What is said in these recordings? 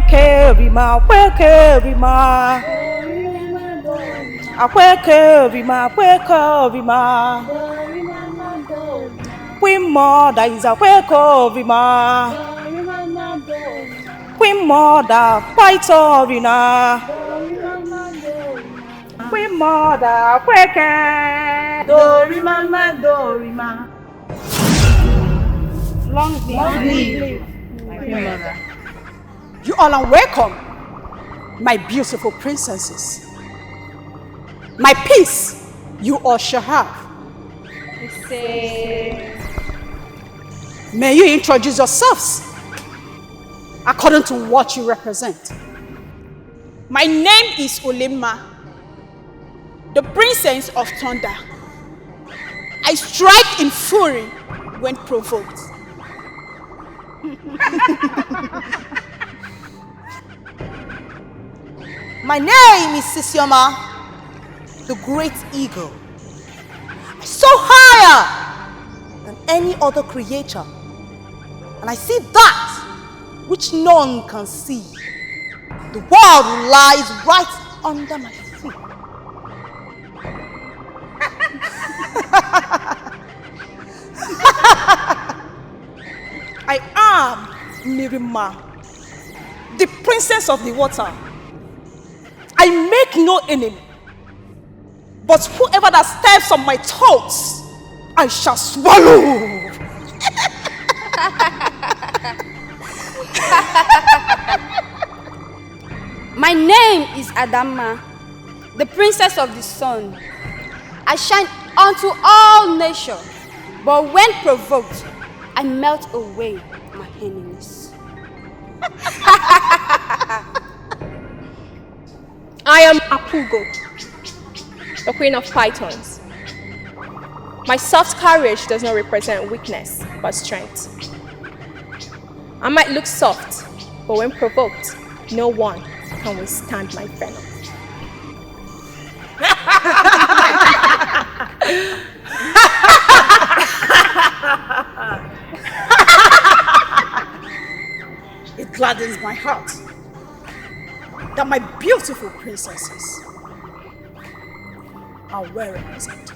Akweke-rima, akweke-rima. Akweke-rima, akweke-rima. Queen Mother is akweke-rima. Queen Mother, fight orina. Queen Mother, akweke. Dorima, Dorima. Long live. My grandmother. You all are welcome, my beautiful princesses. My peace you all shall have. May you introduce yourselves according to what you represent. My name is Olimma, the princess of thunder. I strike in fury when provoked. My name is Sisioma, the great eagle. I soar higher than any other creature, and I see that which none can see. The world lies right under my feet. I am Mirima, the princess of the water. I make no enemy, but whoever that steps on my toes, I shall swallow. My name is Adama, the princess of the sun. I shine unto all nations, but when provoked, I melt away my enemies. I am Augo, the queen of pythons. My soft courage does not represent weakness, but strength. I might look soft, but when provoked, no one can withstand my venom. It gladdens my heart that my beautiful princesses are well represented.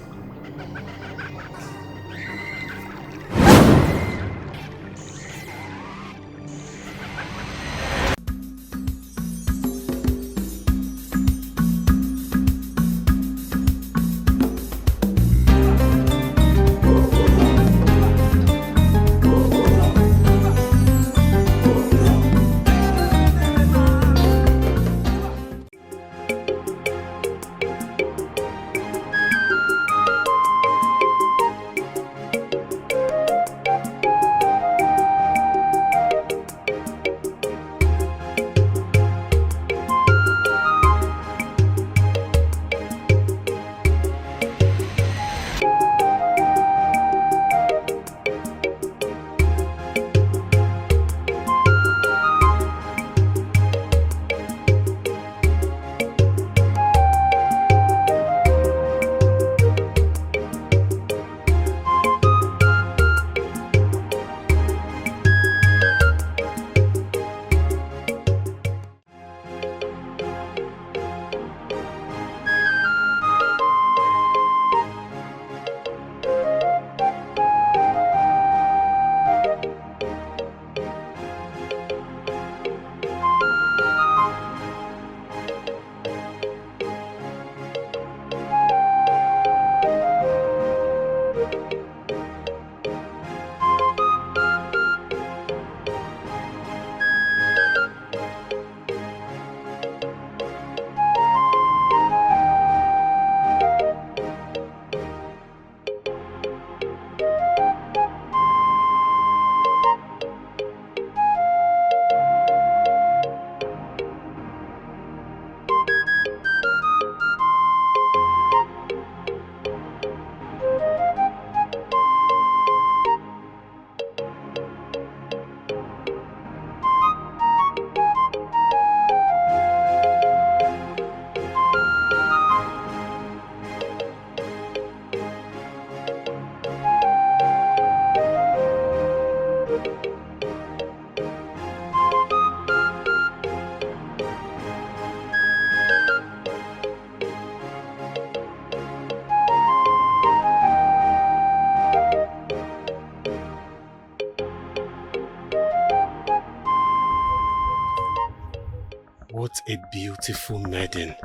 What a beautiful maiden.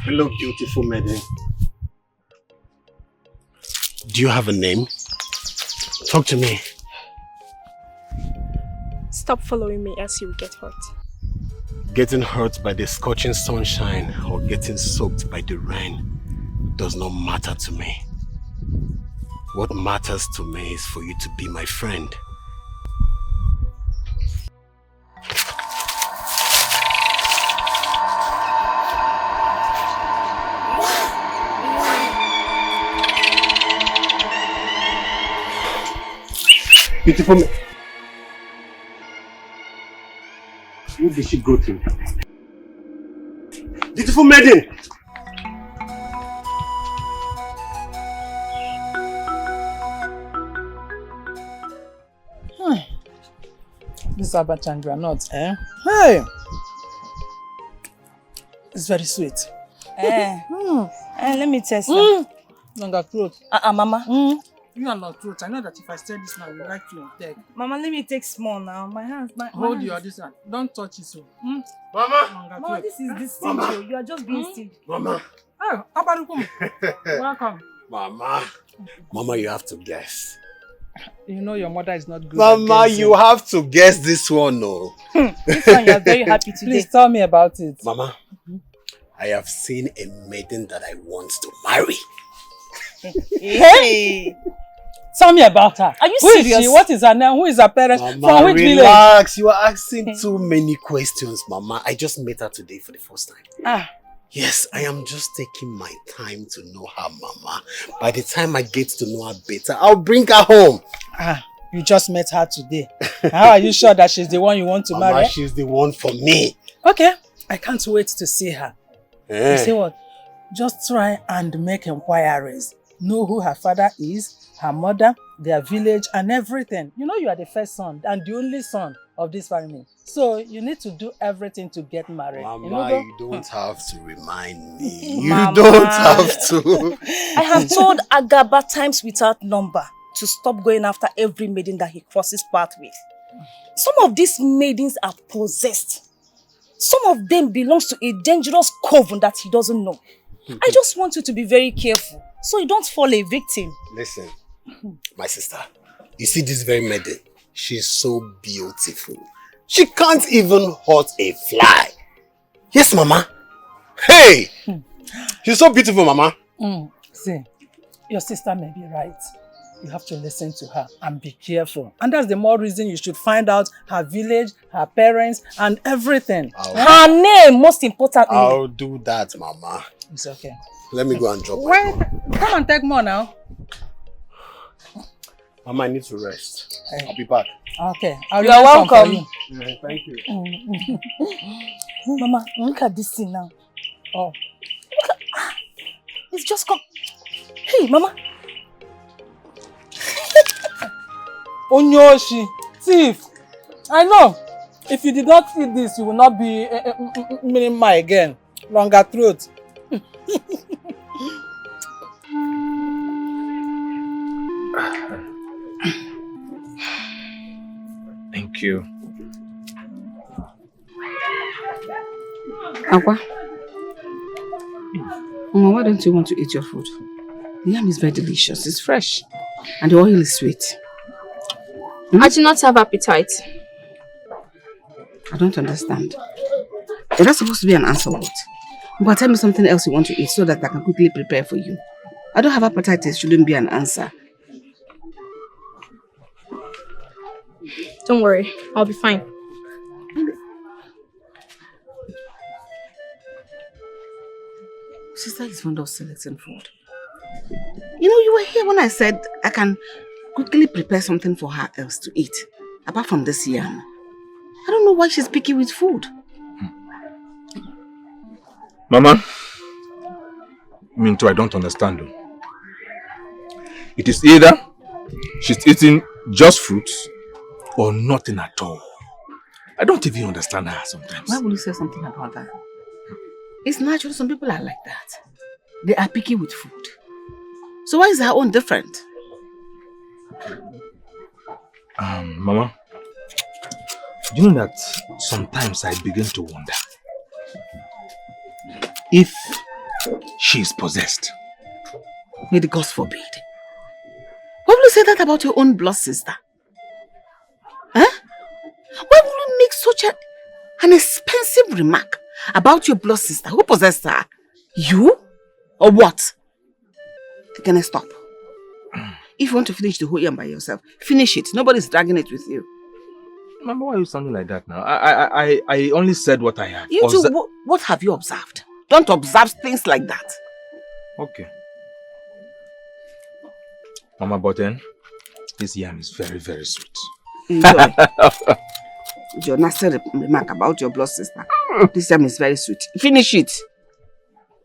Hello, beautiful maiden. Do you have a name? Talk to me. Stop following me else you will get hurt. Getting hurt by the scorching sunshine or getting soaked by the rain does not matter to me. What matters to me is for you to be my friend. Beautiful. Who did she go to? Beautiful maiden! This abacha and granite, eh? Hey! It's very sweet. Let me test you. Longer throat. Mama. You are not throat. I know that if I say this now, you like to take. Mama, let me take small now. My hands. Hold your this one. Don't touch it so. Mama! Mama, this is this stage. You are just being stingy. Mama! Oh, Abarukum. Welcome. Mama! Mama, you have to guess. You know your mother is not good. Mama, you have to guess this one, no. This one you are very happy today. Please tell me about it. Mama, I have seen a maiden that I want to marry. Hey! Tell me about her. Are you Who serious? is she? What is her name? Who is her parents? Mama, From which relax. You are asking too many questions, Mama. I just met her today for the first time. Yes, I am just taking my time to know her, Mama. By the time I get to know her better, I'll bring her home. You just met her today. How are you sure that she's the one you want to Mama, marry? she's the one for me. Okay, I can't wait to see her. Eh. You see what? Just try and make inquiries. Know who her father is, her mother, their village and everything. You know you are the first son and the only son of this family. So you need to do everything to get married. Mama, you don't have to remind me. You Mama. don't have to. I have told Agaba times without number to stop going after every maiden that he crosses path with. Some of these maidens are possessed. Some of them belongs to a dangerous coven that he doesn't know. I just want you to be very careful so you don't fall a victim. Listen, my sister, you see this very maiden? She's so beautiful. She can't even hurt a fly. Yes, Mama. Hey! She's so beautiful, Mama. See, your sister may be right. You have to listen to her and be careful. And that's the more reason you should find out her village, her parents, and everything. Her name, most importantly. I'll do that, Mama. It's okay. Let me go and drop her. Wait, come and take more now. Mama, I need to rest. I'll be back. Okay. You are welcome. Yeah, thank you. Mama, look at this thing now. Oh. Look at, it's just come. Hey, Mama. Onyoshi, thief. I know. If you did not eat this, you will not be Minima again. Longer throat. Thank you. Agua, Mama, why don't you want to eat your food? The yam is very delicious. It's fresh. And the oil is sweet. I do not have appetite. I don't understand. Is that supposed to be an answer, what? But tell me something else you want to eat so that I can quickly prepare for you. I don't have appetite. It shouldn't be an answer. Don't worry, I'll be fine. Sister is fond of selecting food. You know, you were here when I said I can quickly prepare something for her else to eat. Apart from this yam. I don't know why she's picky with food. Mama, me too, I don't understand though. It is either she's eating just fruits or nothing at all. I don't even understand her sometimes. Why would you say something about that? It's natural, some people are like that. They are picky with food. So why is her own different? Mama, you know that sometimes I begin to wonder if she is possessed. May the gods forbid. Why will you say that about your own blood sister? Huh? Why will you make such an expensive remark about your blood sister? Who possessed her? You? Or what? Can I stop? If you want to finish the whole yam by yourself, finish it. Nobody's dragging it with you. Mama, why are you sounding like that now? I only said what I have. You too, what have you observed? Don't observe things like that. Okay. Mama, but then, this yam is very, very sweet. Enjoy. Your nasty remark about your blood sister. This yam is very sweet. Finish it.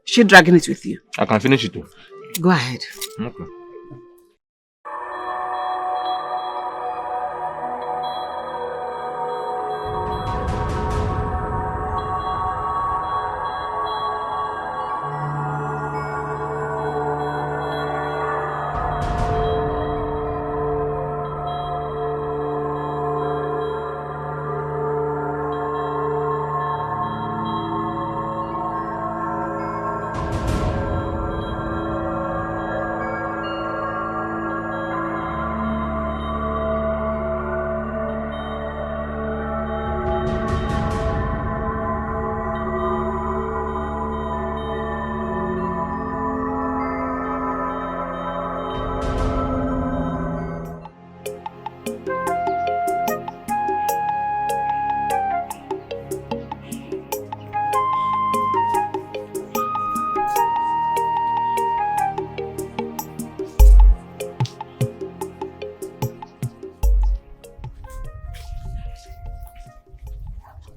She's dragging it with you. I can finish it too. Go ahead. Okay.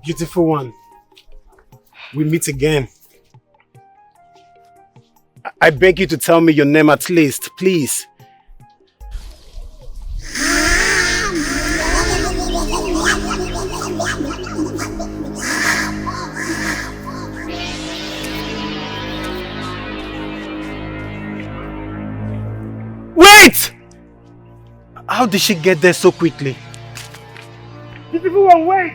Beautiful one, we meet again. I beg you to tell me your name at least, please. Wait! How did she get there so quickly? Beautiful one, wait!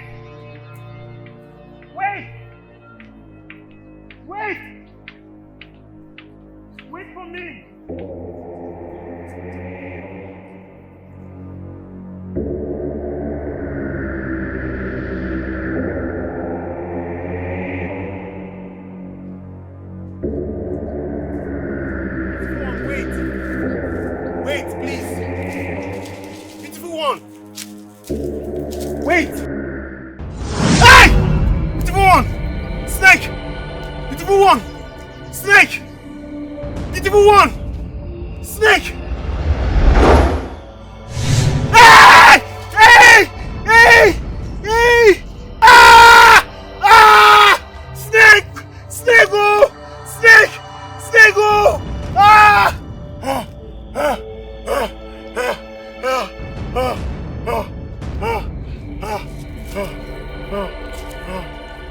Wait for me! Wait, please. Beautiful one. Wait. Hey! Beautiful one. Snake. Beautiful one. Snake. Beautiful one. Snake. Hey! Hey! Hey! Hey! Ah! Ah! Snake! Snake! Oh! Snake! Snake! Oh! Ah!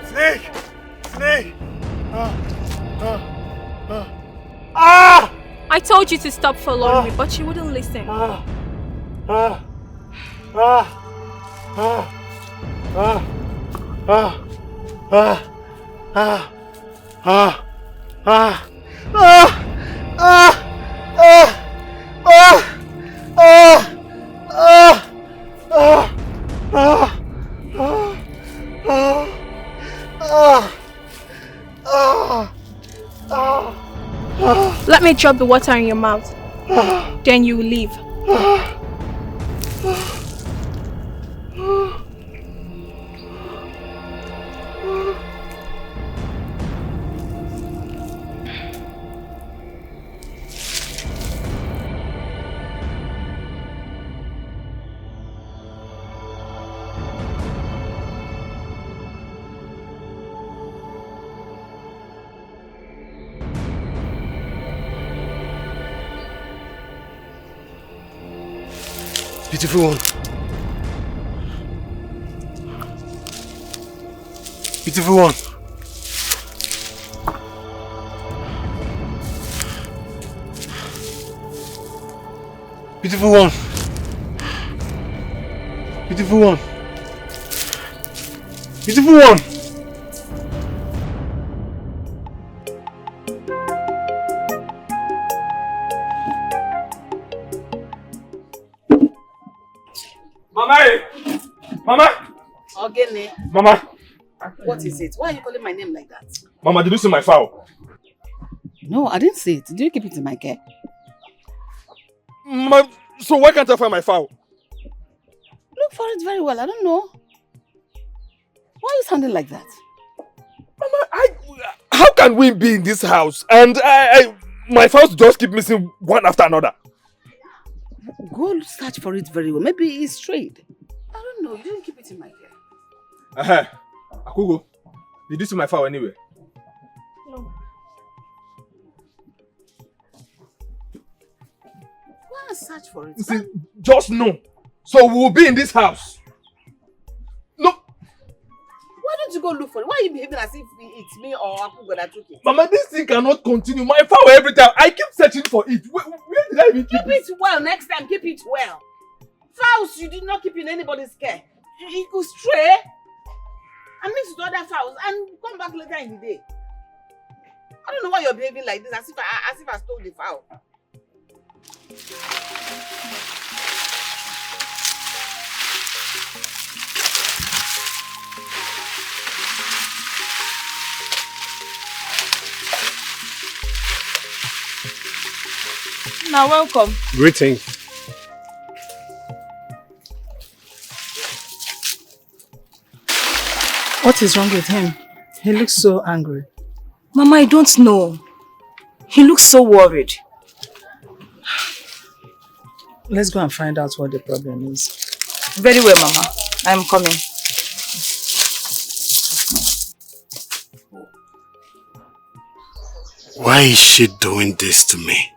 Snake! Snake! I told you to stop following me, but you wouldn't listen. Let me drop the water in your mouth. Then you will leave. Beautiful one. Beautiful one. Beautiful one. Beautiful one. Beautiful one. Mama! Mama! Agony. Mama! What is it? Why are you calling my name like that? Mama, did you see my fowl? No, I didn't see it. Did you keep it in my care? Mama, so why can't I find my fowl? Look for it very well. I don't know. Why are you sounding like that? Mama, how can we be in this house and my fowls just keep missing one after another? Go search for it very well. Maybe it's strayed. I don't know. You didn't keep it in my care. Augo, did you see my fowl anywhere? No. Go and search for it. See, just no. So we will be in this house. No. Why don't you go look for it? Why are you behaving as if it's me or Augo that took it? Mama, this thing cannot continue. My fowl every time. I keep searching for it. Where did I even keep it? Keep it well. Next time, keep it well. Fowls you did not keep in anybody's care. It could stray and mix with other fowls and come back later in the day. I don't know why you're behaving like this, as if I stole the fowl. Now, welcome. Greetings. What is wrong with him? He looks so angry. Mama, I don't know. He looks so worried. Let's go and find out what the problem is. Very well, Mama. I'm coming. Why is she doing this to me?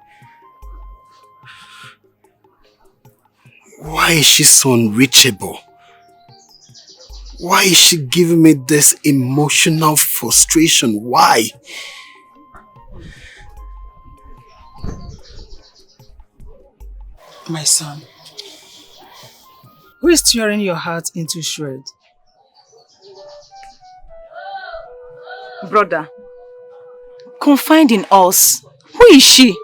Why is she so unreachable? Why is she giving me this emotional frustration? Why? My son, who is tearing your heart into shreds? Brother, confide in us. Who is she?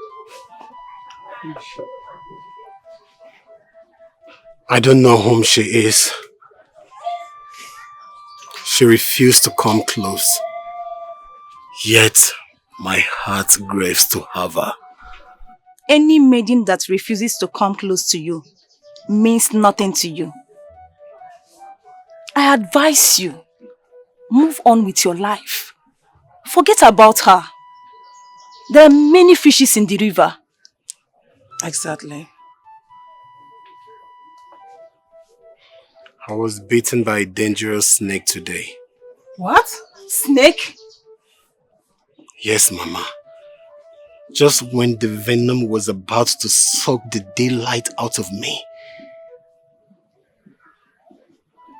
I don't know whom she is. She refused to come close. Yet, my heart grieves to have her. Any maiden that refuses to come close to you means nothing to you. I advise you, move on with your life. Forget about her. There are many fishes in the river. Exactly. I was bitten by a dangerous snake today. What? Snake? Yes, Mama. Just when the venom was about to suck the daylight out of me,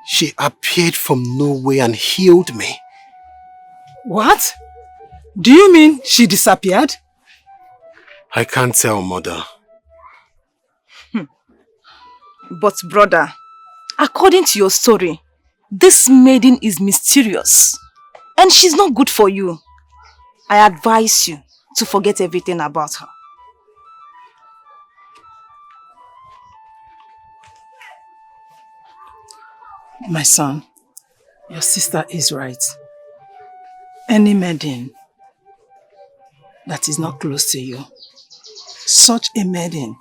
she appeared from nowhere and healed me. What? Do you mean she disappeared? I can't tell, Mother. But brother, according to your story, this maiden is mysterious and she's not good for you. I advise you to forget everything about her. My son, your sister is right. Any maiden that is not close to you, such a maiden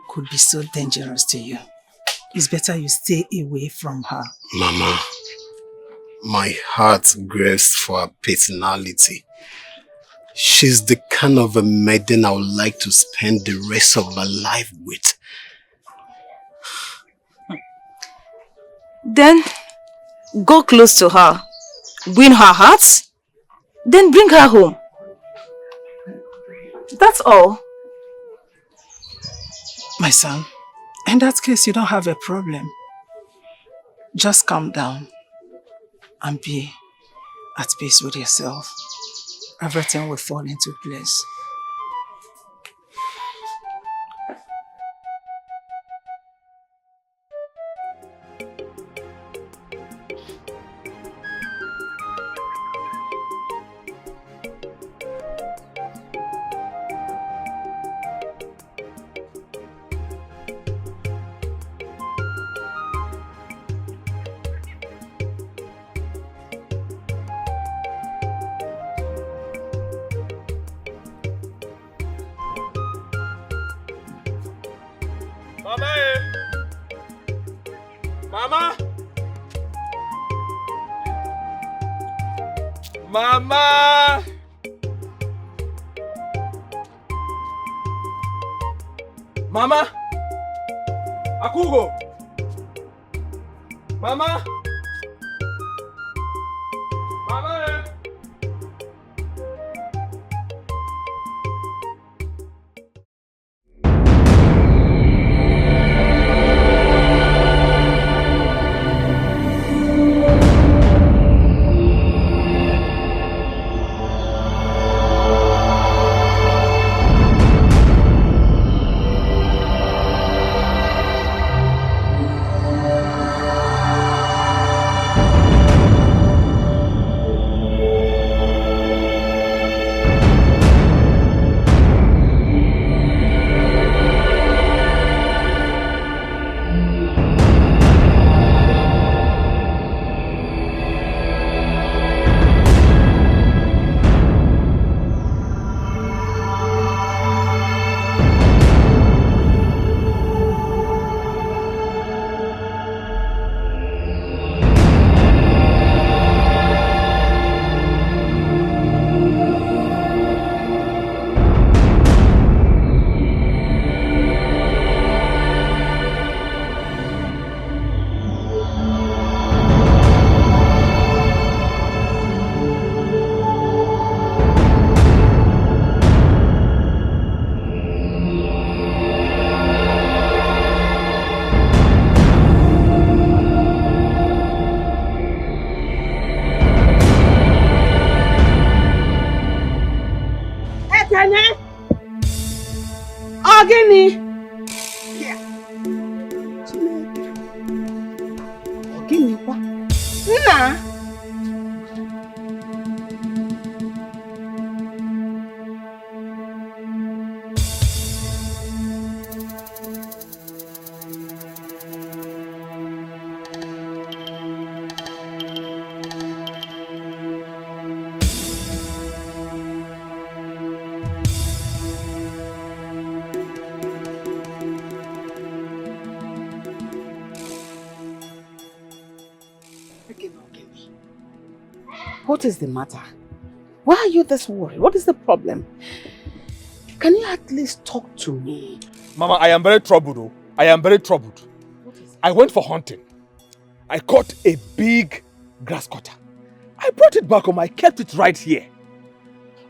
could be so dangerous to you. It's better you stay away from her. Mama, my heart grieves for her personality. She's the kind of a maiden I would like to spend the rest of my life with. Then go close to her, win her heart, then bring her home. That's all. My son, in that case, you don't have a problem. Just calm down and be at peace with yourself. Everything will fall into place. Mama! Mama! Mama! Augo! Mama! Mama! Agony. Agony what? Nah. What is the matter? Why are you this worried? What is the problem? Can you at least talk to me? Mama, I am very troubled. Oh. I am very troubled. I went for hunting. I caught a big grass cutter. I brought it back home. I kept it right here.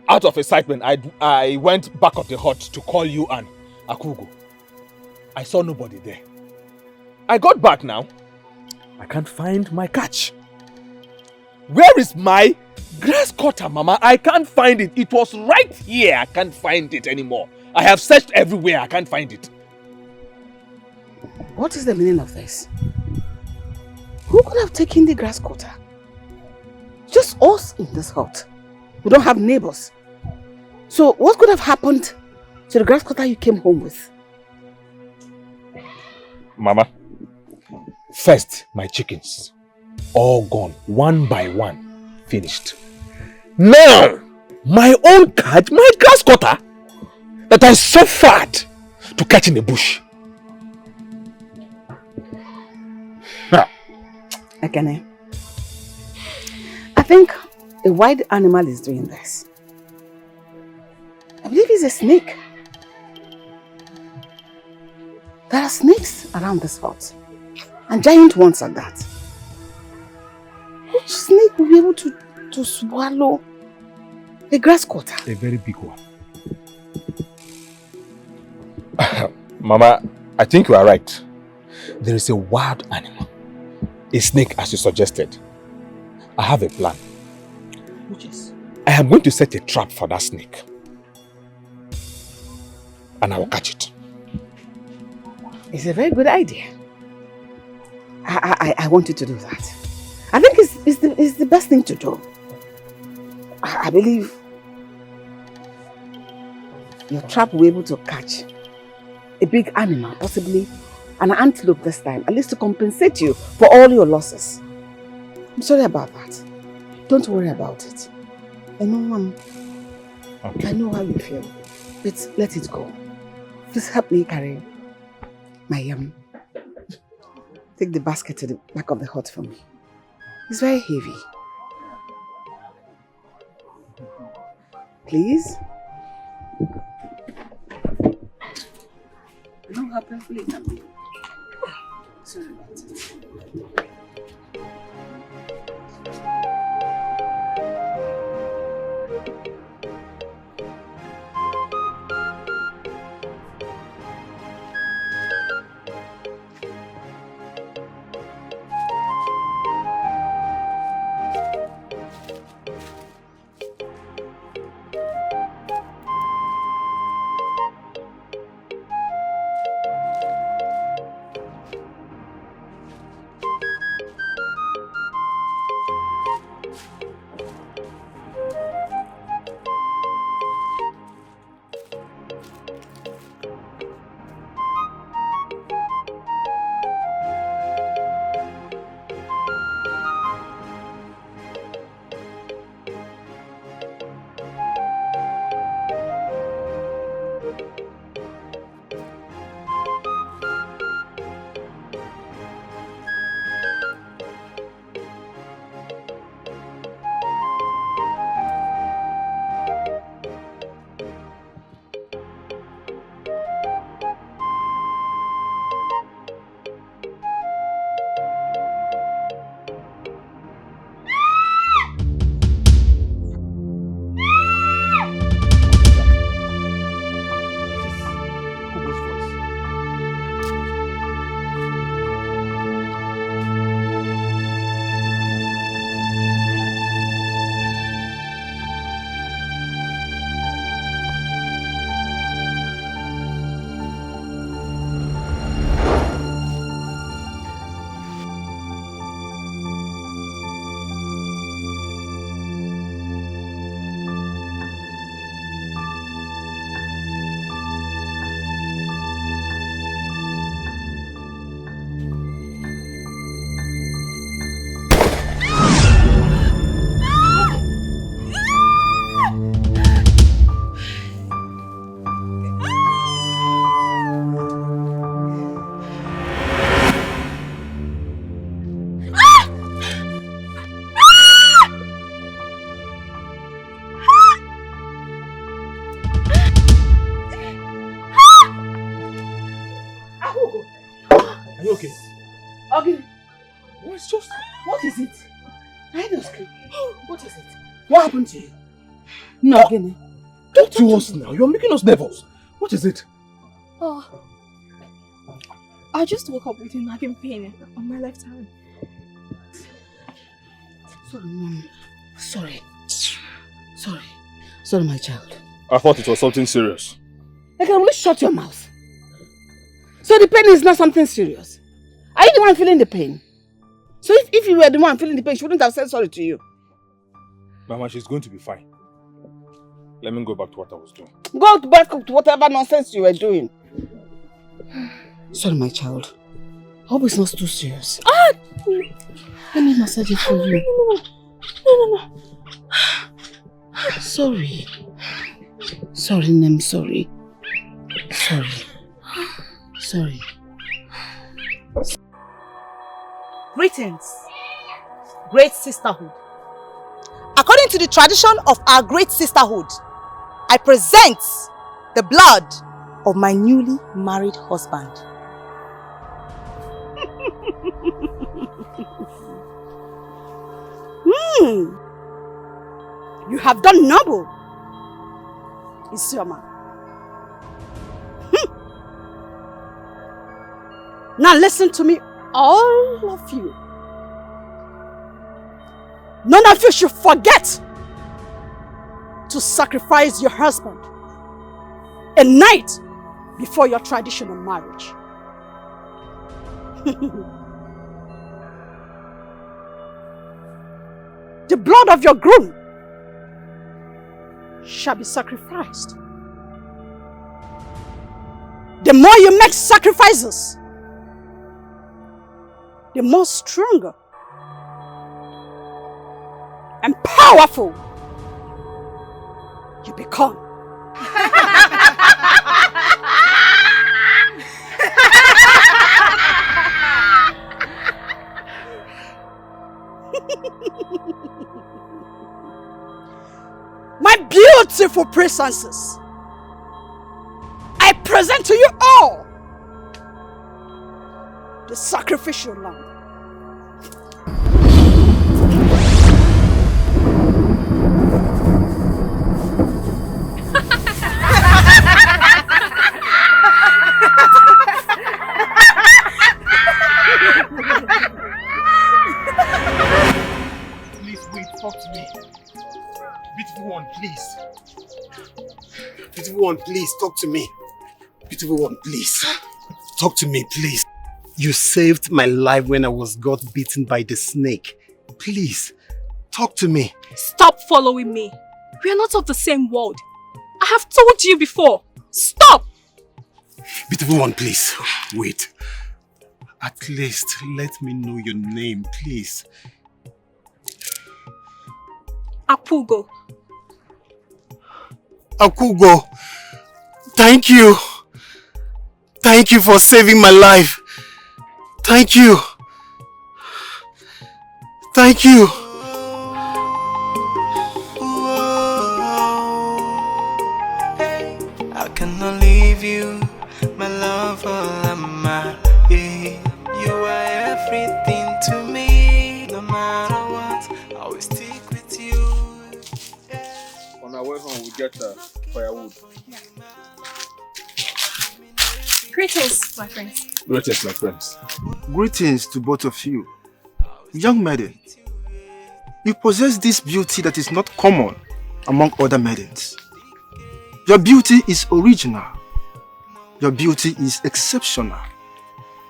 Out of excitement, I went back of the hut to call you and Augo. I saw nobody there. I got back now. I can't find my catch. Where is my grass cutter, Mama? I can't find it. It was right here. I can't find it anymore. I have searched everywhere. I can't find it. What is the meaning of this? Who could have taken the grass cutter? Just us in this hut. We don't have neighbors. So what could have happened to the grass cutter you came home with? Mama, first my chickens. All gone, one by one, finished. Now, my own cat, my grass cutter, that I suffered to catch in the bush. Agony. I think a wild animal is doing this. I believe it's a snake. There are snakes around this hut, and giant ones at that. Which snake will be able to swallow a grass cutter? A very big one. Mama, I think you are right. There is a wild animal. A snake, as you suggested. I have a plan. Which is? I am going to set a trap for that snake. And I will catch it. It's a very good idea. I want you to do that. I think it's the best thing to do. I believe your trap will be able to catch a big animal, possibly an antelope this time, at least to compensate you for all your losses. I'm sorry about that. Don't worry about it. I know, Mom. Okay. I know how you feel. But let it go. Please help me carry my take the basket to the back of the hut for me. It's very heavy. Please? I don't have to feel it. Sorry about it. What happened to you? No, Agony. Talk to us now. You're making us nervous. What is it? Oh, I just woke up with a nagging pain on my left hand. Sorry, Mom. Sorry. Sorry, my child. I thought it was something serious. I can only shut your mouth. So the pain is not something serious. Are you the one feeling the pain? So if you were the one feeling the pain, she wouldn't have said sorry to you. Mama, she's going to be fine. Let me go back to what I was doing. Go back to whatever nonsense you were doing. Sorry, my child. I hope it's not too serious. Ah! Let me massage it for you. No. Sorry. Sorry, Nem, sorry. Sorry. Greetings, great sisterhood. According to the tradition of our great sisterhood, I present the blood of my newly married husband. You have done noble, Isioma. Now listen to me, all of you. None of you should forget to sacrifice your husband a night before your traditional marriage. The blood of your groom shall be sacrificed. The more you make sacrifices, the more stronger and powerful you become. beautiful presences, I present to you all the sacrificial lamb. Please wait, talk to me. Beautiful one, please. Beautiful one, please, talk to me. Beautiful one, please. Talk to me, please. You saved my life when I was got bitten by the snake. Please, talk to me. Stop following me. We are not of the same world. I have told you before. Stop! Beautiful one, please. Wait. At least let me know your name, please. Augo. Augo, thank you. Thank you for saving my life. Thank you. Thank you. I cannot leave you, my love, you are everything to me. No matter what, I will stick with you. On our way home, we get firewood. Greetings, my friends. Greetings, my friends. Greetings to both of you. Young maiden, you possess this beauty that is not common among other maidens. Your beauty is original. Your beauty is exceptional.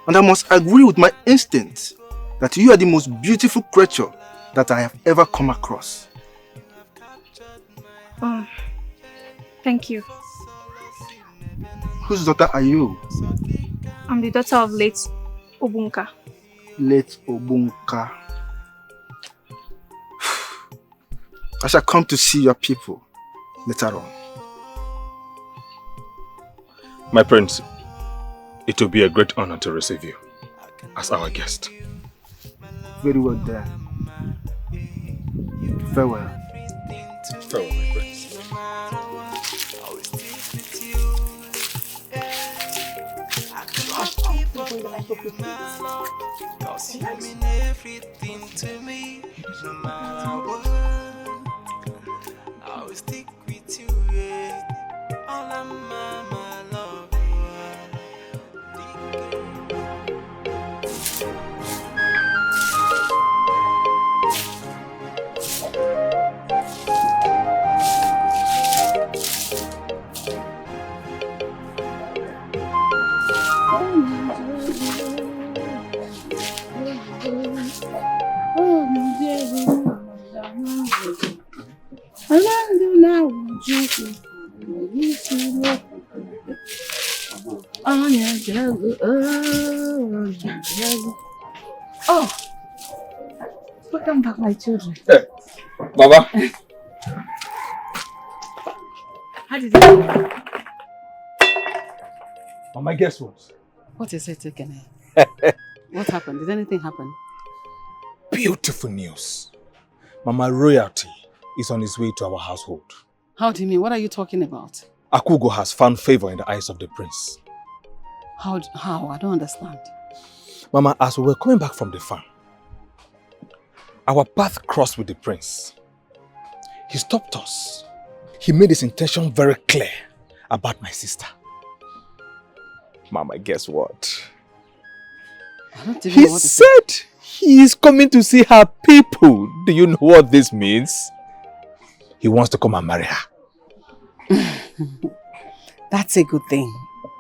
And I must agree with my instinct that you are the most beautiful creature that I have ever come across. Thank you. Whose daughter are you? I'm the daughter of late Obunka. Late Obunka. I shall come to see your people later on. My prince, it will be a great honor to receive you as our guest. Very well done. Farewell. Farewell, my prince. Cause you mean everything to me. No matter what, I will stick with you. All of my love. Oh, welcome back, my children. Hey, Baba. How did it go? Mama, guess what? What is it, Thickens? What happened? Did anything happen? Beautiful news. Mama Royalty is on his way to our household. How do you mean? What are you talking about? Augo has found favor in the eyes of the prince. How? I don't understand. Mama, as we were coming back from the farm, our path crossed with the prince. He stopped us. He made his intention very clear about my sister. Mama, guess what? I don't even know what He said he is coming to see her people. Do you know what this means? He wants to come and marry her. That's a good thing.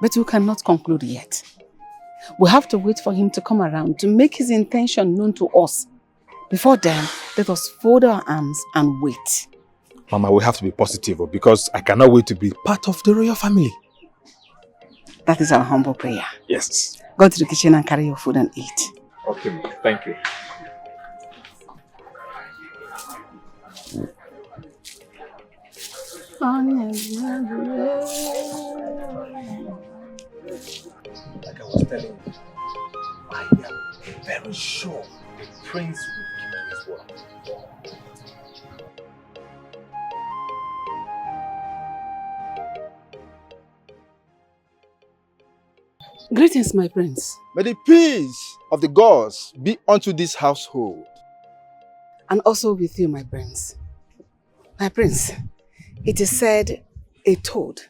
But we cannot conclude yet. We have to wait for him to come around to make his intention known to us. Before then, let us fold our arms and wait. Mama, we have to be positive because I cannot wait to be part of the royal family. That is our humble prayer. Yes. Go to the kitchen and carry your food and eat. Okay, thank you. Like I was telling you, I am very sure the prince will keep his word. Greetings, my prince. May the peace of the gods be unto this household. And also with you, my prince. My prince, it is said a toad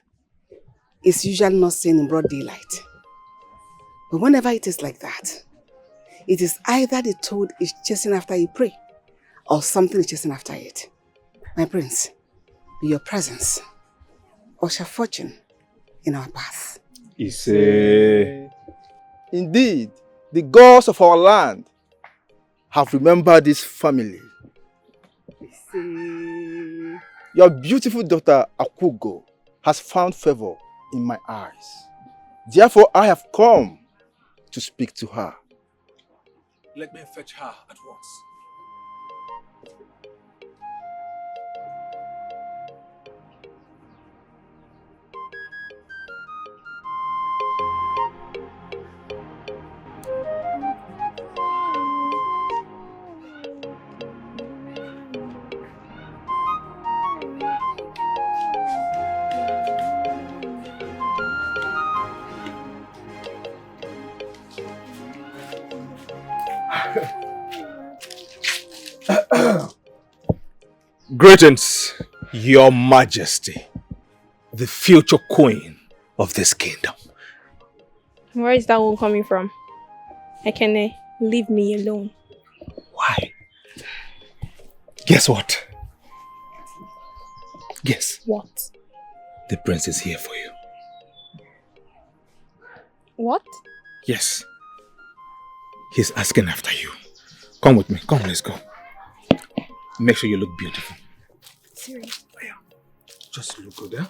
is usually not seen in broad daylight. But whenever it is like that, it is either the toad is chasing after a prey or something is chasing after it. My prince, be your presence usher fortune in our path. Indeed, the gods of our land have remembered this family. Your beautiful daughter Augo has found favor in my eyes. Therefore, I have come to speak to her. Let me fetch her at once. Greetings, Your Majesty, the future queen of this kingdom. Where is that one coming from? Ekene, leave me alone. Why? Guess what? Guess. What? The prince is here for you. What? Yes. He's asking after you. Come with me. Come, let's go. Make sure you look beautiful. Serious? Oh, yeah. Just look good, eh?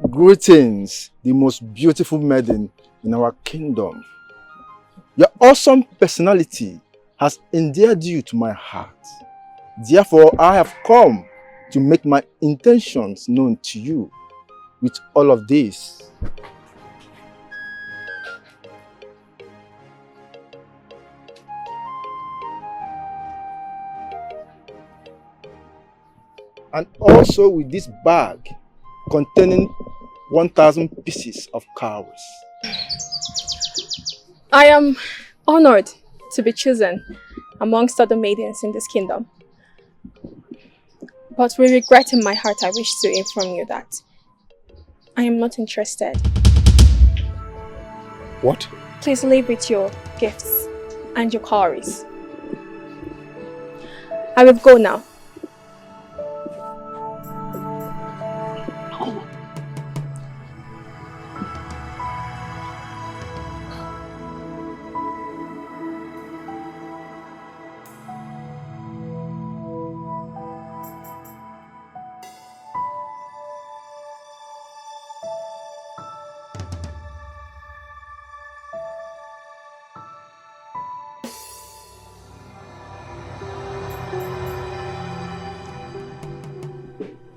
Greetings, the most beautiful maiden in our kingdom. Your awesome personality has endeared you to my heart. Therefore, I have come to make my intentions known to you with all of this. And also with this bag containing 1,000 pieces of cows. I am honored to be chosen amongst other maidens in this kingdom. But with regret in my heart, I wish to inform you that I am not interested. What? Please leave with your gifts and your cowries. I will go now.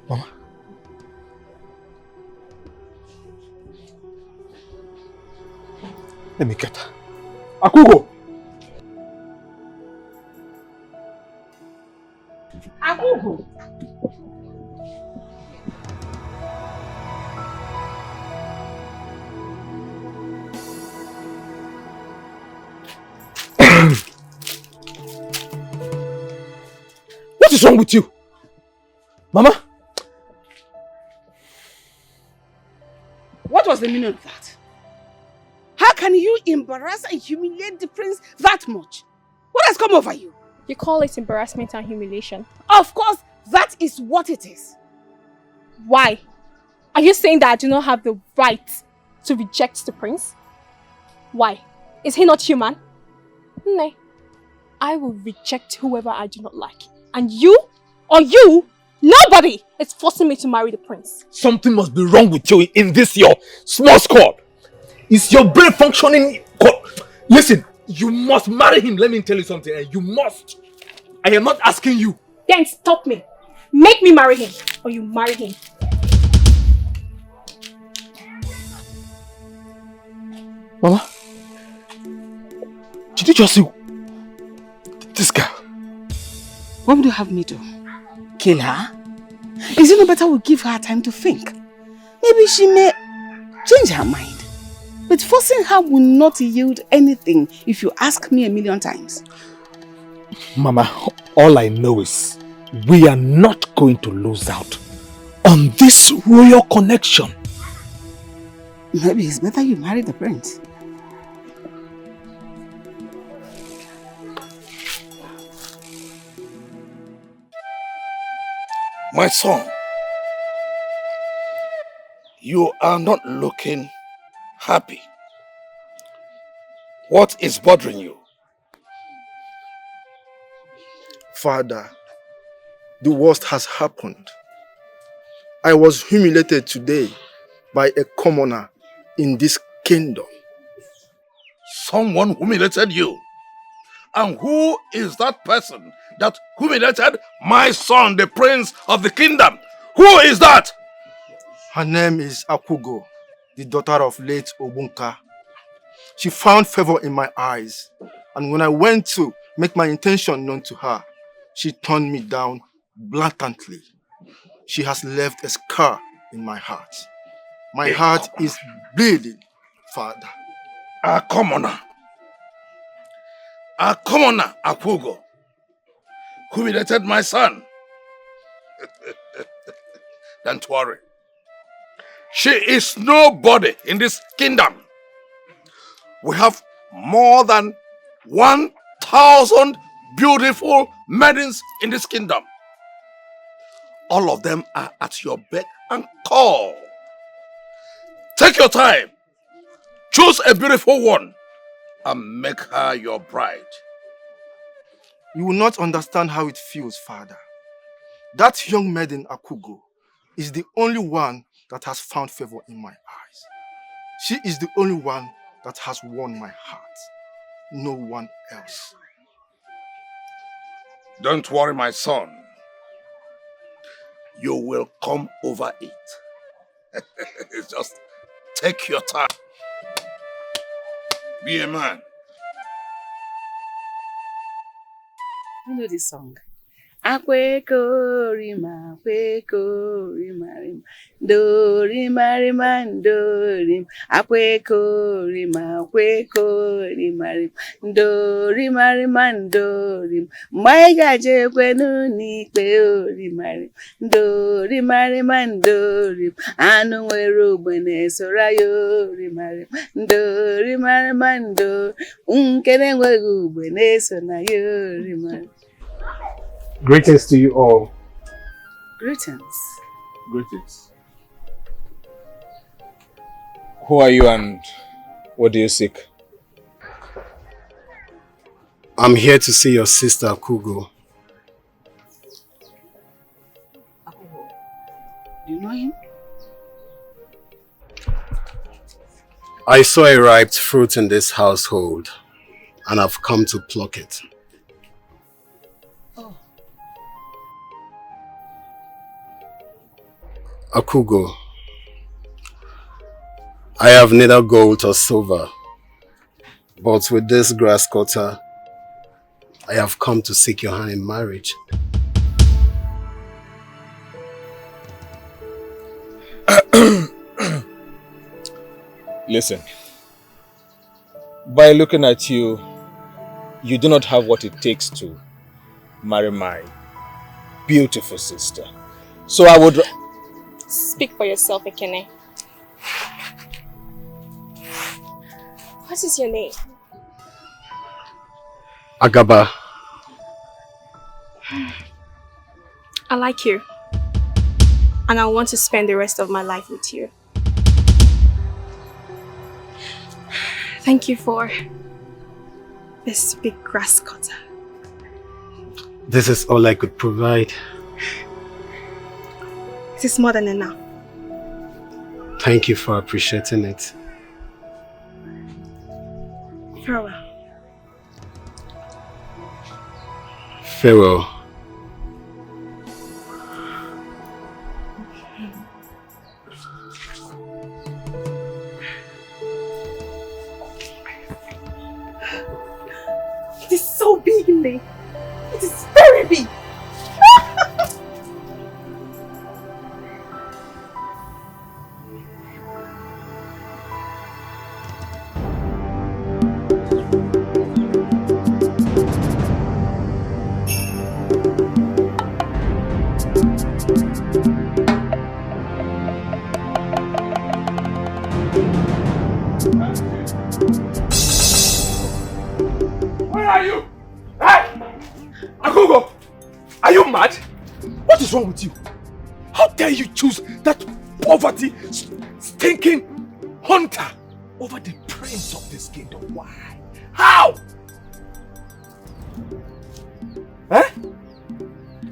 Mama. Let me get her. Augo! Augo! What is wrong with you? Mama? What was the meaning of that? How can you embarrass and humiliate the prince that much? What has come over you? You call it embarrassment and humiliation. Of course, that is what it is. Why? Are you saying that I do not have the right to reject the prince? Why? Is he not human? Nay. I will reject whoever I do not like. And you, or you, nobody is forcing me to marry the prince. Something must be wrong with you in this your small skull. Is your brain functioning? Listen, you must marry him. Let me tell you something. You must. I am not asking you. Then stop me. Make me marry him, or you marry him. Mama, did you just see This girl. What would you have me do? Kill her? Is it no better we give her time to think? Maybe she may change her mind. But forcing her will not yield anything if you ask me 1,000,000 times. Mama, all I know is we are not going to lose out on this royal connection. Maybe it's better you marry the prince. My son, you are not looking happy. What is bothering you? Father, the worst has happened. I was humiliated today by a commoner in this kingdom. Someone humiliated you? And who is that person that humiliated my son, the prince of the kingdom? Who is that? Her name is Augo, the daughter of late Obunka. She found favor in my eyes, and when I went to make my intention known to her, she turned me down blatantly. She has left a scar in my heart. My heart is bleeding, Father. A commoner, Augo, humiliated my son. Don't worry. She is nobody in this kingdom. We have more than 1,000 beautiful maidens in this kingdom. All of them are at your beck and call. Take your time. Choose a beautiful one and make her your bride. You will not understand how it feels, Father. That young maiden, Augo, is the only one that has found favor in my eyes. She is the only one that has won my heart. No one else. Don't worry, my son. You will come over it. Just take your time. Be a man. You know this song? Akweko rima, akweko rima, do rima rima, do rim. Akweko rima, do rima rima, do rim. Maiga je kwenu ni kwe rima, do rima rima, do rim. Anu weru bene sorayo rima, do rima rima, do unkene weru bene sonayo rima. Greetings to you all. Greetings. Greetings. Who are you and what do you seek? I'm here to see your sister, Augo. Do you know him? I saw a ripe fruit in this household and I've come to pluck it. Augo, I have neither gold or silver, but with this grass cutter, I have come to seek your hand in marriage. Listen, by looking at you, you do not have what it takes to marry my beautiful sister. So I would... Speak for yourself, Ekene. What is your name? Agaba. I like you. And I want to spend the rest of my life with you. Thank you for this big grass cutter. This is all I could provide. It is more than enough. Thank you for appreciating it. Farewell. Farewell. It is so big in there. It is very big. Where are you? Hey! Augo! Are you mad? What is wrong with you? How dare you choose that poverty stinking hunter over the prince of this kingdom? Why? How? Eh?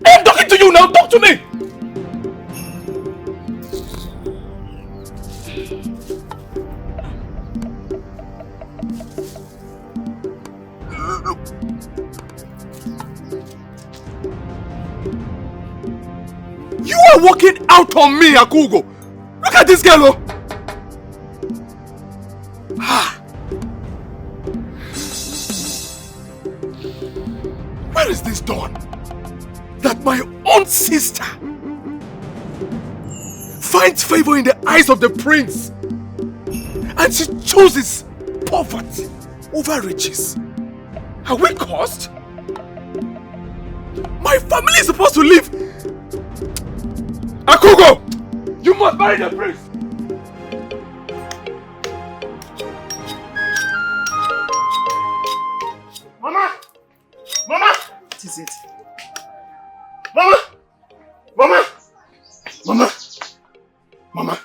I am talking to you now, talk to me! You are walking out on me, Augo! Look at this girl, oh! Where is this done? That my own sister finds favor in the eyes of the prince and she chooses poverty over riches. Are we cursed? My family is supposed to live. Augo! You must marry the prince! Mama! Mama! What is it? Mama! Mama! Mama! Mama!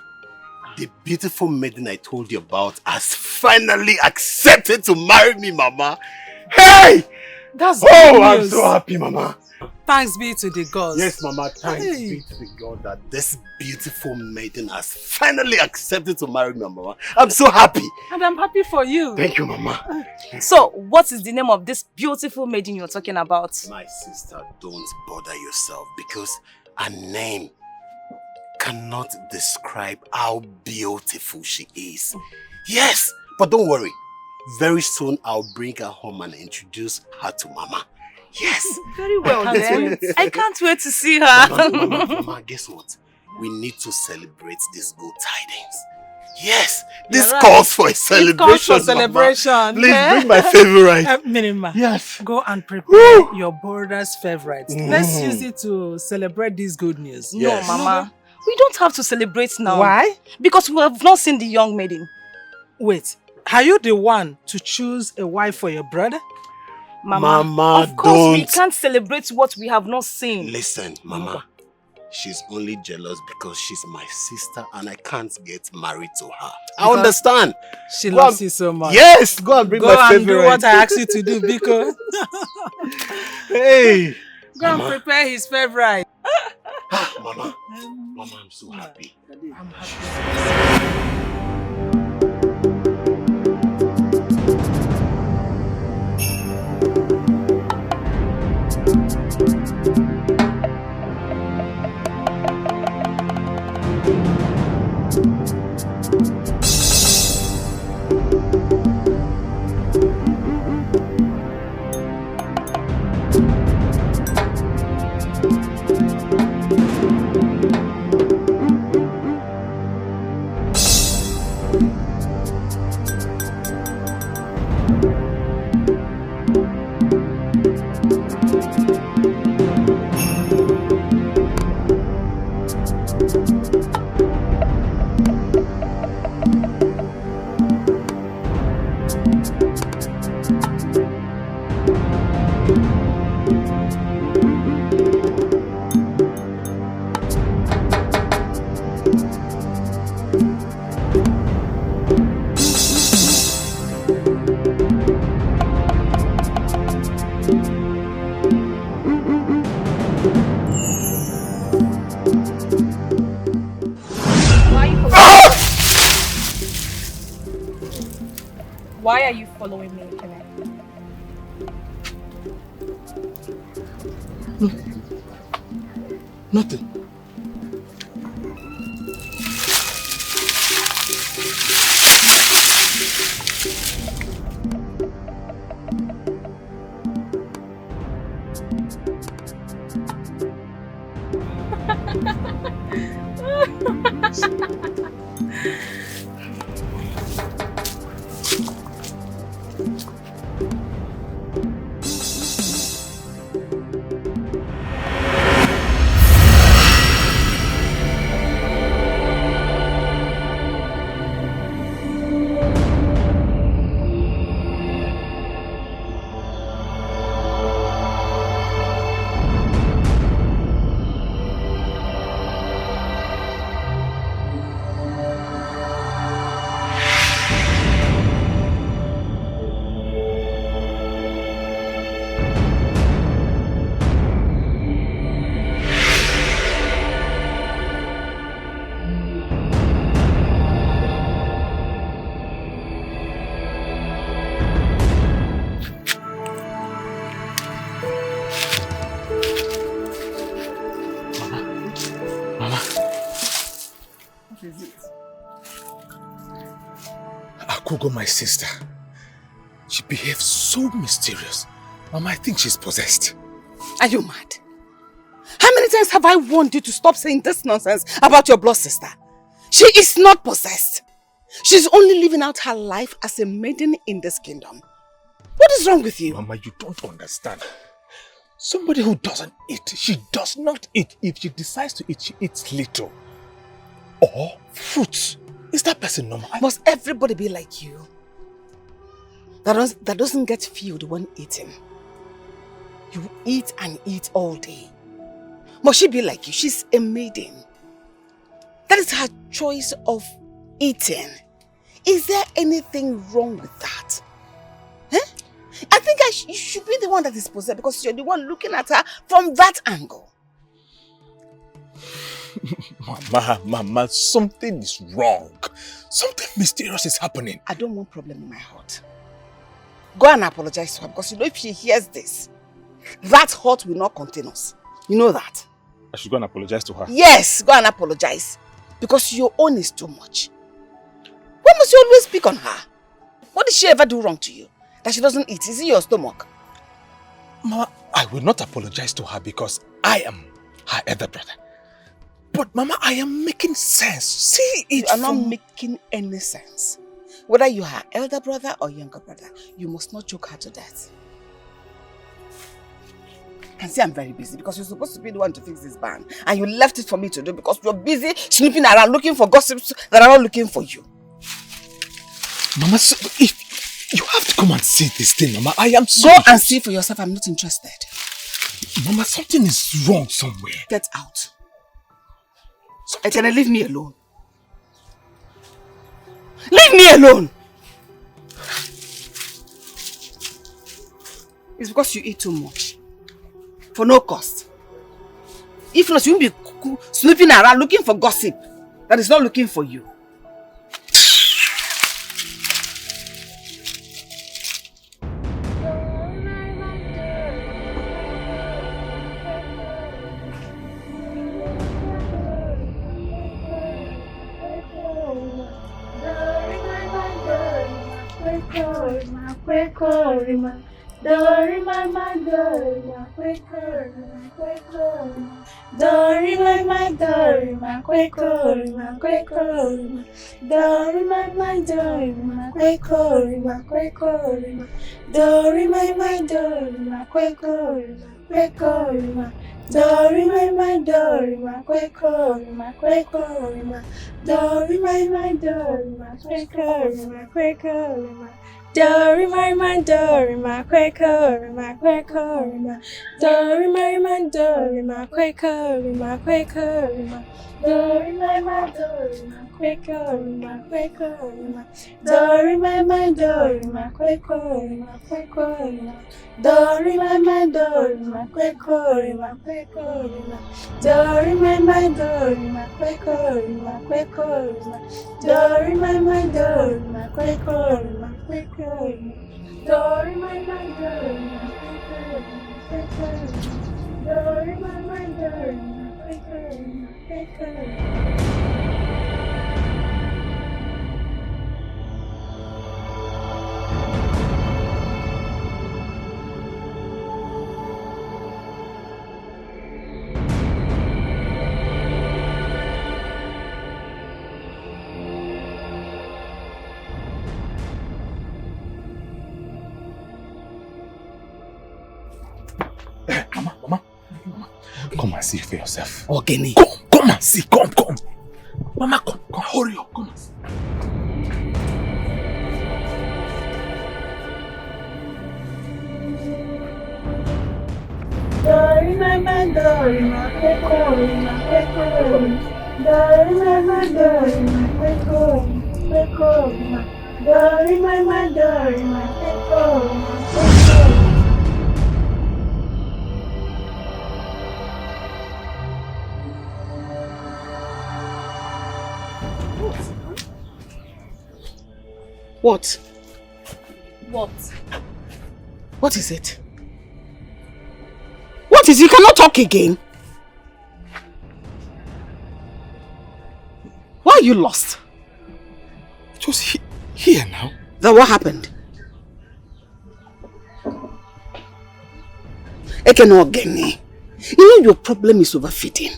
The beautiful maiden I told you about has finally accepted to marry me, Mama. Hey! That's Oh, good I'm news. so happy, Mama. Thanks be to the gods. Yes, Mama, thanks be to the God that this beautiful maiden has finally accepted to marry me, Mama. I'm so happy. And I'm happy for you. Thank you, Mama. So, what is the name of this beautiful maiden you're talking about? My sister, don't bother yourself because a name cannot describe how beautiful she is. Yes, but don't worry. Very soon I'll bring her home and introduce her to Mama. Yes. Very well then. I can't wait to see her. Mama, guess what? We need to celebrate these good tidings. Yes, this You're calls for a It celebration. calls for celebration. Mama. Please bring my favorite. Minima. Yes. Go and prepare your brother's favorite. Let's use it to celebrate this good news. No, Mama. We don't have to celebrate now. Why? Because we have not seen the young maiden. Wait, are you the one to choose a wife for your brother? Mama, of course we don't. can't celebrate what we have not seen. Listen, Mama. She's only jealous because she's my sister and I can't get married to her. I understand. She loves you so much. Yes, go and bring my favorite. Go and do what I asked you to do, Biko. Hey. Go and prepare his favorite. Mama, I'm so happy. I'm happy. Why are you following me, Kenneth? Nothing. Augo, my sister. She behaves so mysterious. Mama, I think she's possessed. Are you mad? How many times have I warned you to stop saying this nonsense about your blood sister? She is not possessed. She's only living out her life as a maiden in this kingdom. What is wrong with you? Mama, you don't understand. Somebody who doesn't eat, she does not eat. If she decides to eat, she eats little. Or fruits. Is that person normal? Must everybody be like you? That doesn't get filled when eating. You eat and eat all day. Must she be like you? She's a maiden. That is her choice of eating. Is there anything wrong with that? Huh? I think you should be the one that is possessed because you're the one looking at her from that angle. Mama, something is wrong. Something mysterious is happening. I don't want problem in my heart. Go and apologize to her because you know if she hears this, that heart will not contain us. You know that. I should go and apologize to her? Yes, go and apologize. Because your own is too much. Why must you always pick on her? What did she ever do wrong to you? That she doesn't eat? Is it your stomach? Mama, I will not apologize to her because I am her elder brother. But Mama, I am making sense. See it. You are not making any sense. Whether you are her elder brother or younger brother, you must not choke her to death. I can see I'm very busy because you're supposed to be the one to fix this ban. And you left it for me to do because you're busy snooping around looking for gossips that are not looking for you. Mama, so if you have to come and see this thing, Mama, I am sorry. Go and see for yourself. I'm not interested. Mama, something is wrong somewhere. Get out. Etienne, leave me alone. Leave me alone! It's because you eat too much. For no cost. If not, you won't be snooping around looking for gossip that is not looking for you. Come and see for yourself. Agony. Come and see. Come. Mama, come. Hurry up. Come and see. What? What? What is it? What is it? You cannot talk again. Why are you lost? It was here now. Then what happened? Agony. You know your problem is overfeeding.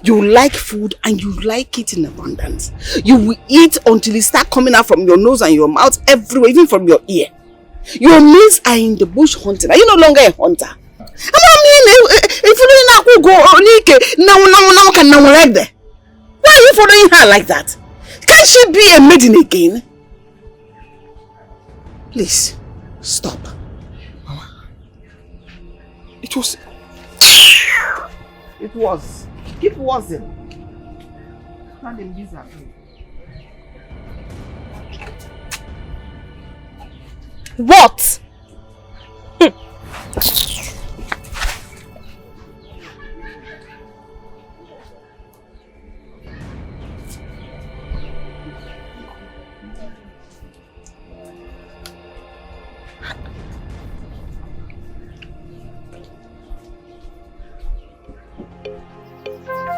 You like food and you like it in abundance. You will eat until it starts coming out from your nose and your mouth everywhere, even from your ear. Your mates are in the bush hunting. Are you no longer a hunter? Why are you following her like that? Can't she be a maiden again? Please, stop. Mama, it was... It was. Keep wasn't. What?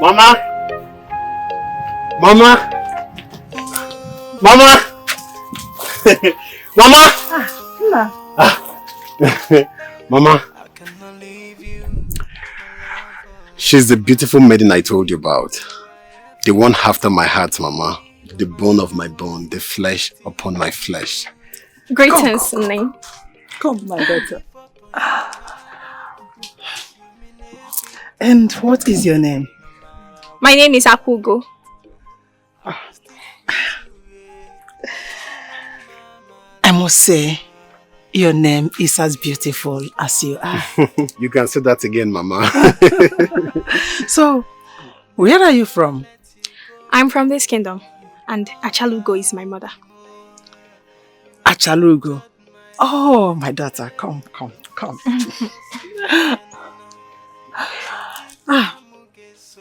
Mama! Mama! Mama! She's the beautiful maiden I told you about. The one after my heart, Mama. The bone of my bone, the flesh upon my flesh. Greetings, name. Come, my daughter. And what is your name? My name is Augo. I must say, your name is as beautiful as you are. You can say that again, Mama. So, where are you from? I'm from this kingdom, and Achalugo is my mother. Achalugo. Oh, my daughter, come.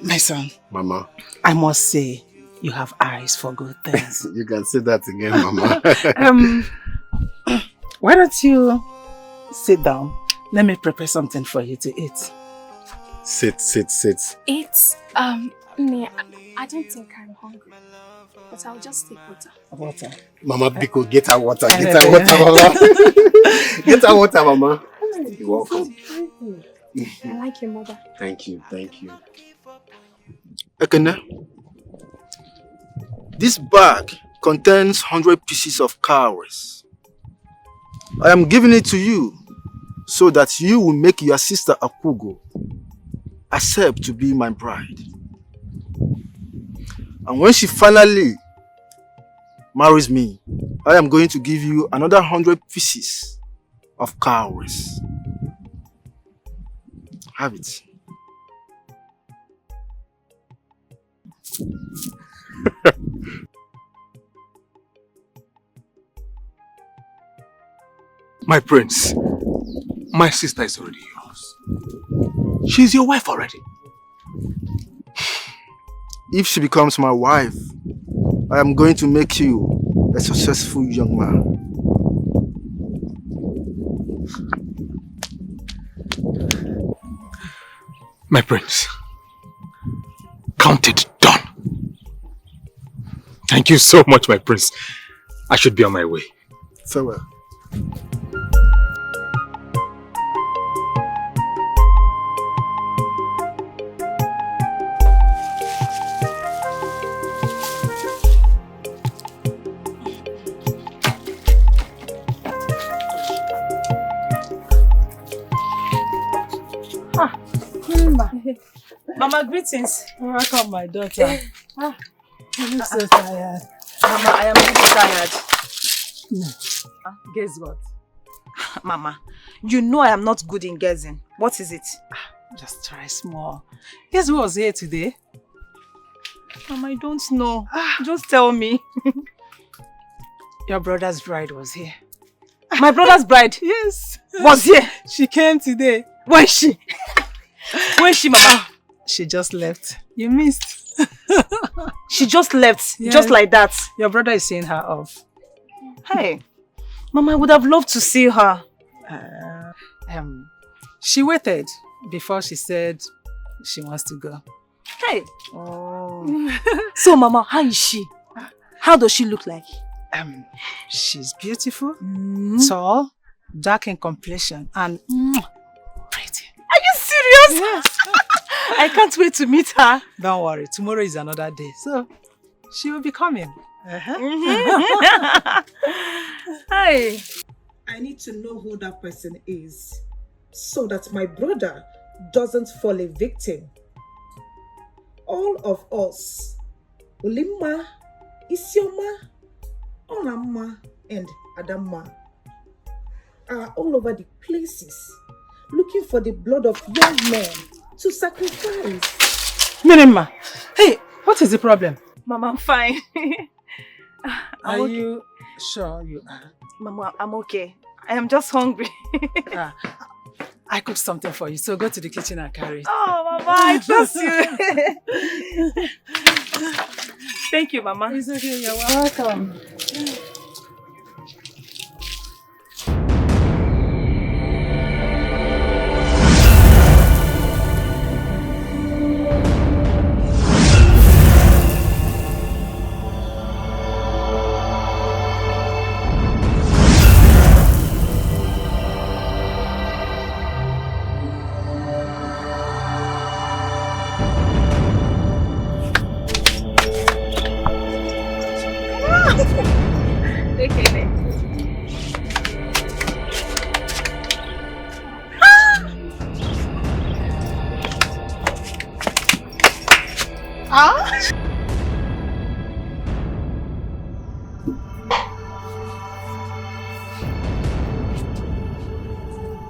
My son. Mama. I must say, you have eyes for good things. You can say that again, Mama. Why don't you sit down? Let me prepare something for you to eat. Sit. It's, I don't think I'm hungry, but I'll just take water. Water? Mama Biko, get her water, Mama. Get her water, Mama. You're welcome. I like your mother. Thank you. Ekene, this bag contains 100 pieces of cowries. I am giving it to you so that you will make your sister Augo accept to be my bride. And when she finally marries me, I am going to give you another 100 pieces of cowries. Have it. My prince, my sister is already yours. She's your wife already. If she becomes my wife, I am going to make you a successful young man. My prince, count it done. Thank you so much, my prince. I should be on my way. Farewell. Mama, greetings. Welcome, my daughter. You look so tired. Mama, I am really tired. Guess what? Mama, you know I am not good in guessing. What is it? Just try small. Guess who was here today? Mama, I don't know. Just tell me. Your brother's bride was here. My brother's bride? Yes. Was here? She came today. Where is she? Where is she, Mama? She just left. You missed. She just left, Yes. just like that. Your brother is seeing her off. Hey, Mama, I would have loved to see her. She waited before she said she wants to go. Hey. So, Mama, how is she? How does she look like? She's beautiful, tall, dark in complexion, and pretty. Are you serious? Yes. I can't wait to meet her. Don't worry, tomorrow is another day, so she will be coming. Hi. I need to know who that person is so that my brother doesn't fall a victim. All of us, Ulima, Isioma, Onama, and Adama, are all over the places looking for the blood of young men to sacrifice. Mirima, hey, what is the problem? Mama, I'm fine. Are you sure you are? Mama, I'm okay. I am just hungry. I cooked something for you, so go to the kitchen and carry it. Oh, Mama, I trust you. Thank you, Mama. It's okay, you're welcome.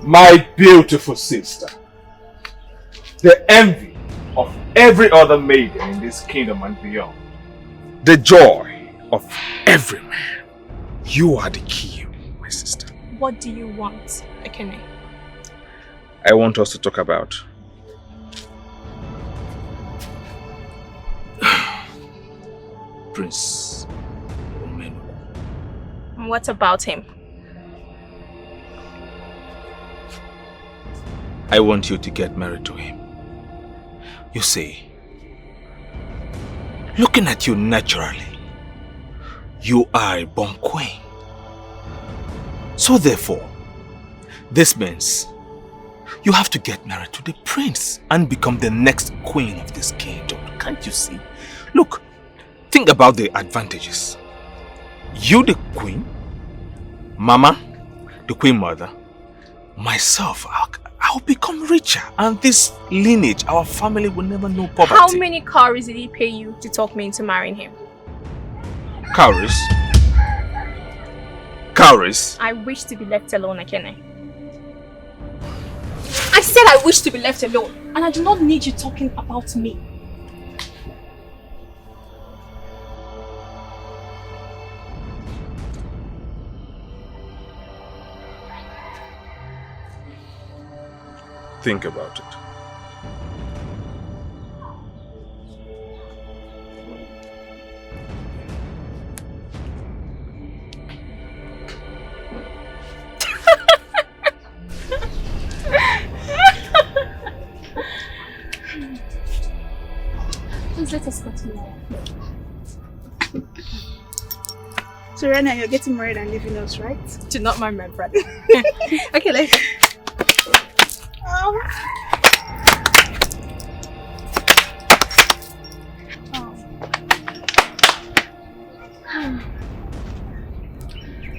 My beautiful sister, the envy of every other maiden in this kingdom and beyond, the joy of every man. You are the key, my sister. What do you want, Ekene? I want us to talk about Prince Omenu. What about him? I want you to get married to him. You see, looking at you naturally, you are a born queen. So therefore, this means you have to get married to the prince and become the next queen of this kingdom. Can't you see? Look, think about the advantages. You the queen, Mama, the queen mother, myself, I'll become richer, and this lineage, our family will never know poverty. How many cowries did he pay you to talk me into marrying him? Cowries? Cowries? I wish to be left alone, Ekene. I said I wish to be left alone, and I do not need you talking about me. Think about it. Please let us continue. So right now you're getting married and leaving us, right? Do not mind my brother. Okay, let's go.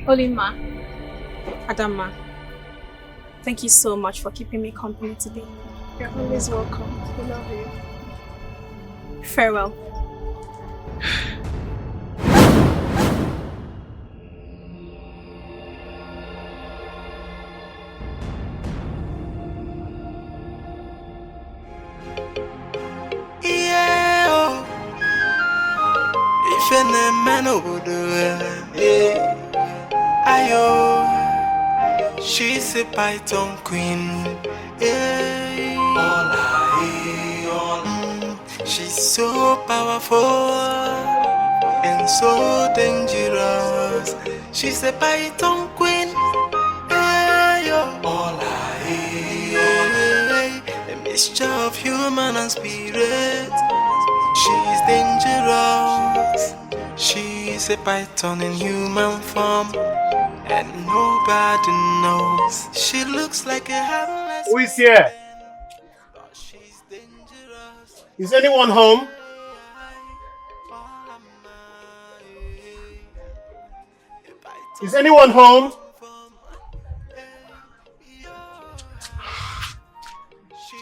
Olima, Adama, thank you so much for keeping me company today. You're always welcome. We love you. Farewell. She's a python queen. She's so powerful and so dangerous. She's a python queen. A mixture of human and spirit. She's dangerous. She's a python in human form, and nobody knows. She looks like a harmless. Who is here? Is anyone home? Is anyone home?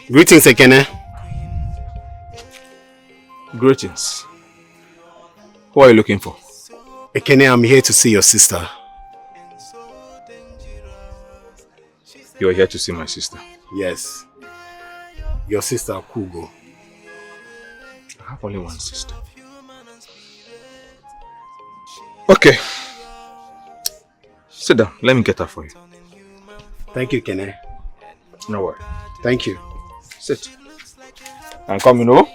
Greetings, Ekene. Greetings. Who are you looking for? Ekene, I'm here to see your sister. You are here to see my sister? Yes. Your sister, Augo. I have only one sister. Okay. Sit down. Let me get her for you. Thank you, Kene. No worry. Thank you. Sit. And come, you know.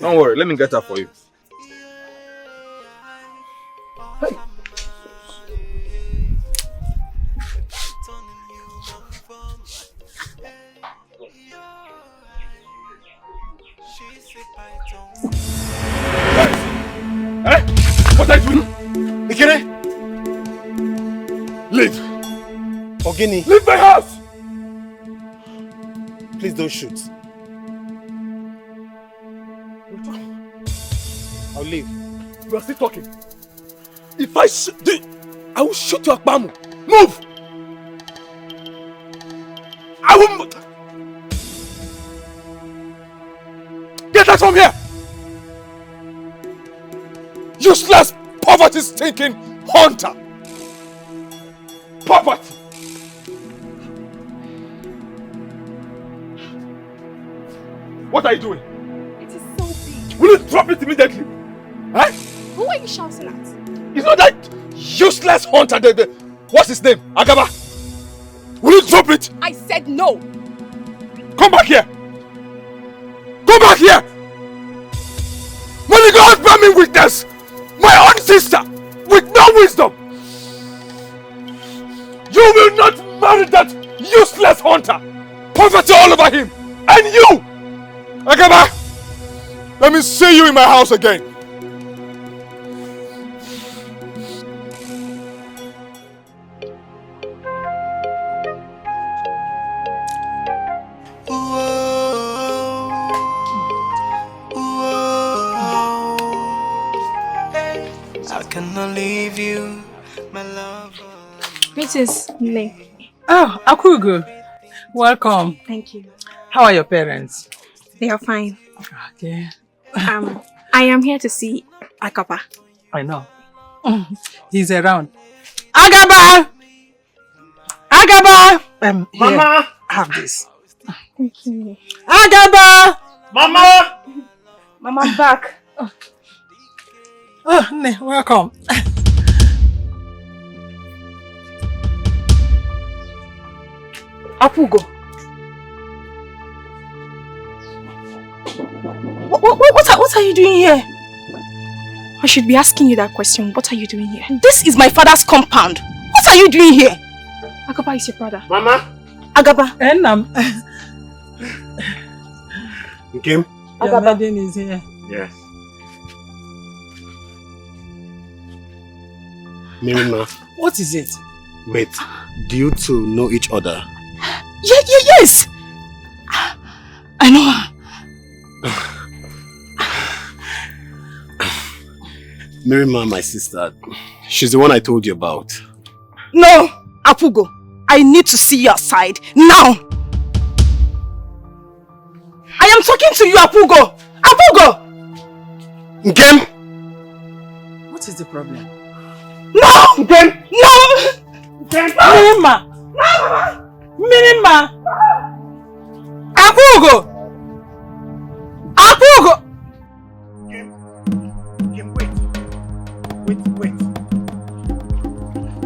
Don't worry. Let me get her for you. Hey. What are you doing? Ikene! Leave! Ogini! Leave my house! Please don't shoot. I'll leave. You are still talking. If I shoot, I will shoot your Akbamu. Move! I will... Get out from here! Useless, poverty-stinking hunter! Poverty! What are you doing? It is so big. Will you drop it immediately? Huh? Who are you shouting at? It's not that useless hunter, what's his name? Agaba? Will you drop it? I said no. Come back here! Come back here! Money God bear me witness! My own sister! With no wisdom! You will not marry that useless hunter! Poverty all over him! And you! Agaba! Let me see you in my house again! I cannot leave you, my love. Mrs. Lee. Oh, Augo. Welcome. Thank you. How are your parents? They are fine. Okay. I am here to see Agaba. I know. He's around. Agaba! Agaba! Here, Mama! have this. Thank you. Agaba! Mama! Mama, I'm back. Oh, Ne, welcome. Augo. What are you doing here? I should be asking you that question. What are you doing here? This is my father's compound. What are you doing here? Agaba is your brother. Mama! Agaba. And Kim? your maiden is here. Yes. Mirima. What is it? Wait, do you two know each other? Yes! I know her. Mirima, my sister. She's the one I told you about. No, Augo. I need to see your side now. to you, Apugo! Apugo! Nkem! What is the problem? No! Nkem! No! Nkem! Minima! Minima! Apugo! Apugo! Nkem,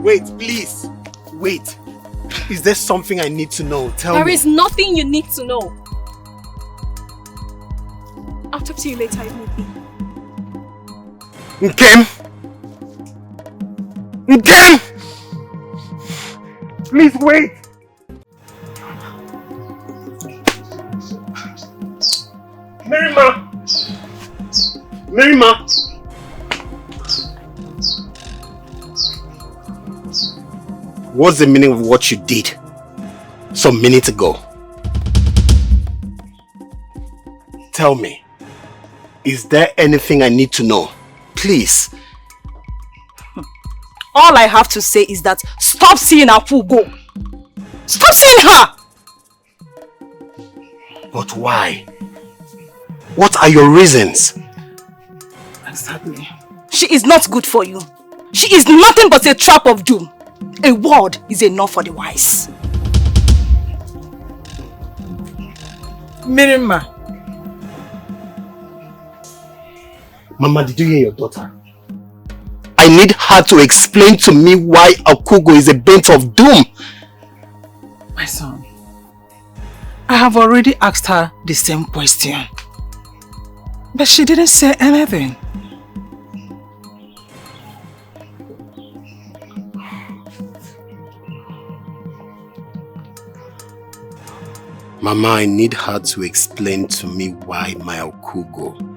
wait, please. Wait. Is there something I need to know? Tell me. There is nothing you need to know. I'll talk to you later if need be. Nkem! Nkem! Please wait! Marima! What's the meaning of what you did some minutes ago? Tell me. Is there anything I need to know? Please. All I have to say is that stop seeing Apugo. Stop seeing her! But why? What are your reasons? Exactly. She is not good for you. She is nothing but a trap of doom. A word is enough for the wise. Minima. Mama, did you hear your daughter? I need her to explain to me why Augo is a bent of doom. My son, I have already asked her the same question. But she didn't say anything. Mama, I need her to explain to me why my Augo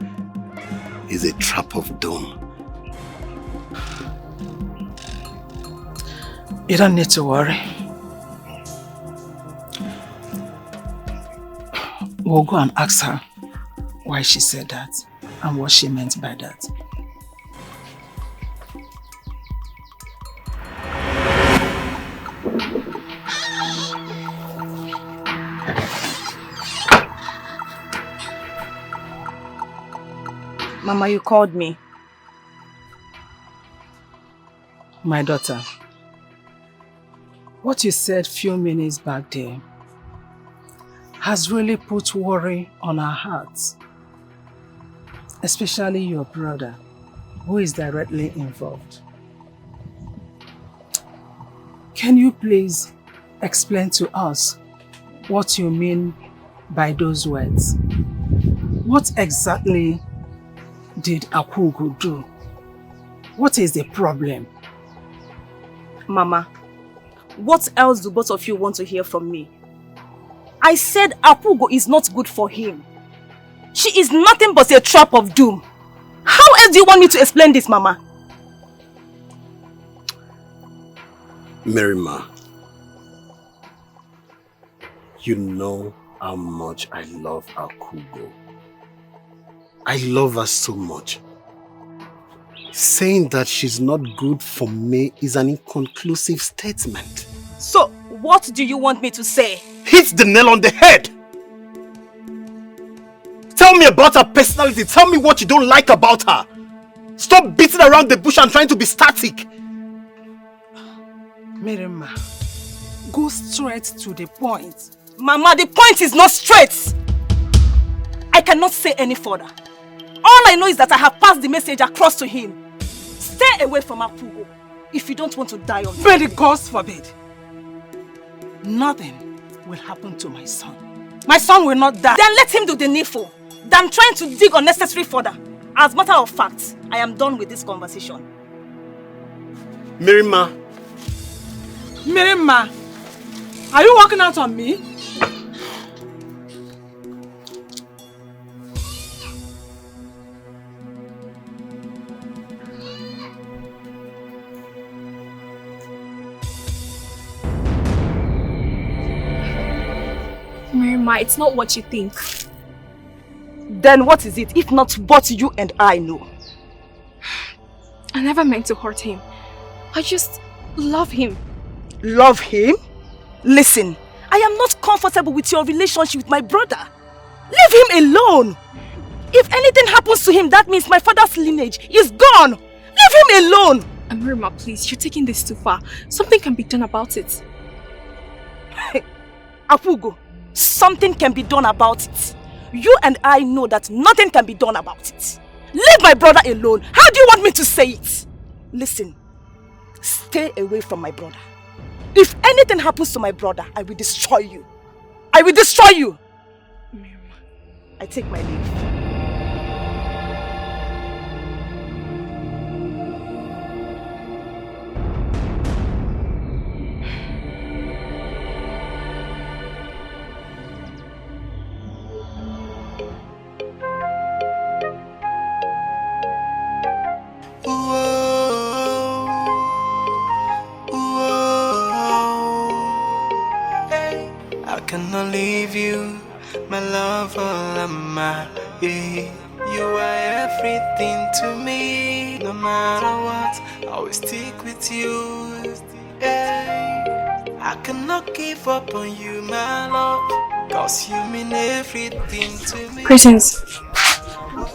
is a trap of doom. You don't need to worry. We'll go and ask her why she said that and what she meant by that. Mama, you called me. My daughter, what you said few minutes back there has really put worry on our hearts. Especially your brother, who is directly involved. Can you please explain to us what you mean by those words? What exactly did Augo do? What is the problem? Mama, what else do both of you want to hear from me? I said Augo is not good for him. She is nothing but a trap of doom. How else do you want me to explain this, Mama? Marima, you know how much I love Augo. I love her so much. Saying that she's not good for me is an inconclusive statement. So, what do you want me to say? Hit the nail on the head! Tell me about her personality. Tell me what you don't like about her. Stop beating around the bush and trying to be static. Marima, go straight to the point. Mama, the point is not straight. I cannot say any further. All I know is that I have passed the message across to him. Stay away from Augo if you don't want to die on me. May the gods forbid. Nothing will happen to my son. My son will not die. Then let him do the needful than trying to dig unnecessary further. As a matter of fact, I am done with this conversation. Marima. Marima, are you walking out on me? Marima, it's not what you think. Then what is it, if not what you and I know? I never meant to hurt him. I just love him. Love him? Listen, I am not comfortable with your relationship with my brother. Leave him alone. If anything happens to him, that means my father's lineage is gone. Leave him alone. Amirima, please, you're taking this too far. Something can be done about it. Augo, something can be done about it. You and I know that nothing can be done about it. Leave my brother alone. How do you want me to say it? Listen, stay away from my brother. If anything happens to my brother, I will destroy you. I will destroy you. I take my leave. I cannot leave you, my love, all am I. You are everything to me. No matter what, I will stick with you. I cannot give up on you, my love, cause you mean everything to me. Greetings.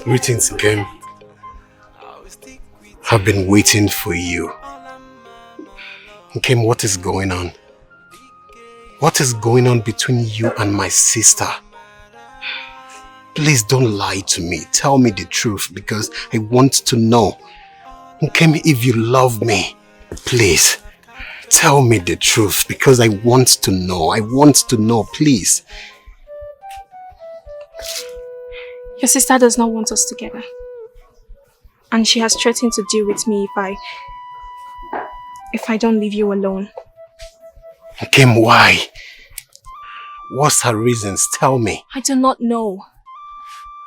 Greetings again. I've been waiting for you. Kim, what is going on? What is going on between you and my sister? Please don't lie to me. Tell me the truth because I want to know. Kim, if you love me, please tell me the truth because I want to know. I want to know, please. Your sister does not want us together. And she has threatened to deal with me if I don't leave you alone. Kim, why? What's her reasons? Tell me. I do not know.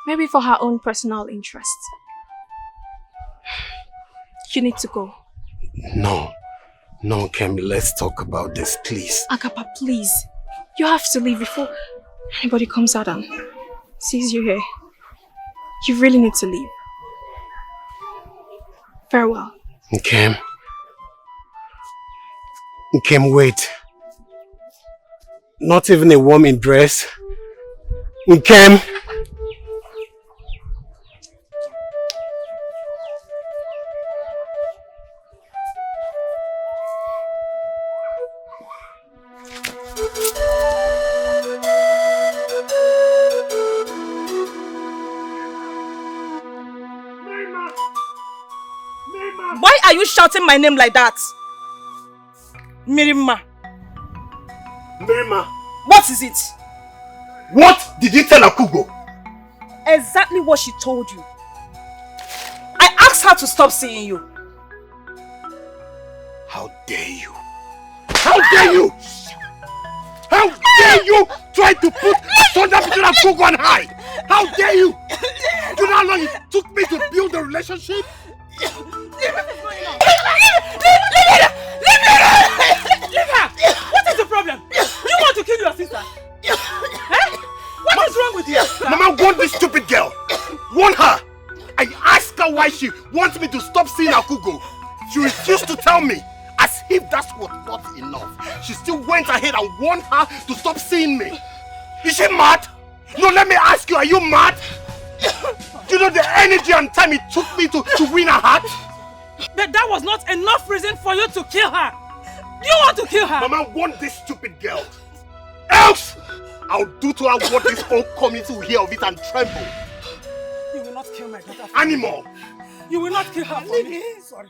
Maybe for her own personal interest. You need to go. No, Kim, let's talk about this, please. Agaba, please. You have to leave before anybody comes out and sees you here. You really need to leave. Farewell. Kim, wait. Not even a warm dress. Kim. Why are you shouting my name like that? Mirima. Mirima. What is it? What did you tell Augo? Exactly what she told you. I asked her to stop seeing you. How dare you? How dare you? How dare you try to put thunder between Augo and I? How dare you? Do you know how long it took me to build the relationship? Leave her! What is the problem? You want to kill your sister? Eh? What is wrong with you? Mama, warn this stupid girl. Warn her. I asked her why she wants me to stop seeing Augo. She refused to tell me. As if that's what not enough. She still went ahead and warned her to stop seeing me. Is she mad? No, let me ask you, are you mad? Do you know the energy and time it took me to win her heart? But that was not enough reason for you to kill her. You want to kill her? Mama, want this stupid girl. Else, I'll do to her what this whole community will hear of it and tremble. You will not kill my daughter. Animal. You will not kill her for me. Sorry.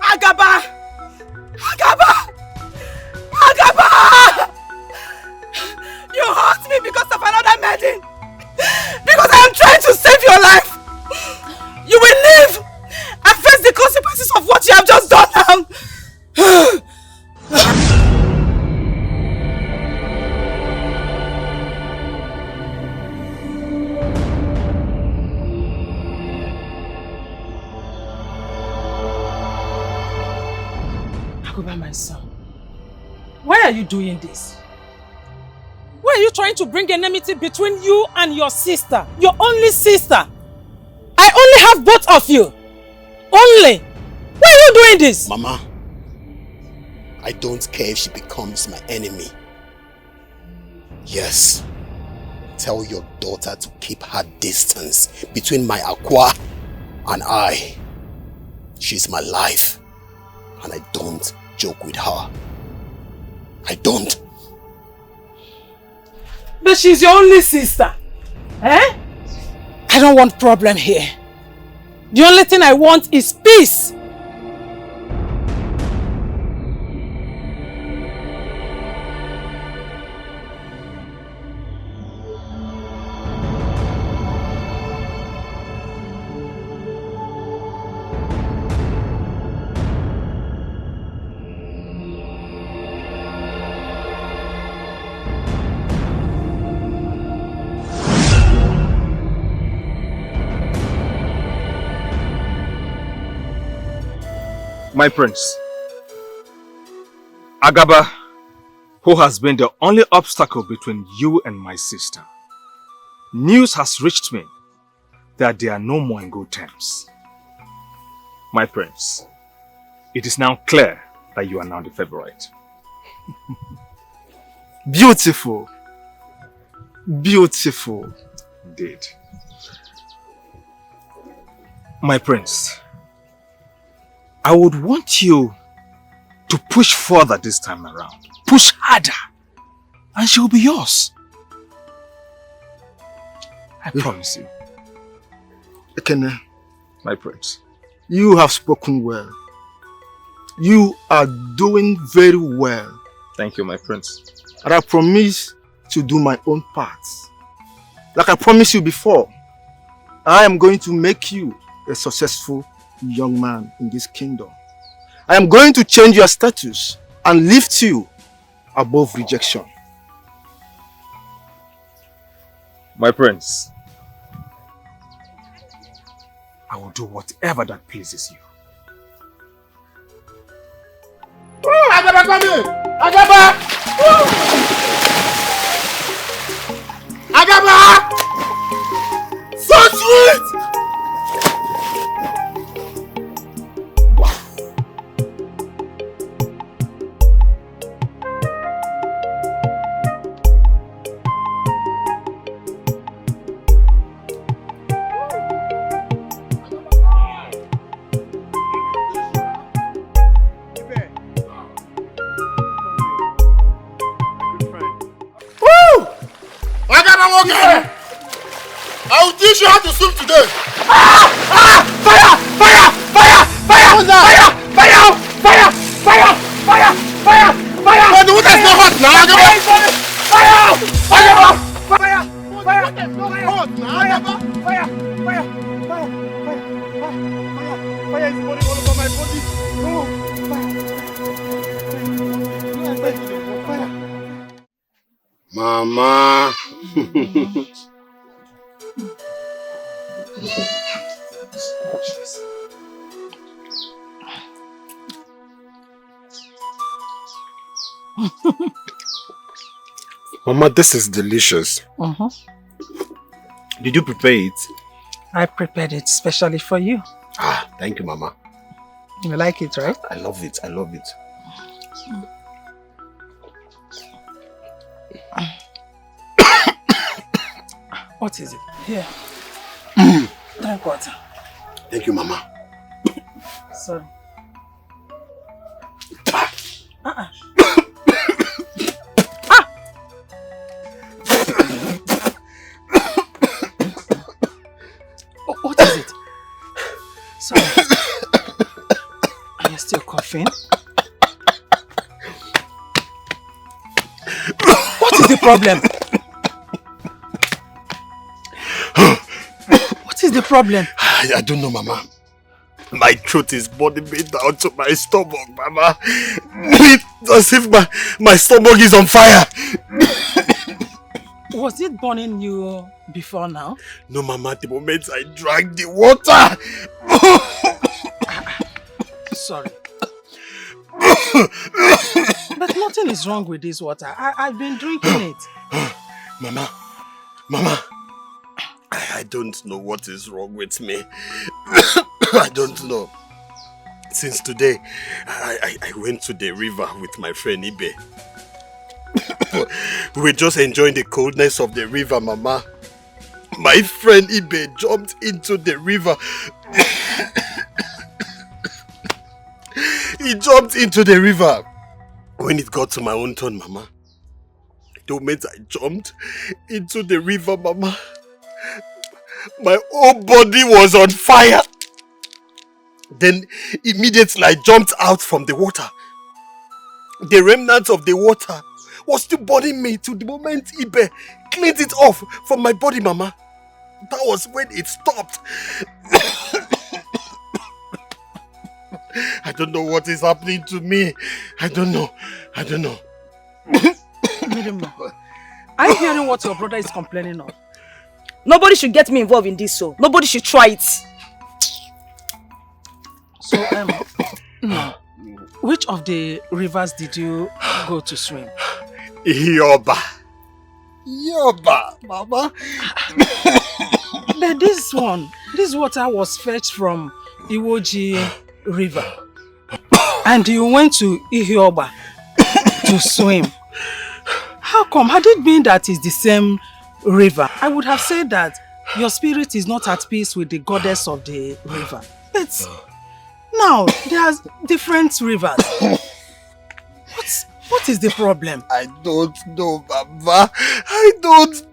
Agaba! Agaba! Agaba! You hurt me because of another maiden. Because I am trying to save your life. You will live and face the consequences of what you have just done now. Agaba, my son, why are you doing this? Why Why are you trying to bring enmity between you and your sister? Your only sister. I only have both of you. Only. Why are you doing this? Mama, I don't care if she becomes my enemy. Yes. Tell your daughter to keep her distance between my Aqua and I. She's my life. And I don't joke with her. I don't. But she's your only sister. Eh? I don't want problem here. The only thing I want is peace. My prince, Agaba, who has been the only obstacle between you and my sister, news has reached me that they are no more in good terms. My prince, it is now clear that you are now the favorite. Beautiful. Beautiful. Indeed. My prince, I would want you to push further this time around. Push harder. And she will be yours. I promise you. Ekene, my prince, you have spoken well. You are doing very well. Thank you, my prince. And I promise to do my own part. Like I promised you before, I am going to make you a successful young man in this kingdom. I am going to change your status and lift you above rejection. My prince, I will do whatever that pleases you. Oh, Agaba, come here! Agaba! Agaba! So sweet! Okay. I will teach you how to swim today. Fire! Fire! Fire! Fire! Fire! Fire! Fire! Fire! Fire! Fire! Fire! But the water is not hot now. Fire! Fire! Fire! Fire! The water is not hot now. Fire! Fire! Fire! Fire! Fire is burning all over my body. Oh! Fire! Mama. Mama, this is delicious. Did you prepare it? I prepared it specially for you. Ah, thank you, Mama. You like it, right? I love it. I love it. What is it? Here. Drink water. Thank you, Mama. Sorry. What is it? Sorry. Are you still coughing? What is the problem? What is the problem? I don't know, Mama. My throat is burning me down to my stomach, Mama. It's as if my stomach is on fire. Was it burning you before now? No, Mama. The moment I drank the water. Sorry. But nothing is wrong with this water. I've been drinking it. Mama, I don't know what is wrong with me. I don't know. Since today, I went to the river with my friend Ibe. We were just enjoying the coldness of the river, Mama. My friend Ibe jumped into the river. He jumped into the river. When it got to my own turn, Mama, the moment I jumped into the river, Mama, my whole body was on fire. Then immediately I jumped out from the water. The remnants of the water was still burning me to the moment Ibe cleaned it off from my body, Mama. That was when it stopped. I don't know what is happening to me. I don't know. Mirima, are you hearing what your brother is complaining of? Nobody should get me involved in this, so nobody should try it. So, which of the rivers did you go to swim? Yoba, Mama. But this water was fetched from Iwoji River. And you went to Ihioba to swim. How come? Had it been that it's the same river, I would have said that your spirit is not at peace with the goddess of the river. But now, there's different rivers. What is the problem? I don't know, Mama. I don't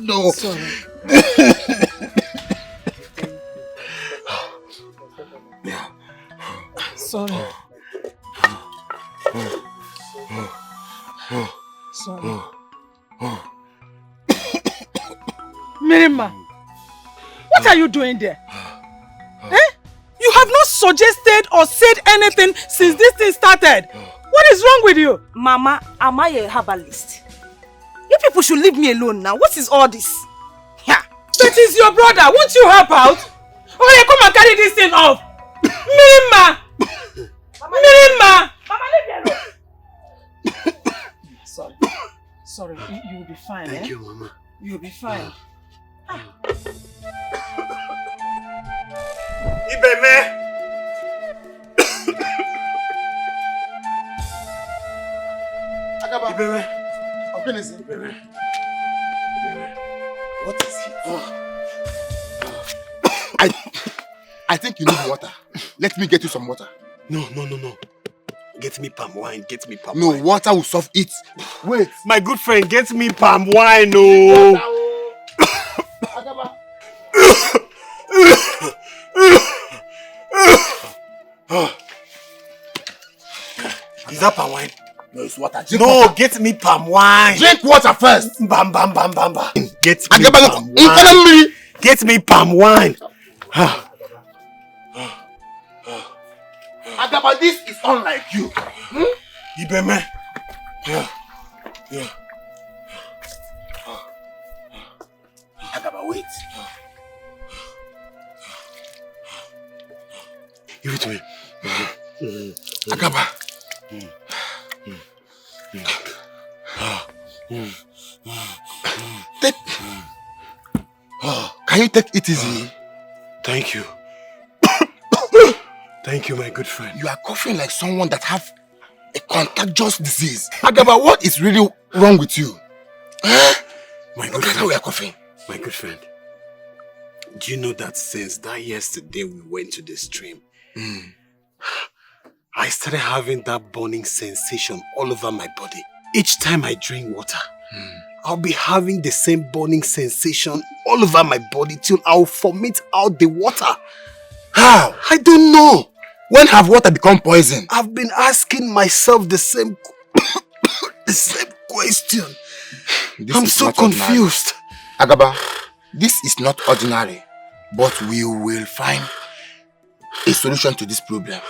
know. Sorry. Sorry. Sorry. Mirima, what are you doing there? You have not suggested or said anything since this thing started. What is wrong with you? Mama, am I a herbalist? You people should leave me alone now. What is all this? Yeah. That is your brother. Won't you help out? Oh, yeah, come and carry this thing off. Mirima! Mirima! Mama, leave me alone. Sorry, you will be fine. Thank you, Mama. You'll be fine. Ibeme! Agaba. Ibeme! Ibeme. What is it? I think you need water. Let me get you some water. No. Get me palm wine. No, water will solve it. Wait. My good friend, get me palm wine, no. Agaba. Is that palm wine? No, it's water. Get me palm wine. Drink water first. Bam. Get me Agaba, palm wine. Get me palm wine. Agaba, this is unlike you. Ibeme. Yeah. Agaba, wait. Give it to me. Agaba. Can you take it easy? Thank you. Thank you, my good friend. You are coughing like someone that have a contagious disease. Agaba, what is really wrong with you? My good friend, we are coughing. My good friend, do you know that since that yesterday we went to the stream, I started having that burning sensation all over my body. Each time I drink water, I'll be having the same burning sensation all over my body till I'll vomit out the water. How? I don't know. When have water become poison? I've been asking myself the same question. I'm so confused. Agaba, this is not ordinary, but we will find a solution to this problem.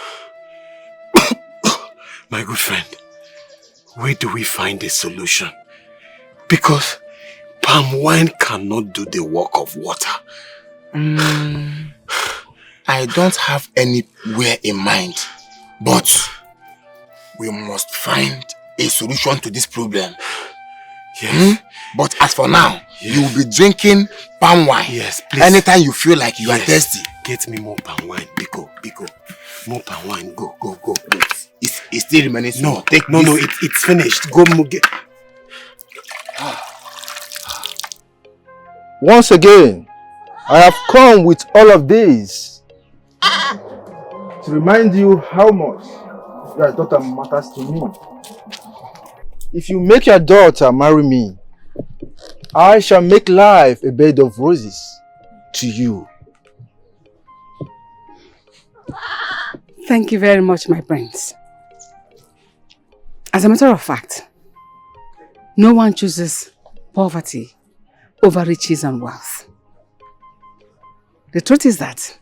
My good friend, where do we find a solution? Because palm wine cannot do the work of water. I don't have anywhere in mind, but we must find a solution to this problem. Yes. But as for now, you will be drinking palm wine. Yes, please. Anytime you feel like you are thirsty. Get me more palm wine. Biko. More palm wine. Go. It's still remaining. No, it's finished. Go get. Once again, I have come with all of these to remind you how much your daughter matters to me. If you make your daughter marry me, I shall make life a bed of roses to you. Thank you very much, my prince. As a matter of fact, no one chooses poverty over riches and wealth. The truth is that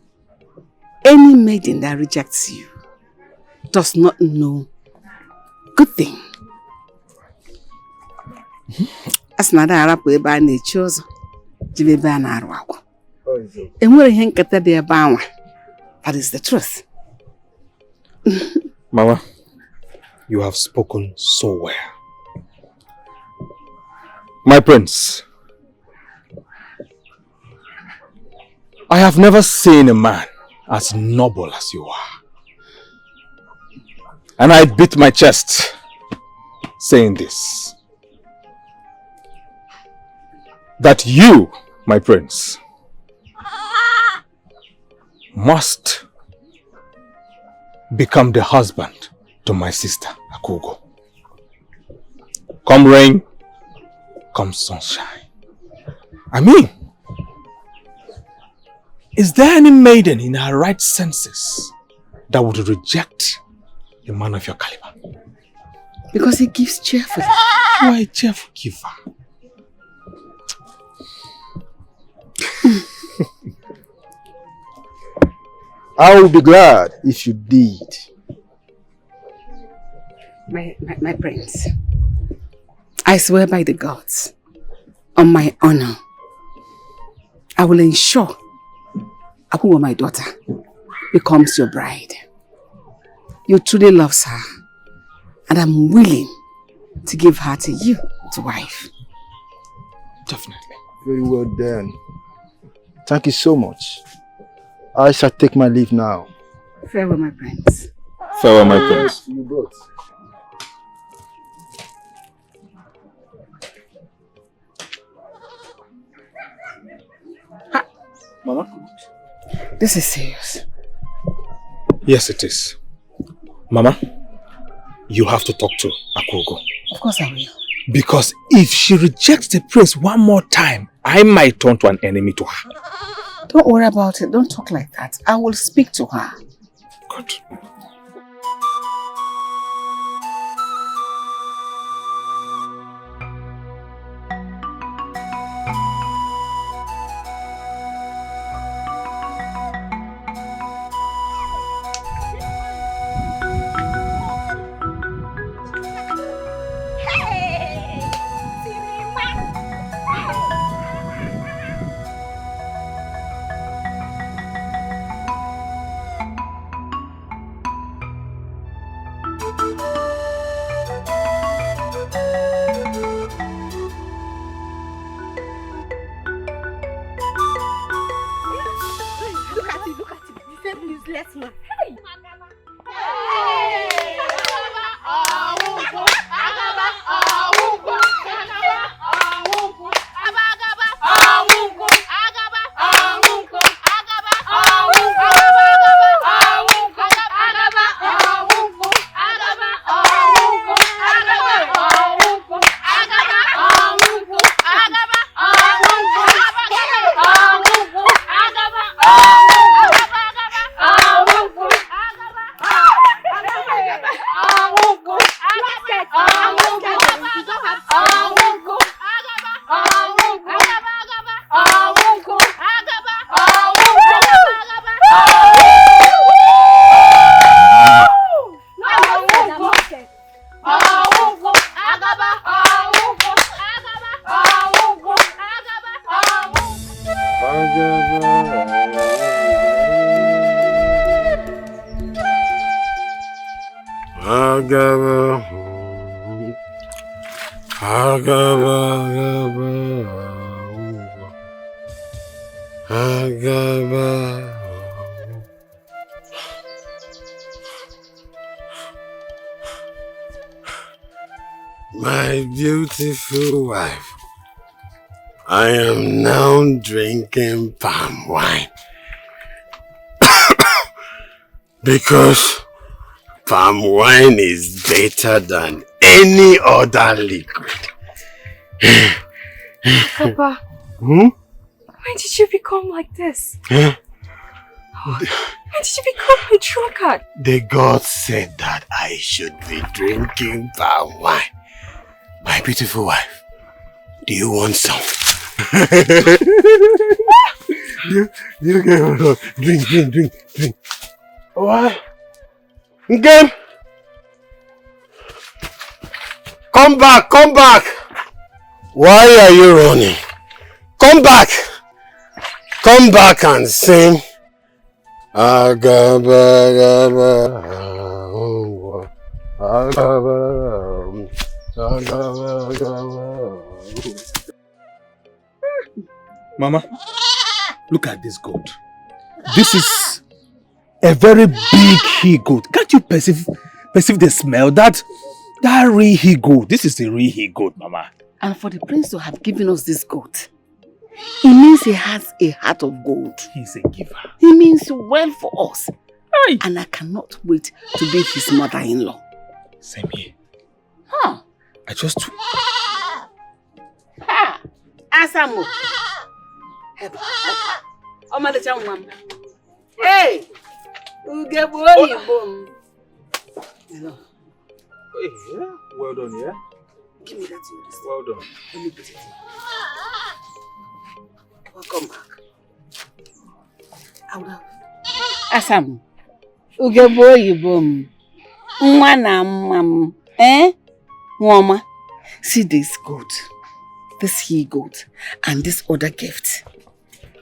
any maiden that rejects you does not know good thing. As nada arapu ebe a na-echi ụzọ jibe ebe a na-arụ agwụ. Enwere ihe nketa dị ebe anwa. That is the truth. Mama, you have spoken so well. My prince, I have never seen a man as noble as you are. And I beat my chest saying this. That you, my prince, must become the husband to my sister, Augo. Come rain, come sunshine. I mean, is there any maiden in her right senses that would reject a man of your caliber? Because he gives cheerfully. You are a cheerful giver. I will be glad if you did. My prince, I swear by the gods, on my honor, I will ensure Augo, my daughter, becomes your bride. You truly love her, and I'm willing to give her to you to wife. Definitely. Very well done. Thank you so much. I shall take my leave now. Farewell, my prince. Farewell, my prince. You both. Mama? This is serious. Yes, it is. Mama, you have to talk to Augo. Of course I will. Because if she rejects the prince one more time, I might turn to an enemy to her. Don't worry about it. Don't talk like that. I will speak to her. Good. Agaba, Agaba. My beautiful wife, I am now drinking palm wine because palm wine is better than any other liquid. Papa, Hmm? when did you become like this? Huh? When did you become a drunkard? The gods said that I should be drinking palm wine. My beautiful wife, do you want some? you get drink. Why? Okay. Come back. Why are you running? Come back and sing. Agaba, Agaba, Mama, look at this goat. This is a very big he-goat. Can't you perceive the smell? That real he-goat. This is a real he-goat, Mama. And for the prince to have given us this goat, it means he has a heart of gold. He's a giver. He means well for us. Aye. And I cannot wait to be his mother-in-law. Same here. Huh? I just... Ha! Asamu! Hey! Well done, yeah? Give me that in this. Well done. Let me put it in. Welcome back. Asamu! Ugebo Mwana eh? Mama, see this goat, this he-goat, and this other gift.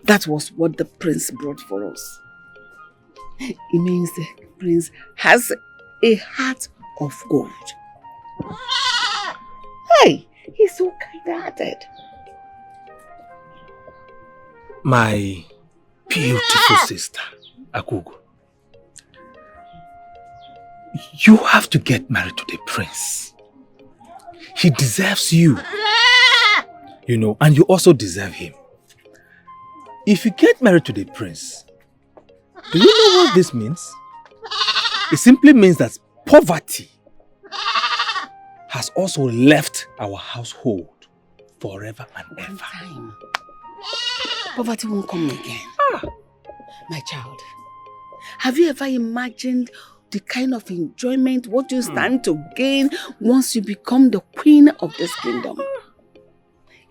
That was what the prince brought for us. It means the prince has a heart of gold. Hey, he's so kind-hearted. My beautiful sister, Augo. You have to get married to the prince. He deserves you. You know, and you also deserve him. If you get married to the prince, do you know what this means? It simply means that poverty has also left our household forever and ever. Poverty won't come again. My child, have you ever imagined the kind of enjoyment what you stand to gain once you become the queen of this kingdom?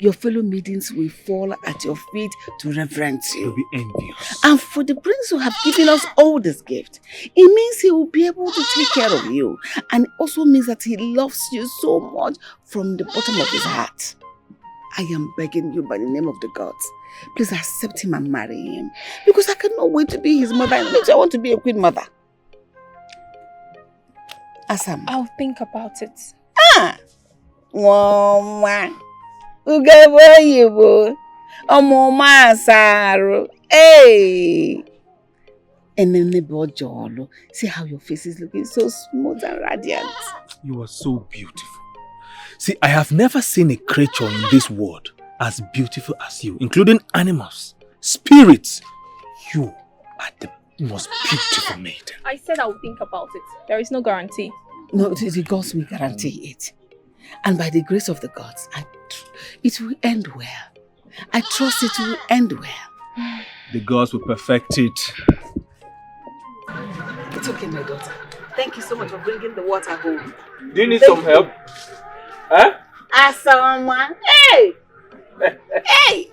Your fellow maidens will fall at your feet to reverence you. You'll be envious. And for the prince who have given us all this gift, it means he will be able to take care of you. And it also means that he loves you so much from the bottom of his heart. I am begging you by the name of the gods, please accept him and marry him. Because I cannot wait to be his mother. And I want to be a queen mother. Asam. I'll think about it. Mama. Ugebo yibo. Omoma asaru. Hey. And then the see how your face is looking so smooth and radiant. You are so beautiful. See, I have never seen a creature in this world as beautiful as you, including animals, spirits. You are the most beautiful maiden. I said I'll think about it. There is no guarantee. No, the gods will guarantee it. And by the grace of the gods, it will end well. I trust it will end well. The gods will perfect it. It's okay, my daughter. Thank you so much for bringing the water home. Do you need some help? Huh? Asama. Hey! Hey!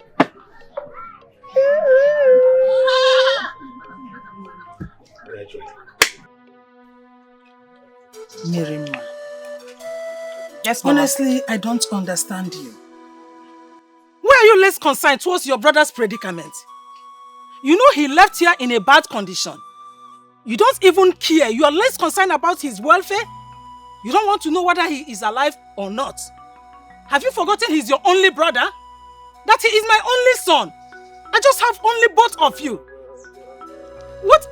Mirima. Yes, Mama. Honestly, I don't understand you. Why are you less concerned towards your brother's predicament? You know he left here in a bad condition. You don't even care. You are less concerned about his welfare. You don't want to know whether he is alive or not. Have you forgotten he's your only brother? That he is my only son? I just have only both of you. What?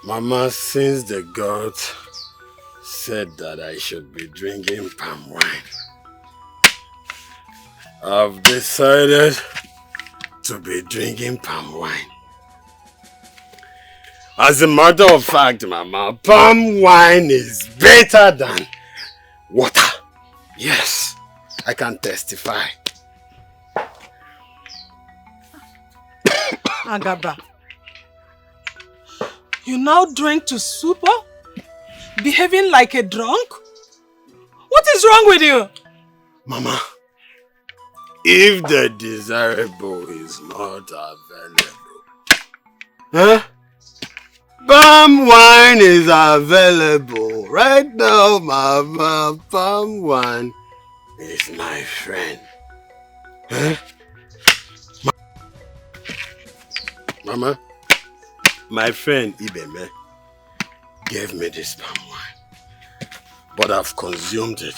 Mama, since the gods said that I should be drinking palm wine, I've decided to be drinking palm wine. As a matter of fact, Mama, palm wine is better than water. Yes, I can testify. Agaba, you now drink to super? Behaving like a drunk? What is wrong with you? Mama, if the desirable is not available, palm wine is available right now, Mama. Palm wine is my friend. Mama, my friend Ibeme gave me this palm wine, but I've consumed it.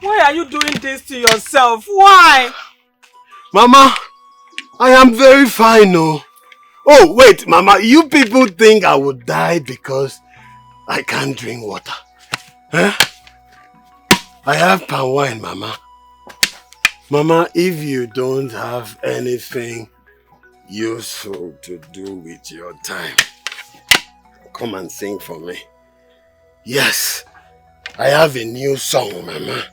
Why are you doing this to yourself? Why? Mama, I am very fine, no. Oh, wait, Mama, you people think I would die because I can't drink water? I have palm wine, Mama. Mama, if you don't have anything useful to do with your time, come and sing for me. Yes, I have a new song, Mama.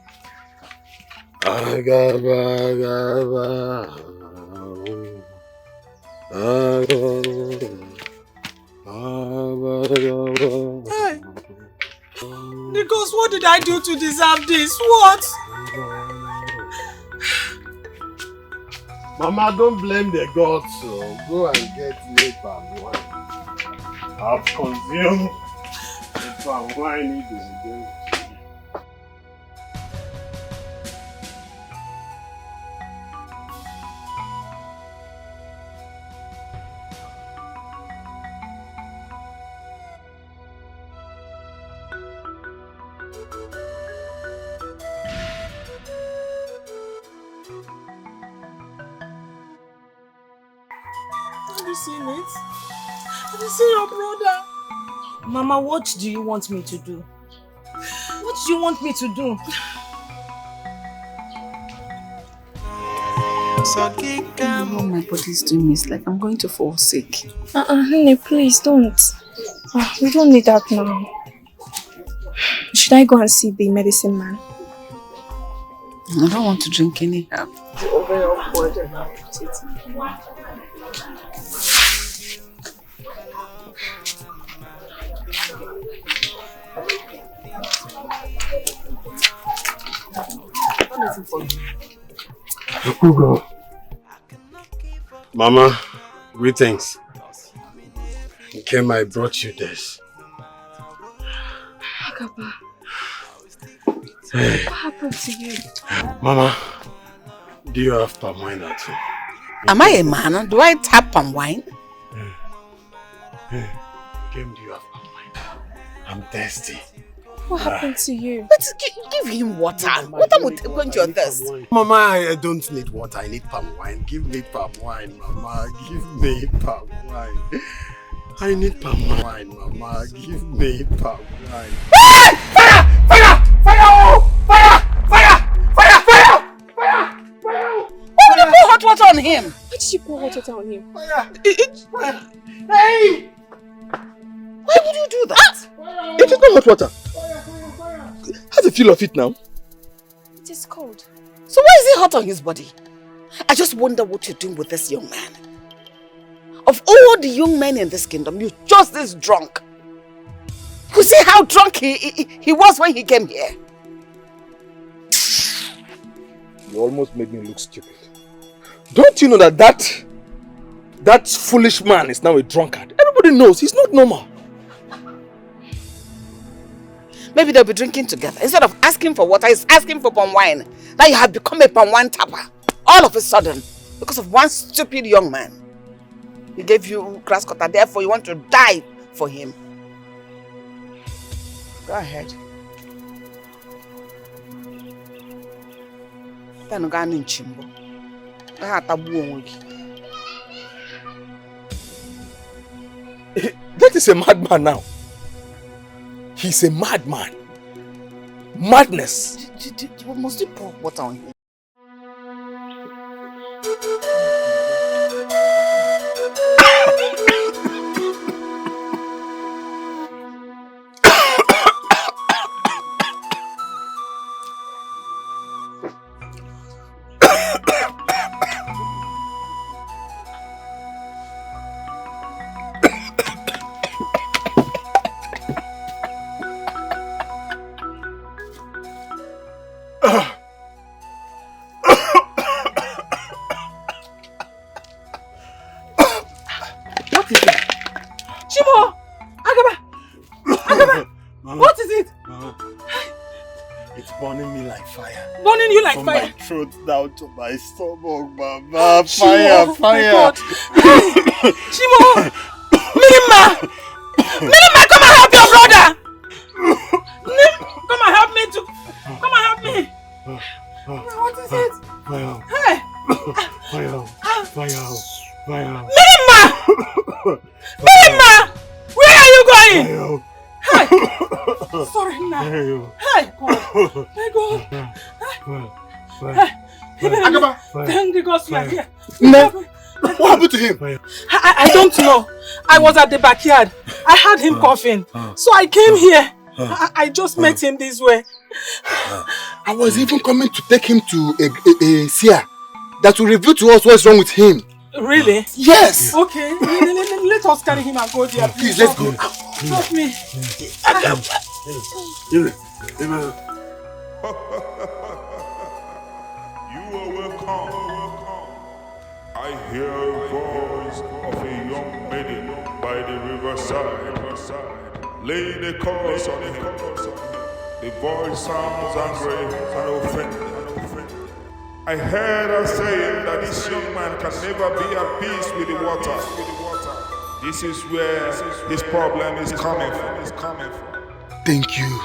Agaba, Agaba, Agaba. Hey, because what did I do to deserve this? What? Mama, don't blame the gods, so go and get me palm wine. I've consumed the palm wine today. Have you seen it? Have you seen your brother? Mama, what do you want me to do? What do you want me to do? All my body is doing me. It's like I'm going to fall sick. Honey, please don't. We don't need that now. Should I go and see the medicine man? I don't want to drink anyhow. Augo. Mama, greetings. Kim, I brought you this. Agaba. Hey. What happened to you? Mama, do you have palm wine at home? Am I a man? Do I tap palm wine? Kim, do you have palm wine? I'm thirsty. What happened to you? But give him water. Water will quench your thirst. Mama, I don't need water. I need palm wine. Give me palm wine, Mama. Give me palm wine. I need palm wine, Mama. Give me palm wine. Fire! Fire! Fire! Fire! Fire! Fire! Fire! Fire! Fire! Why would you pour hot water on him? Why did you pour hot water on him? Fire! Hey! Why would you do that? It is not hot water. Have a feel of it now. It is cold. So why is it hot on his body? I just wonder what you're doing with this young man. Of all the young men in this kingdom, you chose this drunk. You see how drunk he was when he came here? You almost made me look stupid. Don't you know that foolish man is now a drunkard? Everybody knows he's not normal. Maybe they'll be drinking together. Instead of asking for water, he's asking for palm wine. Now you have become a palm wine tapper. All of a sudden, because of one stupid young man. He gave you grass cutter, therefore you want to die for him. Go ahead. Then go in chimbo. That is a madman now. He's a madman. Madness. Must you pour water on him? Throat down to my stomach, Mama. Fire, fire. Shimo! Minima! Minima, come and help your brother! Come and help me too. Come and help me. What is it? Fire. Hey! Fire. Minima! Minima! Where are you going? Hey! Sorry, now. Hey, God. My God. Agaba! Thank the gods you are here. No. What happened to him? I don't know. I was at the backyard. I heard him coughing. So I came here. I just met him this way. I was even coming to take him to a seer that will reveal to us what's wrong with him. Really? Yes. Okay. Let us carry him and go there. Please, let's go. Help me. I hear a voice of a young maiden by the riverside, laying a curse on him. The voice sounds angry and offended. I heard her saying that this young man can never be at peace with the water. This is where his problem is coming from. Thank you.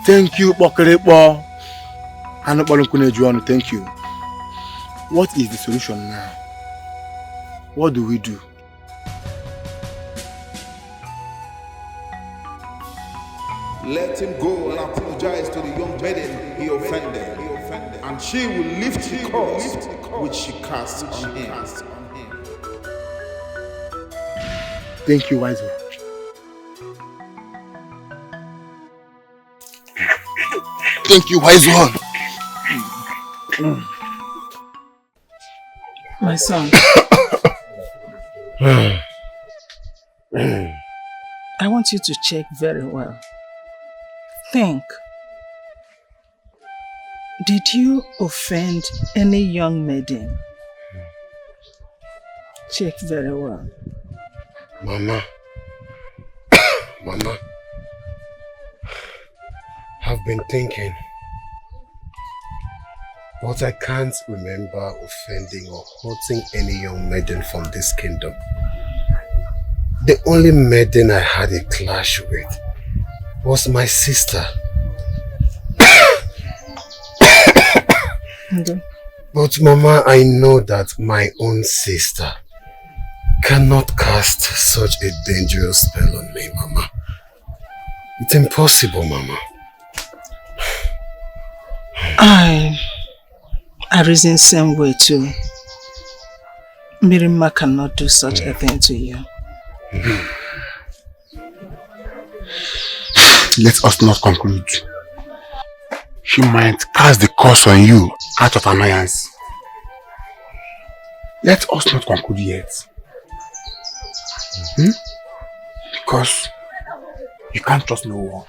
Thank you, Bokerepo. Thank you. What is the solution now? What do we do? Let him go and apologize to the young maiden he offended, and she will lift the curse which she cast on him. Thank you, wise one. Thank you, wise one. My son. I want you to check very well. Think. Did you offend any young maiden? Check very well. Mama. Mama. I've been thinking. But I can't remember offending or hurting any young maiden from this kingdom. The only maiden I had a clash with was my sister. Okay. But Mama, I know that my own sister cannot cast such a dangerous spell on me, Mama. It's impossible, Mama. I reason same way too. Mirima cannot do such a thing to you. Let us not conclude. She might cast the curse on you out of annoyance. Let us not conclude yet. Because you can't trust no one.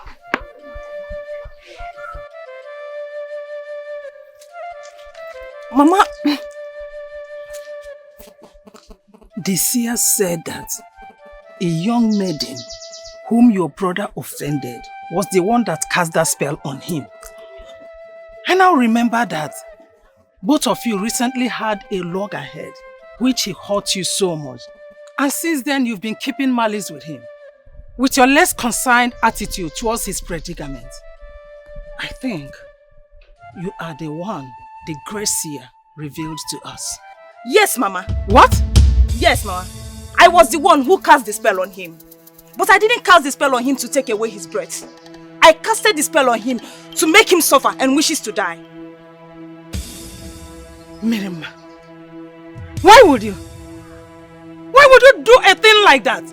Mama, the seer said that a young maiden whom your brother offended was the one that cast that spell on him. I now remember that both of you recently had a loggerhead, which he hurt you so much. And since then, you've been keeping malice with him, with your less concerned attitude towards his predicament. I think you are the one the great seer revealed to us. Yes, Mama. What? Yes, Mama. I was the one who cast the spell on him. But I didn't cast the spell on him to take away his breath. I casted the spell on him to make him suffer and wishes to die. Mirima, why would you? Why would you do a thing like that?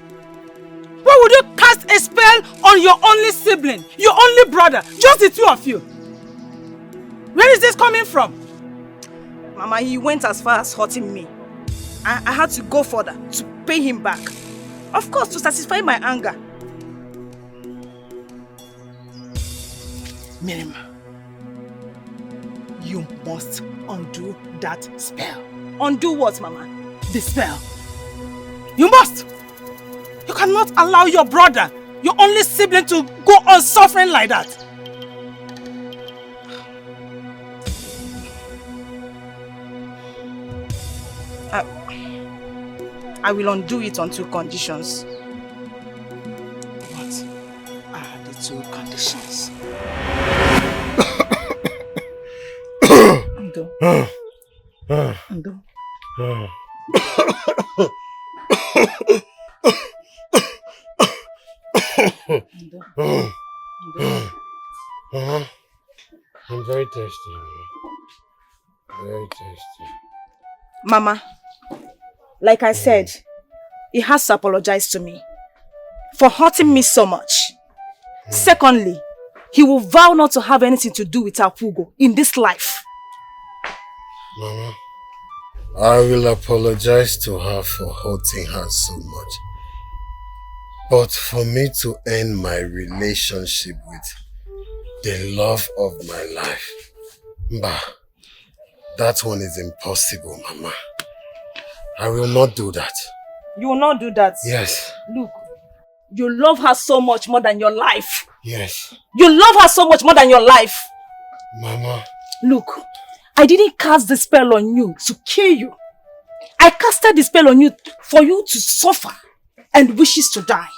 Why would you cast a spell on your only sibling, your only brother, just the two of you? Where is this coming from? Mama, he went as far as hurting me. I had to go further to pay him back. Of course, to satisfy my anger. Mirima, you must undo that spell. Undo what, Mama? The spell. You must! You cannot allow your brother, your only sibling, to go on suffering like that. I will undo it on 2 conditions. What are the 2 conditions? Undo. Undo. I'm very thirsty. Very thirsty. Mama, like I said, he has to apologize to me for hurting me so much. Secondly, he will vow not to have anything to do with Augo in this life. Mama, I will apologize to her for hurting her so much. But for me to end my relationship with the love of my life, that one is impossible, Mama. I will not do that. You will not do that? Yes. Look, you love her so much more than your life. Yes. You love her so much more than your life. Mama. Look, I didn't cast the spell on you to kill you. I casted the spell on you for you to suffer and wishes to die.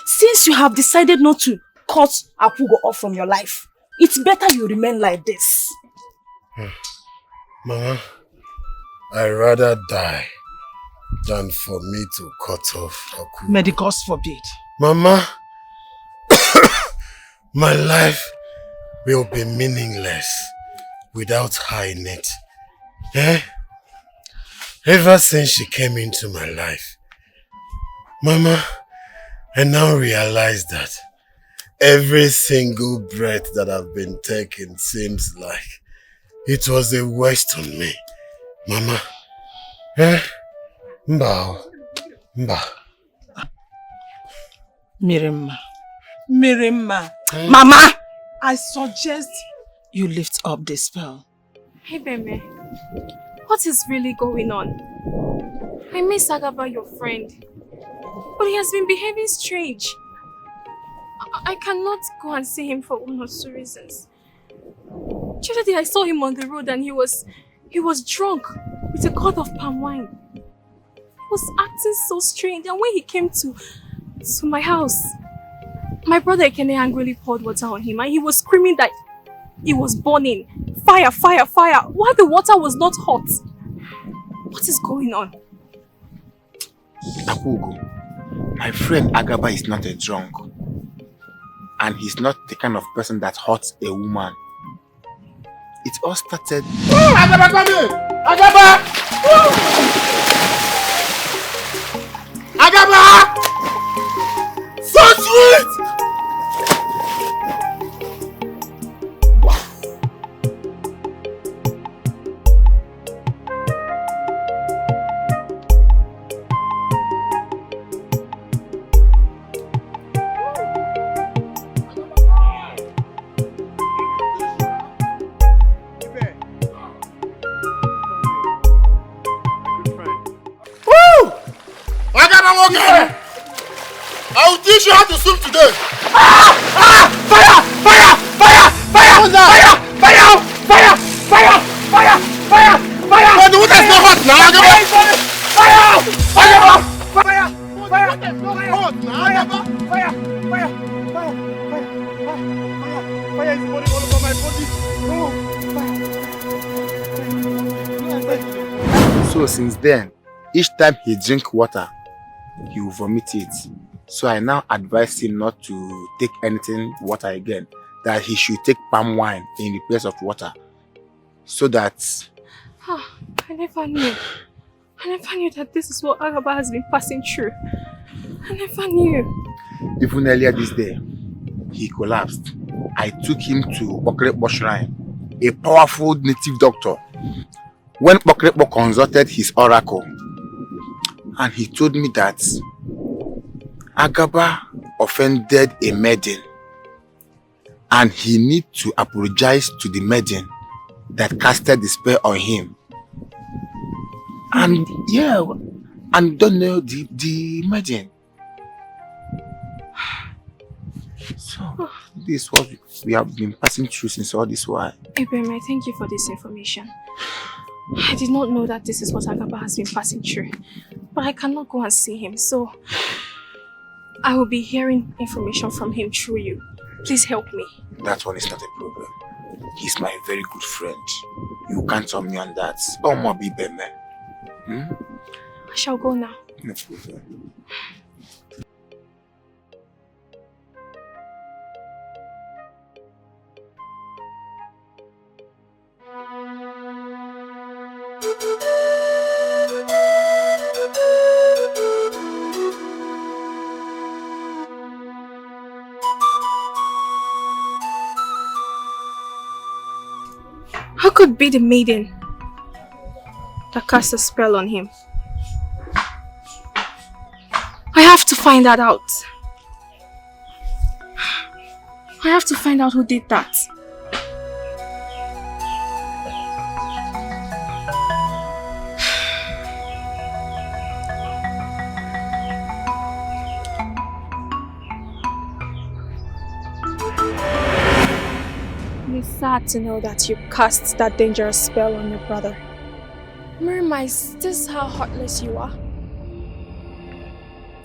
Since you have decided not to cut Augo off from your life, it's better you remain like this. Mama, I'd rather die than for me to cut off Augo. May the gods forbid. Mama, my life will be meaningless without her in it. Ever since she came into my life, Mama, I now realize that every single breath that I've been taking seems like it was a waste on me. Mama, Mbao. Mirima. Mama! I suggest you lift up the spell. Hey, Beme. What is really going on? I miss Agaba, your friend. But he has been behaving strange. I cannot go and see him for 1 or 2 reasons. The other day I saw him on the road and he was drunk with a quart of palm wine. He was acting so strange, and when he came to my house, my brother Ekene angrily poured water on him and he was screaming that it was burning. Fire, fire, fire. Why the water was not hot? What is going on? Augo, my friend Agaba is not a drunk. And he's not the kind of person that hurts a woman. It all started... Oh, Agaba, come here! Agaba! Agaba! So sweet! I will teach you how to swim today. was that? Fire! Fire! Fire! Fire! Fire! Fire! But the water is not hot now. Fire! Fire! Fire! Fire! The water is not hot now. Fire! Fire! Fire! Fire is burning all over my body. So since then, each time he drink water, he will vomit it. So I now advise him not to take anything water again, that he should take palm wine in the place of water. So that... I never knew. I never knew that this is what Agaba has been passing through. I never knew. Even earlier this day, he collapsed. I took him to Bokrepo Shrine, a powerful native doctor. When Bokrepo consulted his oracle, and he told me that Agaba offended a maiden, and he need to apologize to the maiden that casted the spell on him. And yeah, and don't know the maiden. So this is what we have been passing through since all this while. Ibrahim, I thank you for this information. I did not know that this is what Agaba has been passing through. But I cannot go and see him, so I will be hearing information from him through you. Please help me. That one is not a problem. He's my very good friend. You can't tell me on that. Oh, my baby man. I shall go now. No problem. How could be the maiden that cast a spell on him? I have to find that out. I have to find out who did that. It's sad to know that you cast that dangerous spell on your brother. Mirima, is this how heartless you are?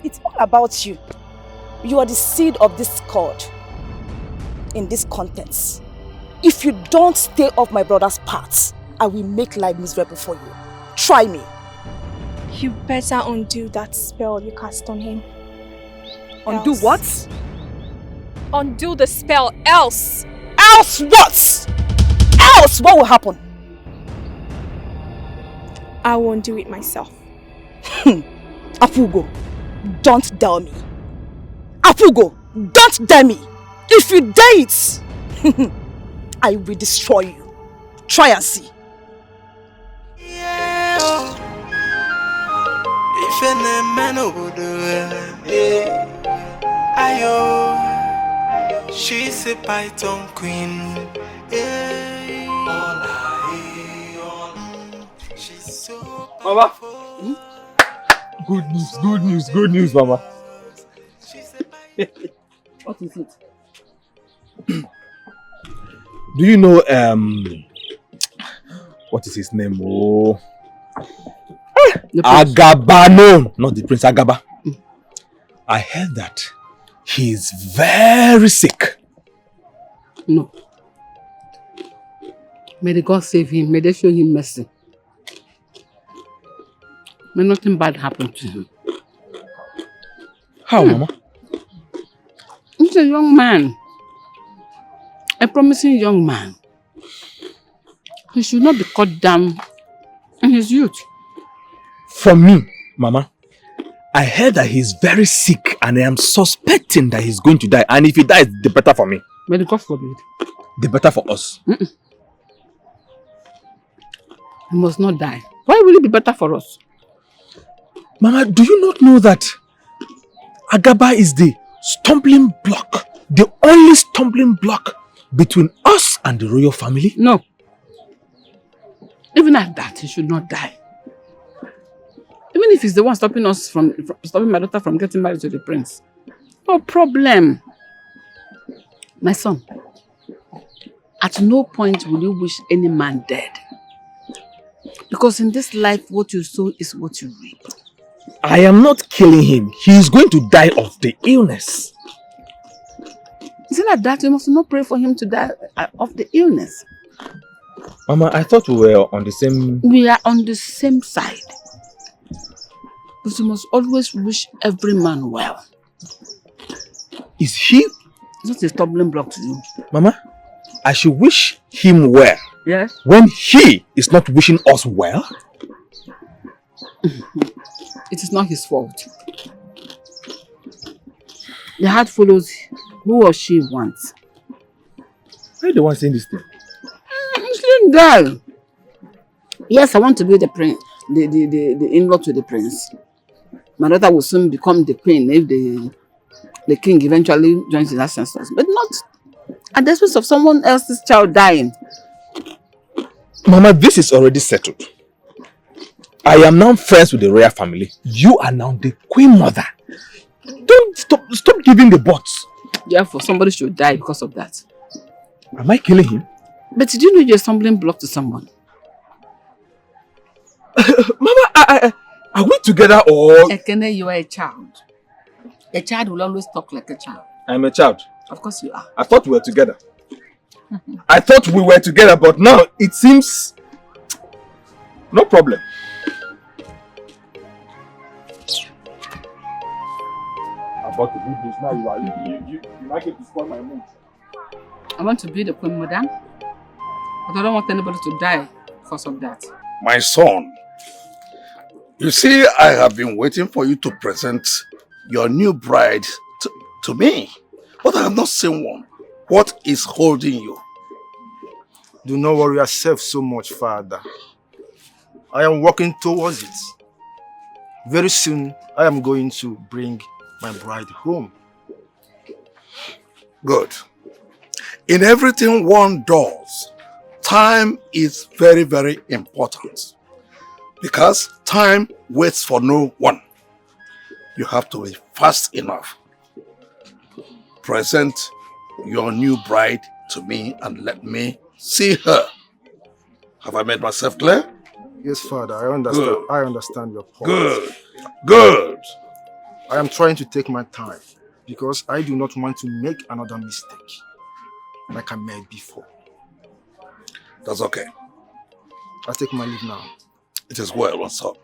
It's all about you. You are the seed of discord in this contest. If you don't stay off my brother's path, I will make life miserable for you. Try me. You better undo that spell you cast on him. Undo what? Undo the spell, else! Else what? Else what will happen? I won't do it myself. Apugo, don't dare me. Apugo, don't dare me. If you dare it, I will destroy you. Try and see. She's a python queen. Mama. Good news, Mama. What is it? Do you know what is his name? Oh, Agaba. No, not the Prince Agaba. I heard that he is very sick. No. May the God save him. May they show him mercy. May nothing bad happen to him. How, Mama? He's a young man. A promising young man. He should not be cut down in his youth. From me, Mama, I heard that he's very sick and I am suspecting that he's going to die. And if he dies, the better for me. May the God forbid. The better for us. He must not die. Why will it be better for us? Mama, do you not know that Agaba is the stumbling block, the only stumbling block between us and the royal family? No. Even at that, he should not die. Even if he's the one stopping us stopping my daughter from getting married to the prince. No problem. My son, At no point will you wish any man dead. Because in this life, what you sow is what you reap. I am not killing him. He is going to die of the illness. Isn't that that? You must not pray for him to die of the illness. Mama, I thought we were on the same... We are on the same side. But you must always wish every man well. Is he... It's not a stumbling block to you. Mama, I should wish him well. Yes. When he is not wishing us well? It is not his fault. The heart follows who or she wants. Why are you the one saying this thing? Muslim girl. Yes, I want to be the prince, the in-law to the prince. My daughter will soon become the queen if the king eventually joins his ancestors, but not at the expense of someone else's child dying. Mama, this is already settled. I am now friends with the royal family. You are now the queen mother. Don't stop giving the buts. Therefore, somebody should die because of that. Am I killing him? But did you know you're a stumbling block to someone? Mama, are we together or... Ekene, you are a child. A child will always talk like a child. I'm a child. Of course you are. I thought we were together. I thought we were together, but now it seems... No problem. About the good news now, you like it to spoil my mood. I want to be the queen mother, but I don't want anybody to die because of that. My son, you see, I have been waiting for you to present your new bride to me, but I have not seen one. What is holding you? Do not worry yourself so much, Father. I am working towards it. Very soon, I am going to bring my bride home. Good. In everything one does, time is very, very important. Because time waits for no one. You have to be fast enough. Present your new bride to me and let me see her. Have I made myself clear? Yes, Father, I understand. Good. I understand your point. Good. Good. I am trying to take my time because I do not want to make another mistake like I made before. That's okay. I'll take my leave now. It is well, what's up?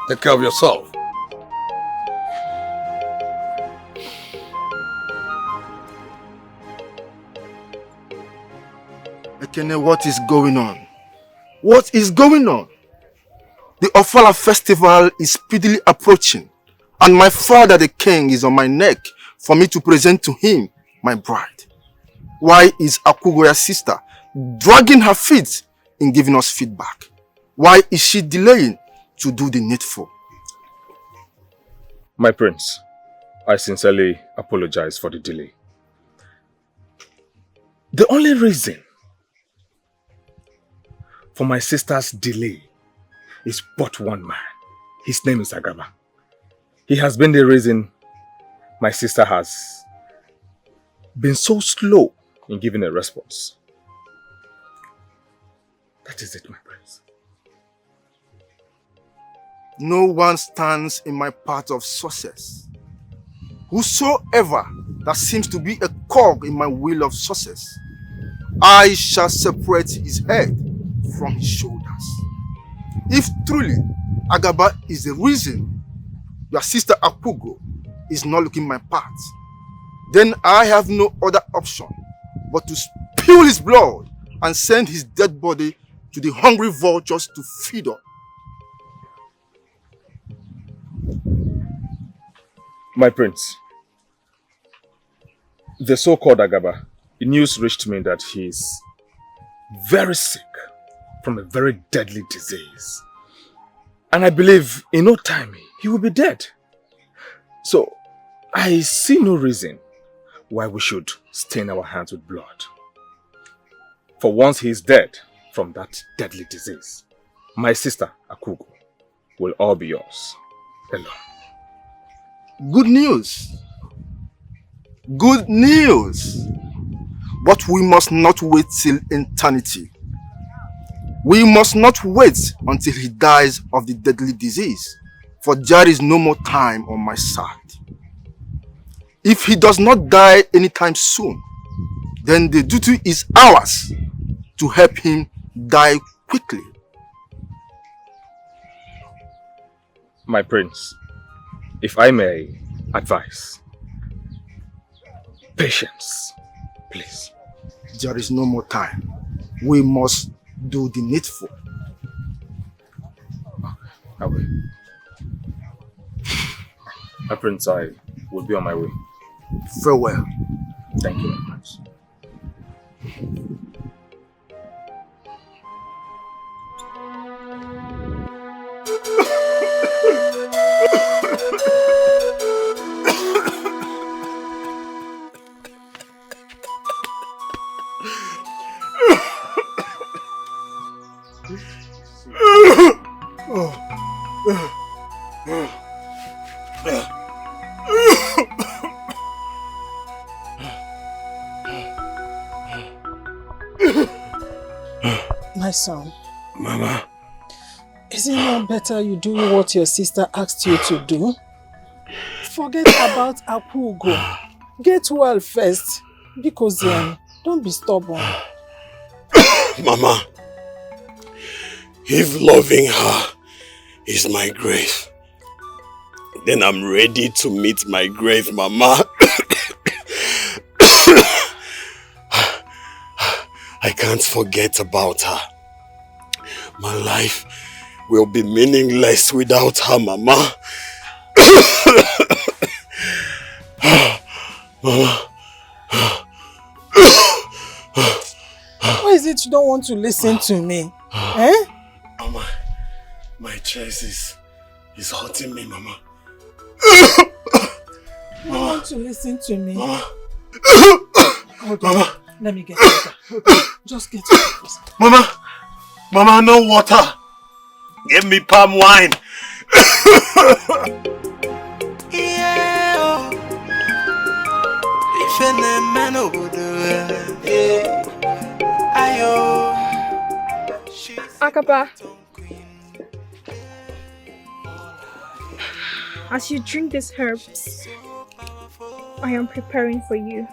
Take care of yourself. Ekene, what is going on? What is going on? The Ofala festival is speedily approaching, and my father, the king, is on my neck for me to present to him my bride. Why is Akugoya's sister dragging her feet in giving us feedback? Why is she delaying to do the needful? My prince, I sincerely apologize for the delay. The only reason for my sister's delay is but one man. His name is Agaba. He has been the reason my sister has been so slow in giving a response. That is it, my prince. No one stands in my path of success. Whosoever that seems to be a cog in my wheel of success, I shall separate his head from his shoulders. If truly Agaba is the reason your sister Akugo is not looking my path, then I have no other option but to spill his blood and send his dead body to the hungry vultures to feed on. My prince, the so-called Agaba, the news reached me that he is very sick from a very deadly disease. And I believe in no time he will be dead. So I see no reason why we should stain our hands with blood. For once he is dead from that deadly disease, my sister Akugo will all be yours alone. Good news. Good news. But we must not wait till eternity. We must not wait until he dies of the deadly disease, for there is no more time on my side. If he does not die anytime soon, then the duty is ours to help him die quickly. My prince, if I may advise, patience, please. There is no more time. We must do the needful. I will. My prince, I will be on my way. Farewell. Thank you, my prince. My son. Mama. Is it not better you do what your sister asked you to do? Forget about Augo. Get well first. Because don't be stubborn. Mama, if loving her is my grave, then I'm ready to meet my grave, Mama. I can't forget about her. My life will be meaningless without her, Mama. Mama. Why is it you don't want to listen to me? Eh? Mama, my chest is hurting me, Mama. You don't want to listen to me? Mama. Hold on. Mama. Let me get water. Just get water. Mama, Mama, no water. Give me palm wine. Agaba, as you drink these herbs, I am preparing for you.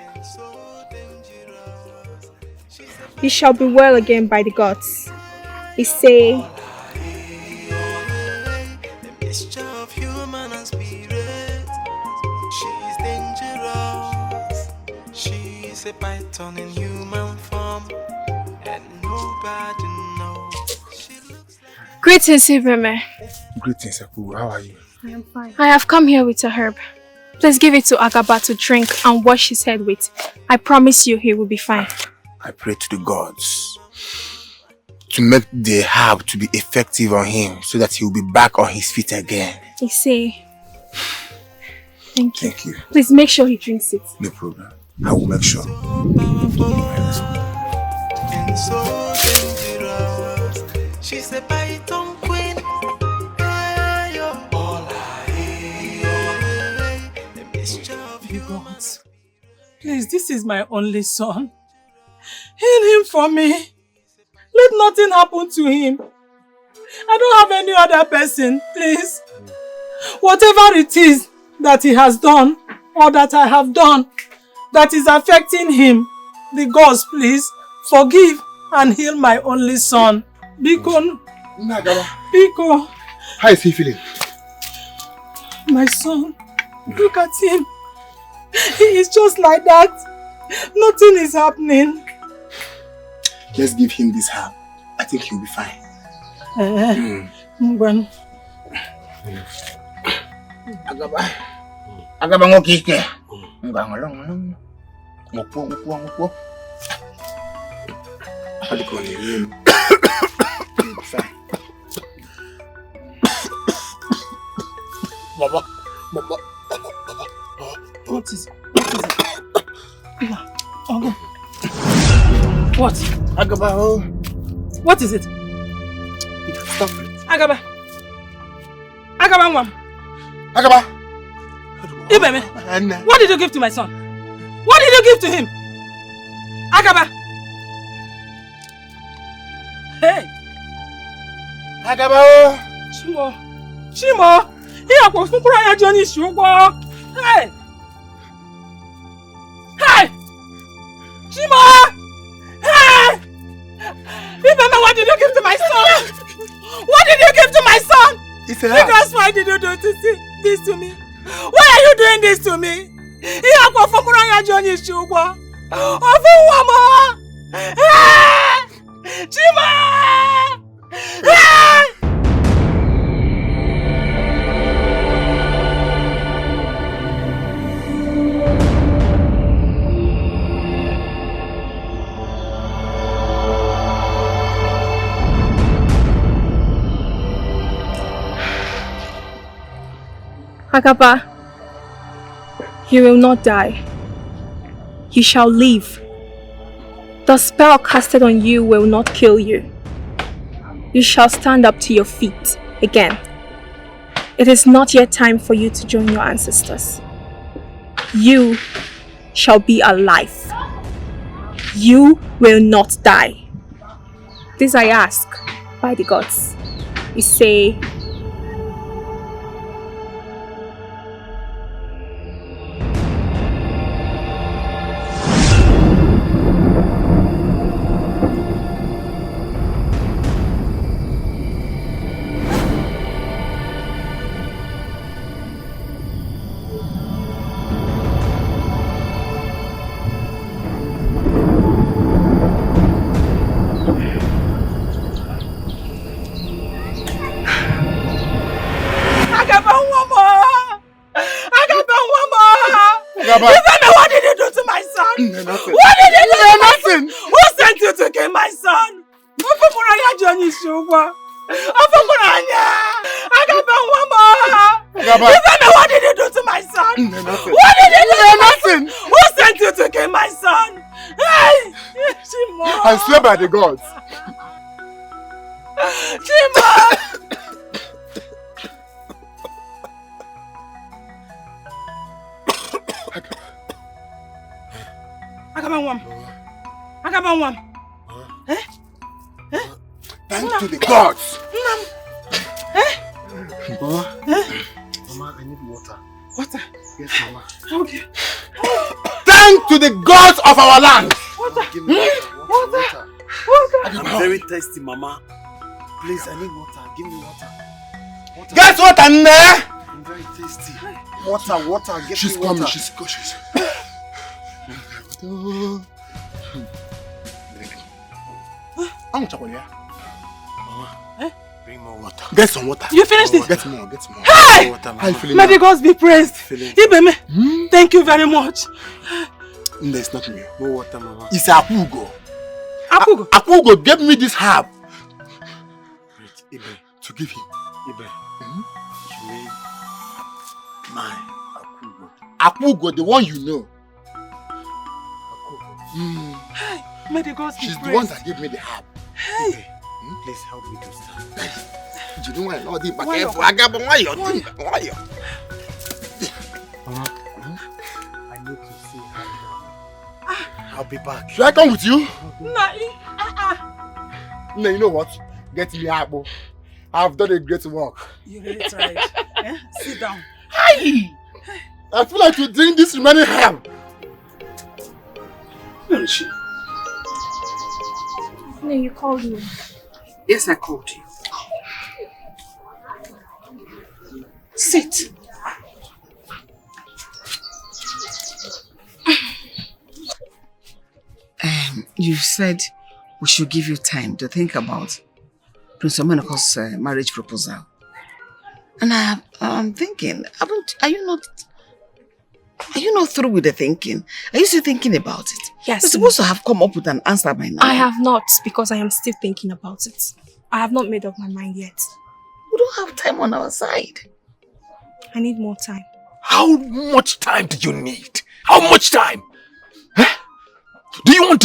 You shall be well again by the gods. He say, The mixture of human and spirit. She's dangerous. She's a python in human form, and nobody knows. Greetings, Ibrahim. Greetings, Apu. How are you? I am fine. I have come here with a herb. Please give it to Agaba to drink and wash his head with. I promise you he will be fine. I pray to the gods to make the herb to be effective on him so that he will be back on his feet again. He say, thank you. Thank you. Please make sure he drinks it. No problem. I will make sure. And so dangerous. She's a python queen. All I hear, the mixture of gods. Please, this is my only son. Heal him for me. Let nothing happen to him. I don't have any other person, please. Whatever it is that he has done or that I have done that is affecting him, the gods, please, forgive and heal my only son. Biko. Biko. How is he feeling? My son, look at him. He is just like that. Nothing is happening. Let's give him this herb. I think he'll be fine. Agaba. Agaba ngokike. Ngangolong. Ngopo. Baba. What is it? Augo. What? Agaba. What is it? Stop it. Agaba. Agaba. Agaba. Ibeme. What did you give to my son? What did you give to him? Agaba! Hey! Agaba! Chimo! Chimo! Here goes Mukura Johnny Sugar! Hey! Hey! Chimo! Hey! Remember, what did you give to my son? What did you give to my son? Because why did you do this to me? Why are you doing this to me? Here goes Mukura Johnny Sugar! Chima! Agaba, you will not die. You shall live. The spell casted on you will not kill you. You shall stand up to your feet again. It is not yet time for you to join your ancestors. You shall be alive. You will not die. This I ask by the gods. You say, what did you do to my son? Nothing. What did you do to my Nothing. son? Who sent you to kill my son? Johnny Sugar. What did you do to my son? Nothing. What did you do to my Nothing. son? Who sent you to kill my son? Hey! Chimo! I swear by the gods. Chimo! Agaba. Eh? Thanks to the gods. Mama, Mama, I need water. Water? Yes, Mama. Okay. Thanks to the gods of our land. Water. Give me water. Water. I'm very thirsty, Mama. Please, I need water. Give me water. Get water in there. I'm very thirsty. Water. Get She's me water. coming. She's cautious. I'm chocolate. Bring more water. Get some water. You finished it? Get more. Hey! How you feeling May the now? gods be praised. Ibeme, thank you very much. There's not me. More water, Mama. It's Augo. Augo? Augo gave me this herb. Ibe. To give him. Ibe. You mean my Augo. Augo, the one you know. Hey, may the gods be She's praised. the one that gave me the herb. Hey. Please help me to stand. You don't want to Why you? Mama, I need to see her now. I'll be back. Should I come with you? No, No, you know what? Get me apple. I've done a great work. you really tried. Sit down. Hi! I feel like to drink this remaining herb. Where is she? no, you called me. Yes, I called you. Sit. You said we should give you time to think about Prince Omenako's marriage proposal. And I'm thinking, are you not through with the thinking? Are you still thinking about it? Yes. You're supposed to have come up with an answer by now. I have not, because I am still thinking about it. I have not made up my mind yet. We don't have time on our side. I need more time. How much time do you need? How much time? Huh? Do you want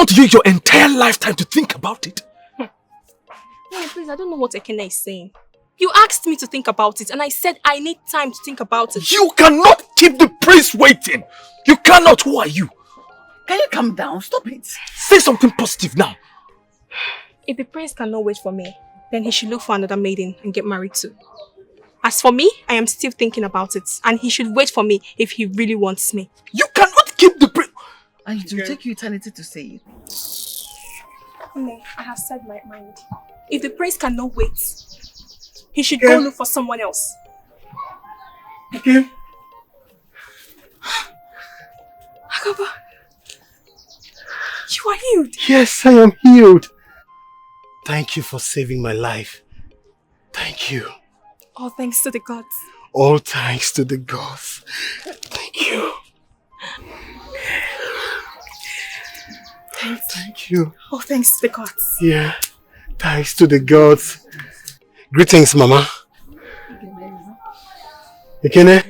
to use your entire lifetime to think about it? No, please, I don't know what Ekene is saying. You asked me to think about it, and I said I need time to think about it. You cannot keep the prince waiting. You cannot. Who are you? Can you calm down? Stop it. Say something positive now. If the prince cannot wait for me, then he should look for another maiden and get married too. As for me, I am still thinking about it, and he should wait for me if he really wants me. You cannot keep the prince. And it will take you eternity to say it. No, I have said my mind. If the prince cannot wait, he should go look for someone else. Okay. Agaba, you are healed. Yes, I am healed. Thank you for saving my life. Thank you. All thanks to the gods. All thanks to the gods. Thank you. Thank you. All thanks to the gods. Yeah. Thanks to the gods. Greetings, Mama. Ikene,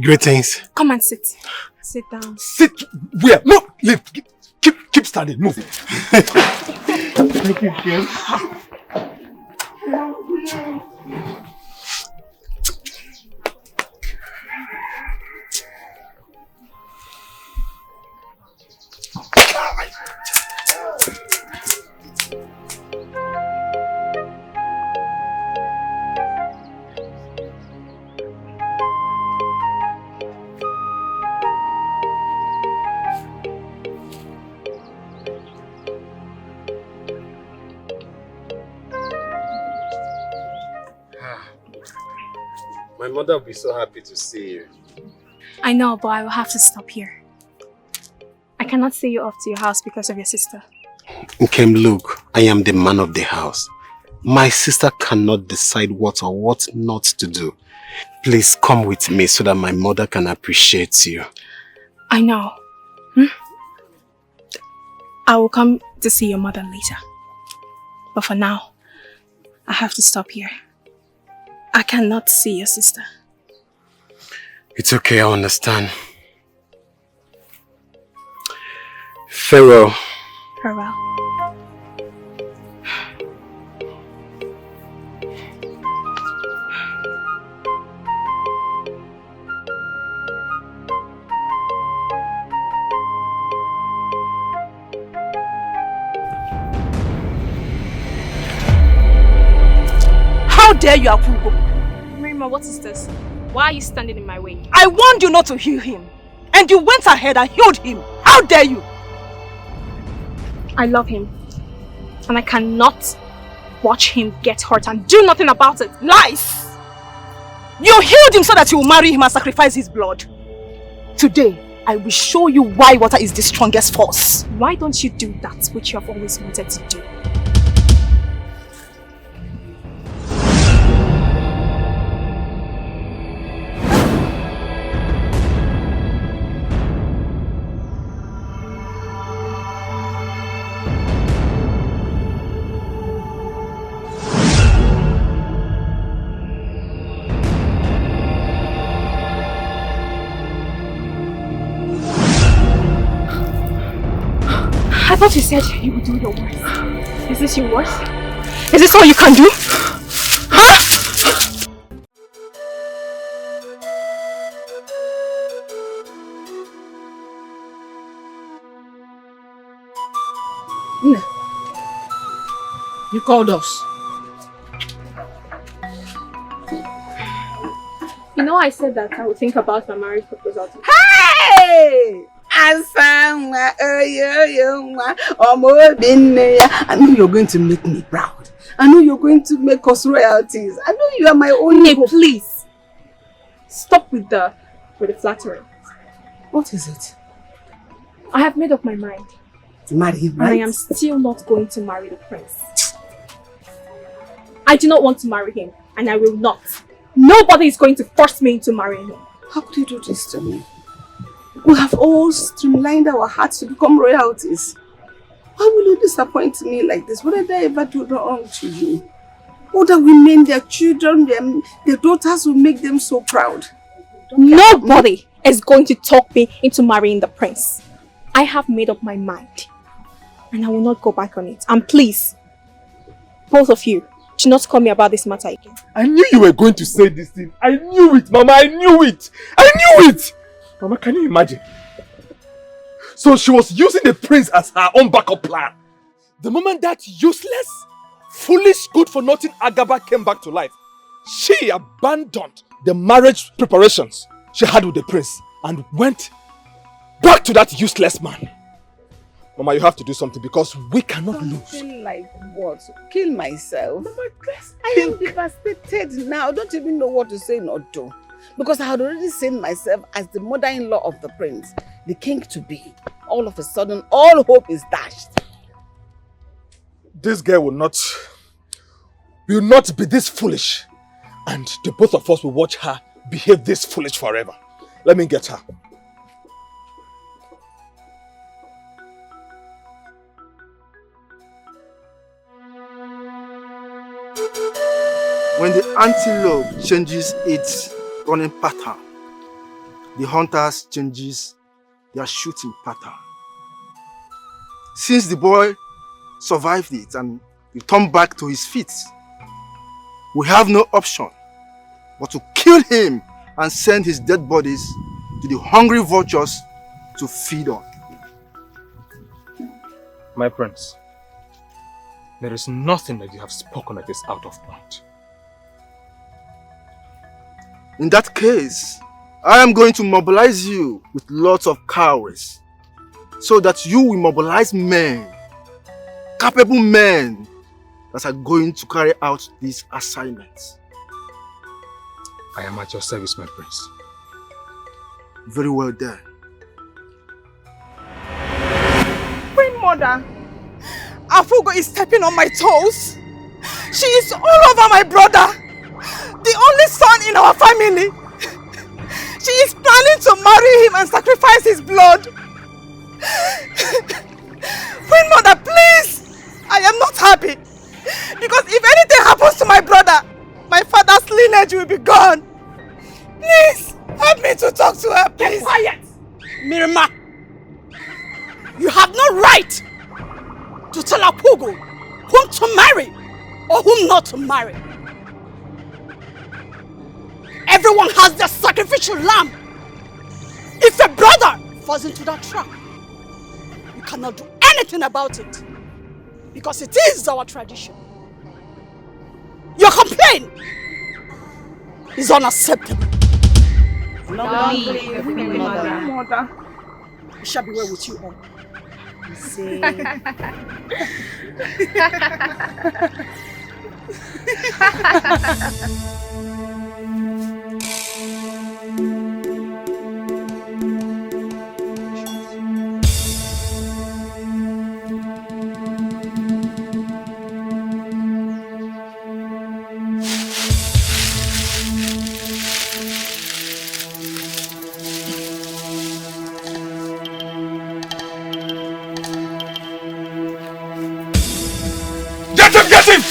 greetings. Come and sit. Sit down. Sit where? No, leave. Keep standing. Move. Thank you, Kim. My mother will be so happy to see you. I know, but I will have to stop here. I cannot see you off to your house because of your sister. Nkem, look, I am the man of the house. My sister cannot decide what or what not to do. Please come with me so that my mother can appreciate you. I know. I will come to see your mother later. But for now, I have to stop here. I cannot see your sister. It's okay, I understand. Farewell. Farewell. How dare you, Augo? Marima, what is this? Why are you standing in my way? I warned you not to heal him, and you went ahead and healed him. How dare you? I love him, and I cannot watch him get hurt and do nothing about it. Lies! You healed him so that you will marry him and sacrifice his blood. Today, I will show you why water is the strongest force. Why don't you do that which you have always wanted to do? I thought you said you would do your worst. Is this your worst? Is this all you can do? Huh? You called us. You know, I said that I would think about my marriage proposal. Hey! I know you're going to make me proud. I know you're going to make us royalties. I know you are my only hope. Please stop with the flattery. What is it? I have made up my mind. To marry him, right? And I am still not going to marry the prince. I do not want to marry him, and I will not. Nobody is going to force me into marrying him. How could you do this to me? We have all streamlined our hearts to become royalties. Why will you disappoint me like this? What did I ever do wrong to you? Other women, their children, their daughters will make them so proud. Nobody is going to talk me into marrying the prince. I have made up my mind. And I will not go back on it. And please, both of you, do not call me about this matter again. I knew you were going to say this thing. I knew it, Mama. I knew it. I knew it. Mama, can you imagine? So she was using the prince as her own backup plan. The moment that useless, foolish, good-for-nothing Agaba came back to life, she abandoned the marriage preparations she had with the prince and went back to that useless man. Mama, you have to do something because we cannot lose. Something like what? Kill myself? Mama, I am devastated now. I don't even know what to say or do. Because I had already seen myself as the mother-in-law of the prince, the king-to-be. All of a sudden, all hope is dashed. This girl will not be this foolish. And the both of us will watch her behave this foolish forever. Let me get her. When the antelope changes its running pattern, the hunters changes their shooting pattern. Since the boy survived it and returned back to his feet, we have no option but to kill him and send his dead bodies to the hungry vultures to feed on. My prince, there is nothing that you have spoken that is out of point. In that case, I am going to mobilize you with lots of cowries so that you will mobilize men, capable men that are going to carry out these assignments. I am at your service, my prince. Very well done. Queen Mother, Augo is stepping on my toes. She is all over my brother, the only son in our family. She is planning to marry him and sacrifice his blood. Queen Mother, please! I am not happy. Because if anything happens to my brother, my father's lineage will be gone. Please, help me to talk to her, please. Keep quiet! Mirima! You have no right to tell Augo whom to marry or whom not to marry. Everyone has their sacrificial lamb. If a brother falls into that trap, you cannot do anything about it because it is our tradition. Your complaint is unacceptable. Long live the Queen Mother. It shall be well with you all. Get him!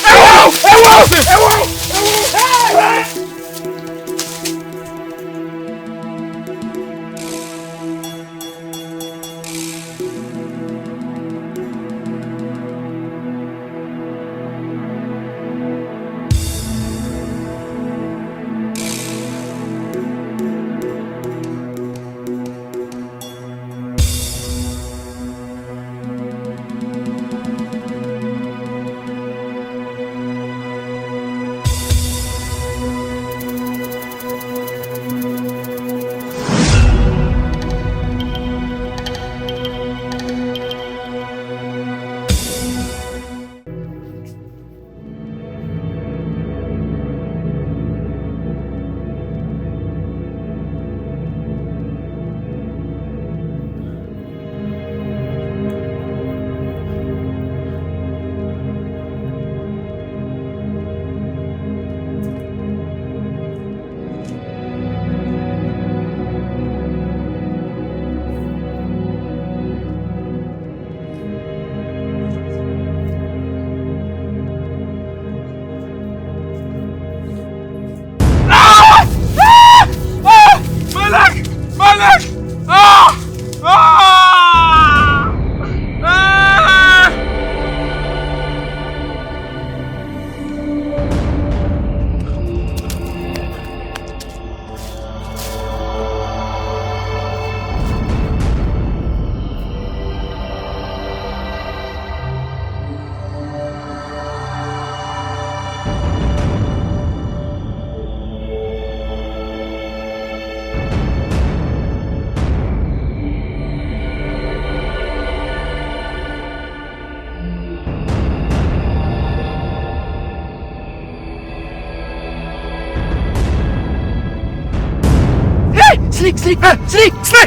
Snake! Snake! Snake! Snake!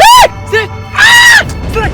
Snake! Snake!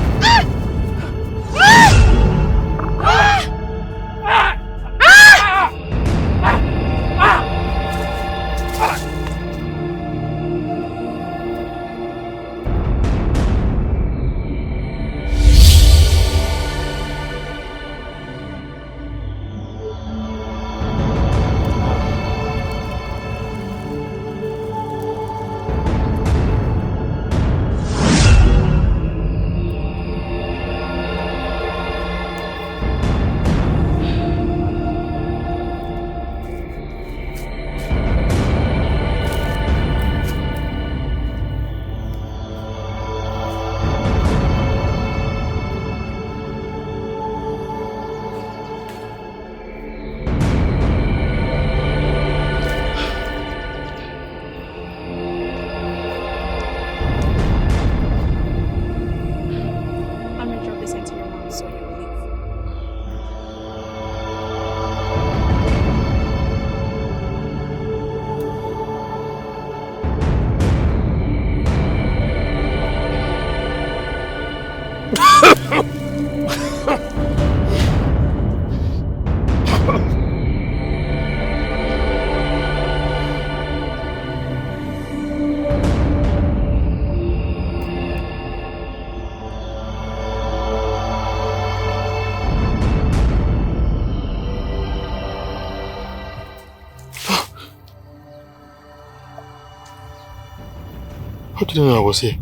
How did you know I was here?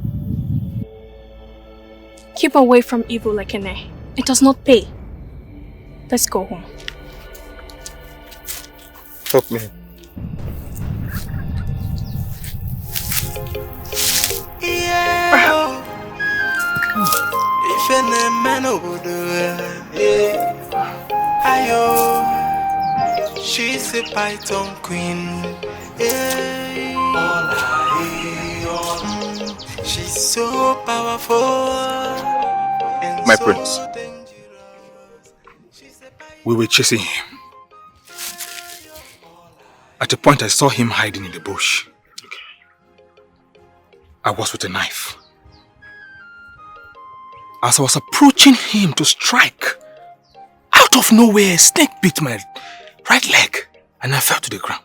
Keep away from evil, Ekene. It does not pay. Let's go home. Help me. If any man would ayo, she's a python queen. She's so powerful. My prince, we were chasing him. At a point I saw him hiding in the bush. I was with a knife. As I was approaching him to strike, out of nowhere a snake bit my right leg and I fell to the ground.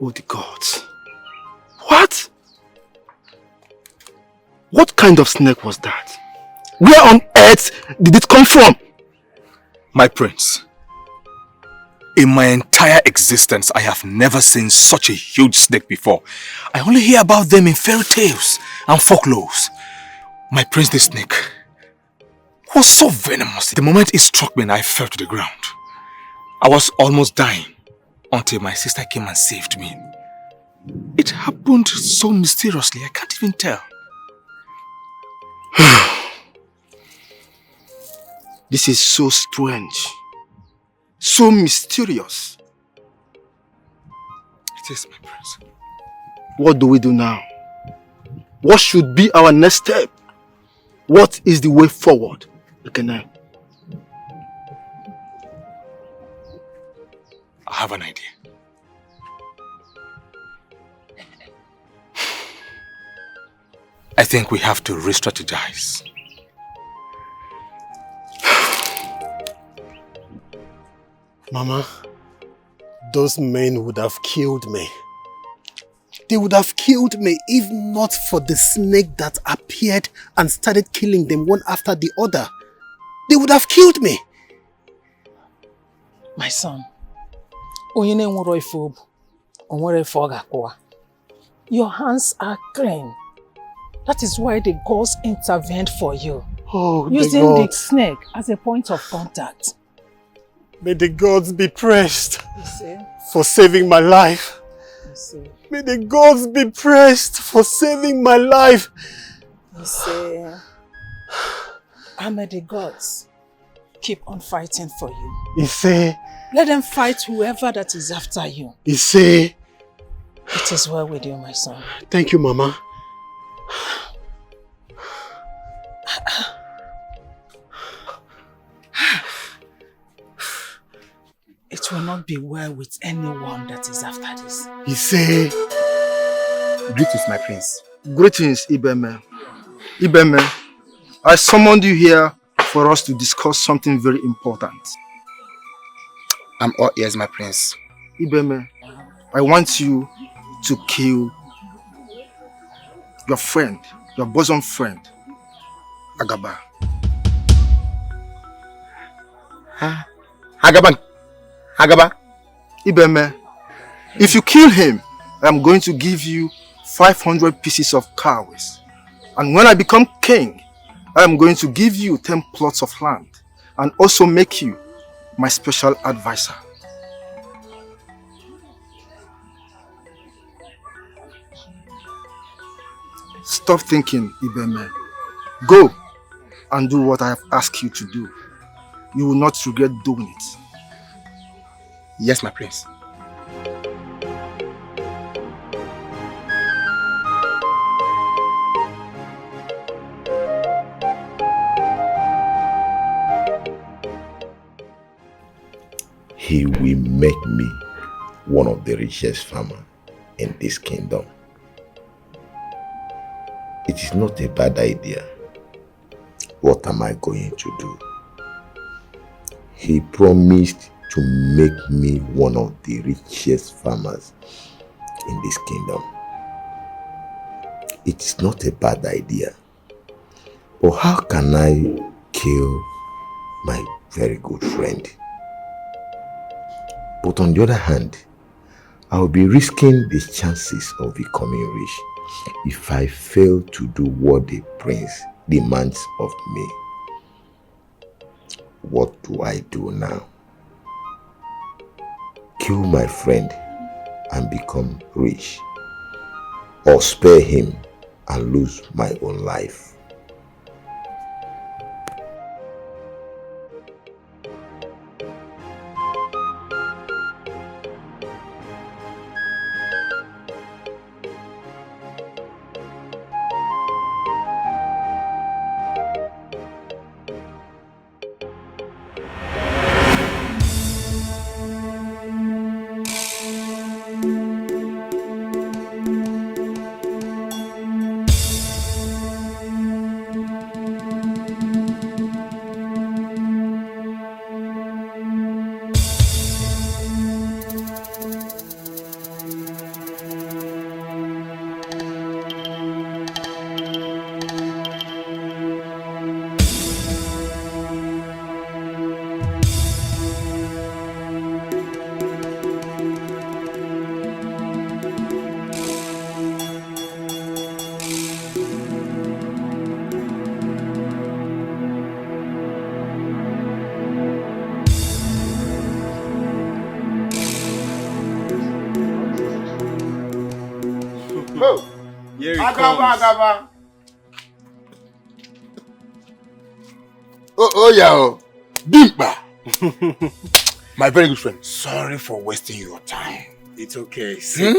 Oh, the gods. What? What kind of snake was that? Where on earth did it come from? My prince, in my entire existence, I have never seen such a huge snake before. I only hear about them in fairy tales and folklores. My prince, this snake was so venomous. The moment it struck me, I fell to the ground. I was almost dying until my sister came and saved me. It happened so mysteriously, I can't even tell. This is so strange. So mysterious. It is, my prince. What do we do now? What should be our next step? What is the way forward? I have an idea. I think we have to re-strategize. Mama, those men would have killed me. They would have killed me if not for the snake that appeared and started killing them one after the other. They would have killed me. My son, your hands are clean. That is why the gods intervened for you. Oh, using the snake as a point of contact. May the gods be praised for saving my life. May the gods be praised for saving my life. And may the gods keep on fighting for you. Let them fight whoever that is after you. It is well with you, my son. Thank you, Mama. It will not be well with anyone that is after this. Greetings, my prince. Greetings, Ibeme. Ibeme, I summoned you here for us to discuss something very important. I'm all ears, my prince. Ibeme, I want you to kill your friend, your bosom friend, Agaba. Agaba? Ibeme, if you kill him, I'm going to give you 500 pieces of cows. And when I become king, I'm going to give you 10 plots of land and also make you my special advisor. Stop thinking, Ibeme. Go and do what I have asked you to do. You will not regret doing it. Yes, my prince. He will make me one of the richest farmers in this kingdom. It is not a bad idea. What am I going to do? He promised to make me one of the richest farmers in this kingdom. It is not a bad idea. But how can I kill my very good friend? But on the other hand, I will be risking the chances of becoming rich if I fail to do what the prince demands of me. What do I do now? Kill my friend and become rich, or spare him and lose my own life? Agaba. Oh yeah. Dimpa. My very good friend, sorry for wasting your time. It's okay. Sit.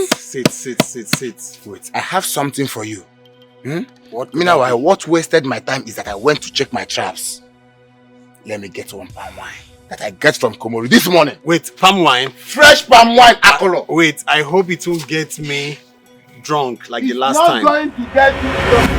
Wait, I have something for you. Meanwhile, what wasted my time is that I went to check my traps. Let me get one palm wine that I get from Komori this morning. Wait, palm wine? Fresh palm wine, Akolo. Wait, I hope it won't get me drunk like the last time. It's not going to get you drunk.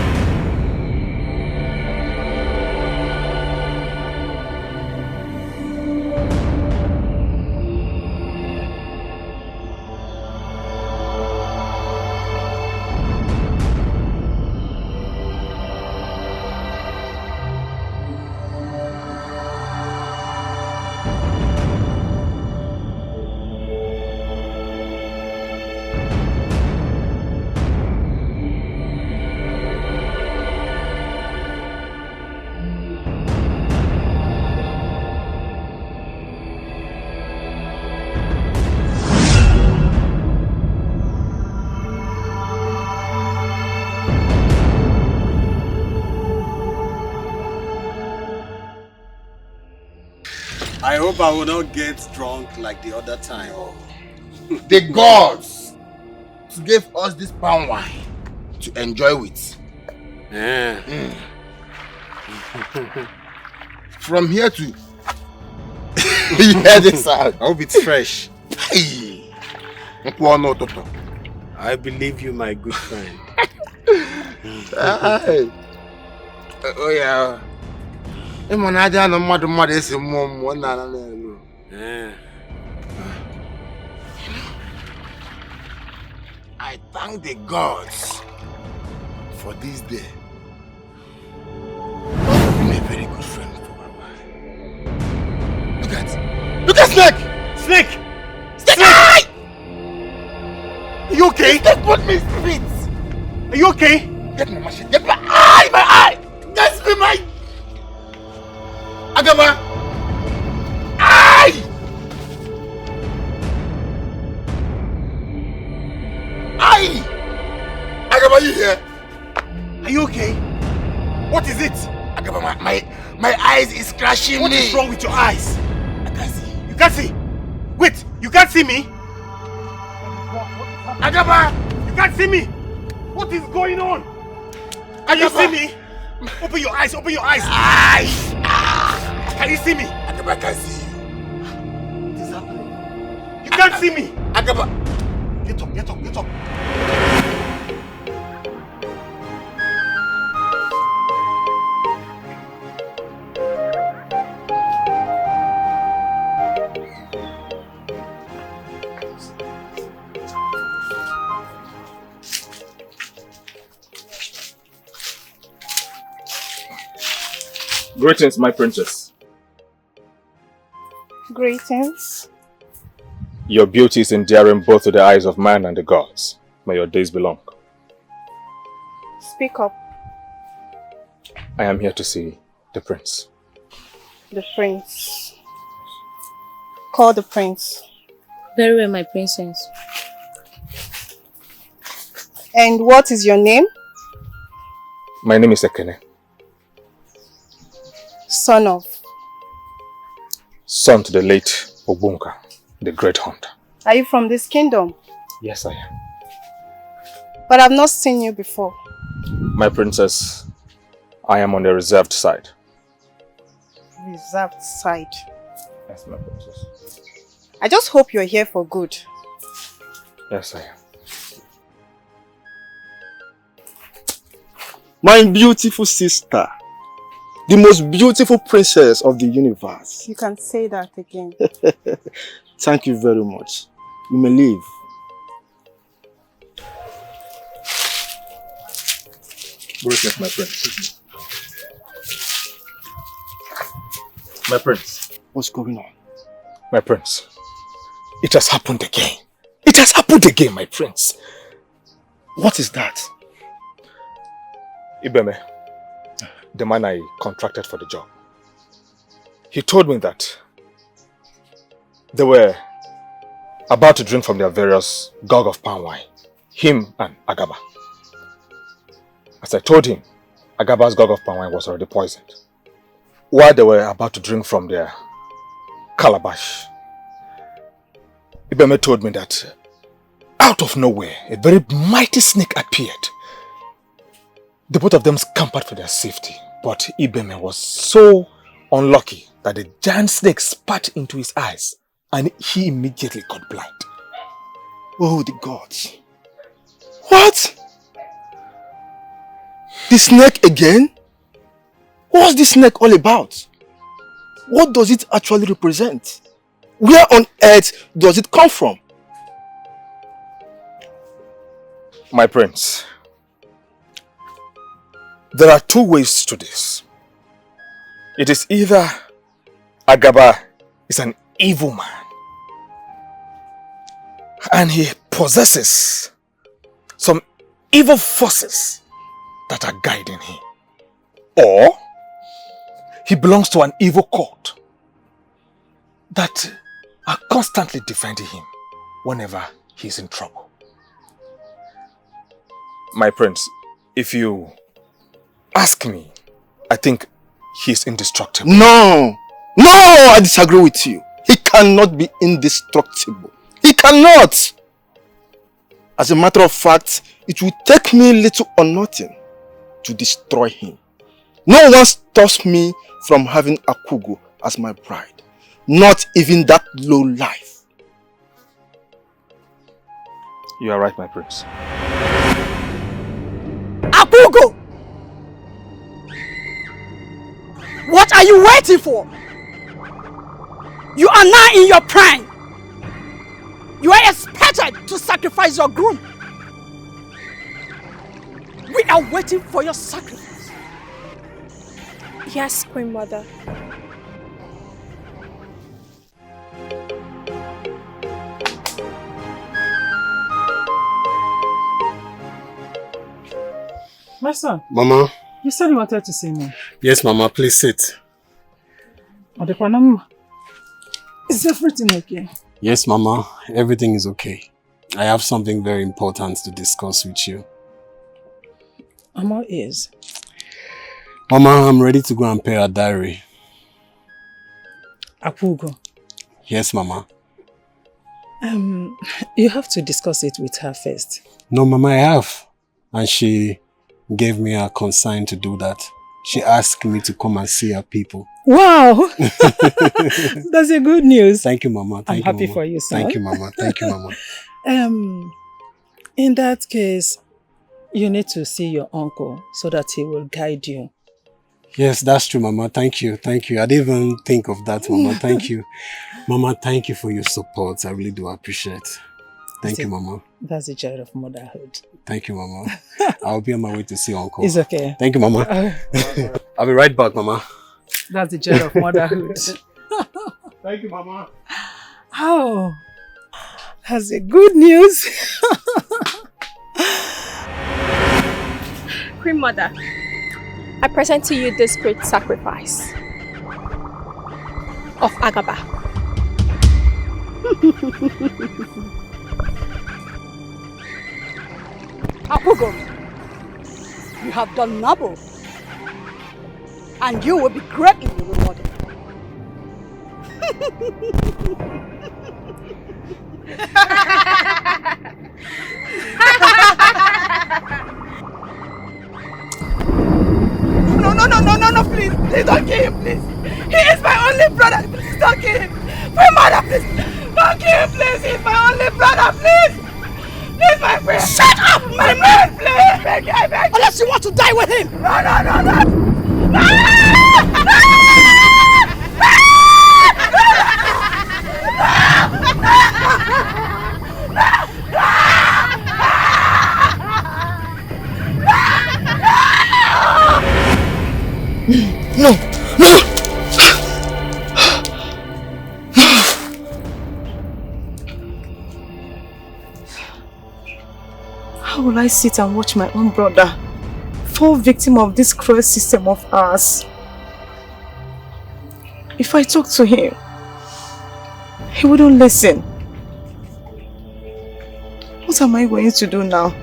I hope I will not get drunk like the other time. The gods gave us this palm wine to enjoy with. From here to you hear this sound. I hope it's fresh. Hey. I believe you, my good friend. Oh yeah. Emanada no mad is mom one I thank the gods for this day. You've been a very good friend for my wife. Look at Snake! Snake! Snake! Are you okay? Snake put me spit! Are you okay? Get my machine. Get my eye! My eye! That's me, my... Agaba! Eye! Eye! Agaba, you here? Are you okay? What is it? Agaba, my eyes is crashing me. What is wrong with your eyes? I can't see. You can't see? Wait, you can't see me? Agaba! You can't see me? What is going on? Can you see me? Open your eyes, open your eyes. Eyes! Can you see me? Agaba, I can't see you. What is happening? You can't see me. Agaba! Get up, get up, get up. Greetings, my princess. Greetings. Your beauty is endearing both to the eyes of man and the gods. May your days be long. Speak up. I am here to see the prince. The prince. Call the prince. Very well, my princess. And what is your name? My name is Ekene. Son of? Son to the late Obunka, the great hunter. Are you from this kingdom? Yes, I am. But I've not seen you before. My princess, I am on the reserved side. Reserved side? Yes, my princess. I just hope you're here for good. Yes, I am. My beautiful sister. The most beautiful princess of the universe. You can say that again. Thank you very much. You may leave. Greetings, my prince. My prince. What's going on? My prince. It has happened again. It has happened again, my prince. What is that? Ibeme, the man I contracted for the job, he told me that they were about to drink from their various gog of palm wine, him and Agaba. As I told him, Agaba's gog of palm wine was already poisoned. While they were about to drink from their calabash, Ibeme told me that out of nowhere, a very mighty snake appeared. The both of them scampered for their safety, but Ibeme was so unlucky that the giant snake spat into his eyes and he immediately got blind. Oh, the gods. What? The snake again? What's the snake all about? What does it actually represent? Where on earth does it come from? My prince, there are two ways to this. It is either Agaba is an evil man and he possesses some evil forces that are guiding him, or he belongs to an evil court that are constantly defending him whenever he's in trouble. My prince, if you ask me, I think he's indestructible. No! No! I disagree with you. He cannot be indestructible. He cannot! As a matter of fact, it will take me little or nothing to destroy him. No one stops me from having Akugo as my bride. Not even that low life. You are right, my prince. Augo! What are you waiting for? You are now in your prime. You are expected to sacrifice your groom. We are waiting for your sacrifice. Yes, Queen Mother. My son. Mama. You said you wanted to see me. Yes, Mama, please sit. Is everything okay? Yes, Mama, everything is okay. I have something very important to discuss with you. I'm all ears. Mama, I'm ready to go and pay her diary. Augo. Yes, Mama. You have to discuss it with her first. No, Mama, I have. And she gave me a consign to do that. She asked me to come and see her people. Wow! That's a good news. Thank you, Mama. I'm happy for you, son. Thank you, Mama. Thank you, Mama. In that case, you need to see your uncle so that he will guide you. Yes, that's true, Mama. Thank you. Thank you. I didn't even think of that, Mama. Thank you. Mama, thank you for your support. I really do appreciate. Thank you, Mama. That's the joy of motherhood. Thank you, Mama. I'll be on my way to see Uncle. It's okay. Thank you, Mama. I'll be right back, Mama. That's the joy of motherhood. Thank you, Mama. Oh, that's a good news. Queen Mother, I present to you this great sacrifice of Agaba. Augo, you have done noble, and you will be greatly rewarded. No, please. Please don't kill him, please. He is my only brother. Please don't kill him. My mother, please. Don't kill him, please. He is my only brother, please. Please, my friend. Shut up, my man, please. I beg. Unless you want to die with him. No. No! How will I sit and watch my own brother fall victim of this cruel system of ours? If I talk to him, he wouldn't listen. What am I going to do now?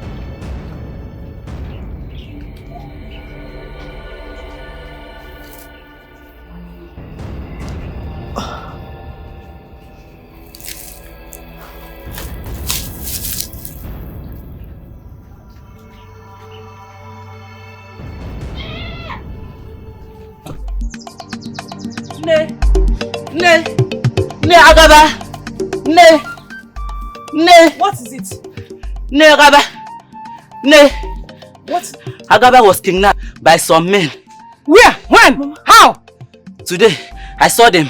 Ne Agaba. Ne. What is it? Ne Agaba. Ne. What? Agaba was kidnapped by some men. Where? When? Mama. How? Today, I saw them.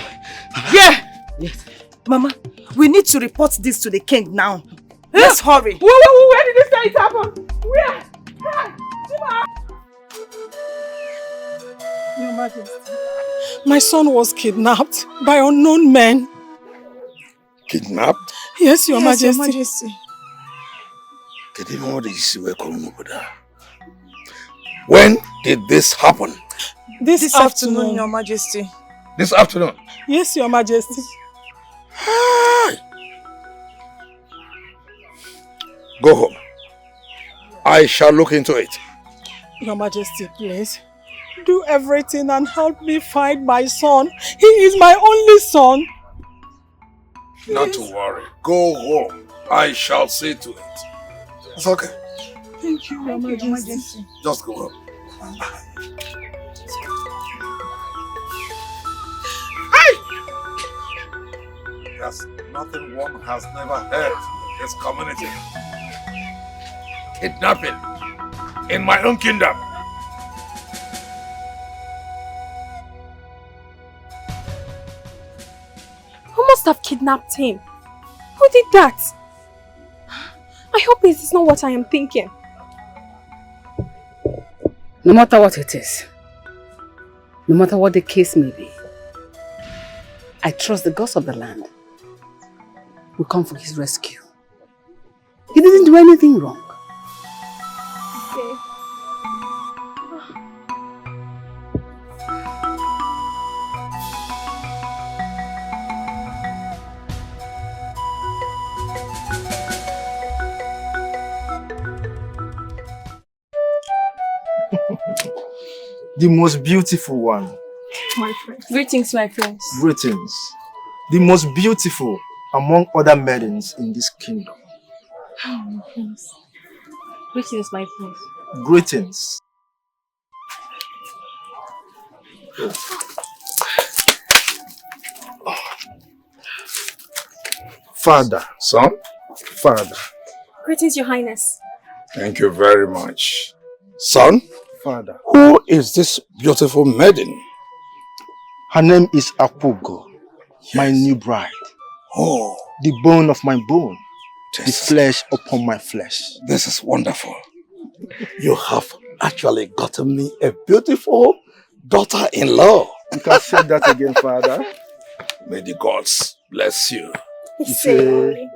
Yeah. Yes. Mama, we need to report this to the king now. Let's hurry. Where did this say it happen? Where? Your Majesty. My son was kidnapped by unknown men. Kidnapped? Yes, Your Majesty. When did this happen? This afternoon, Your Majesty. This afternoon? Yes, Your Majesty. Go home. I shall look into it. Your Majesty, please. Do everything and help me find my son. He is my only son. Please. Not to worry. Go home. I shall see to it. It's okay. Thank you, Your Majesty. Just go home. There's nothing one has never heard in this community. Kidnapping. in my own kingdom. Who must have kidnapped him? Who did that? I hope it is not what I am thinking. No matter what it is, no matter what the case may be, I trust the gods of the land will come for his rescue. He didn't do anything wrong. Okay. The most beautiful one. My friend. Greetings, my friends. Greetings. The most beautiful among other maidens in this kingdom. My prince. Greetings, my prince. Greetings. Father. Son? Father. Greetings, Your Highness. Thank you very much. Son? Father. Who is this beautiful maiden? Her name is Augo, my new bride. Oh. The bone of my bone, the flesh upon my flesh. This is wonderful. You have actually gotten me a beautiful daughter-in-law. You can say that again, Father. May the gods bless you. Say.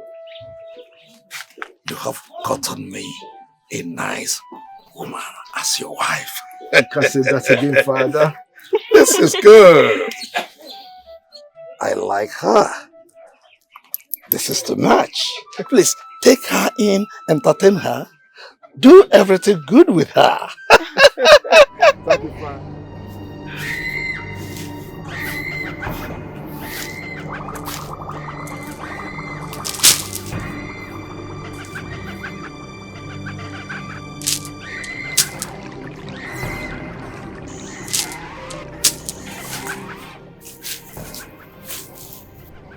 You have gotten me a nice woman as your wife. You can say that again, Father. This is good. I like her. This is the match. Please take her in, entertain her, do everything good with her. Thank you, Father.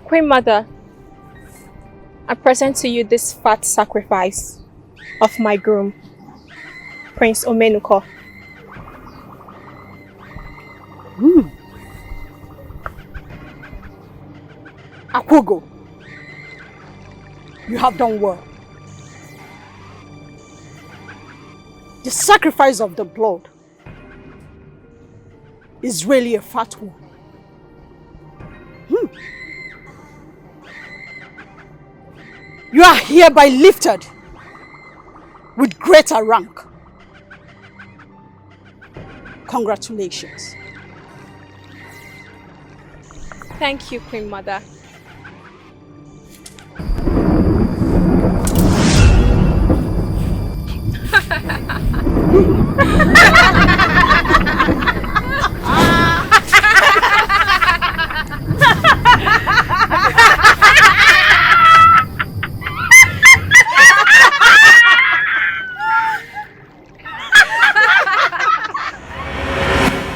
Queen Mother, I present to you this fat sacrifice of my groom, Prince Omenuko. Augo, you have done well. The sacrifice of the blood is really a fat one. You are hereby lifted with greater rank. Congratulations. Thank you, Queen Mother.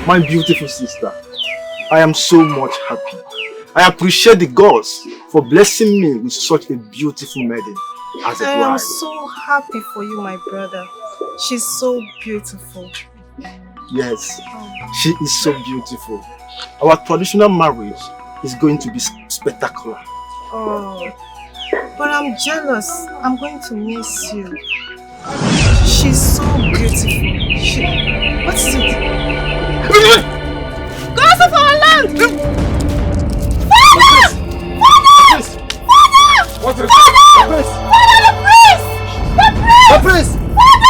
My beautiful sister, I am so much happy. I appreciate the gods for blessing me with such a beautiful maiden as a bride. I am so happy for you, my brother. She's so beautiful. Yes, she is so beautiful. Our traditional marriage is going to be spectacular. Oh, but I'm jealous. I'm going to miss you. She's so beautiful. What is it? Gods of our land! Father! Father! Father! What is Father! Father, the priest! The priest!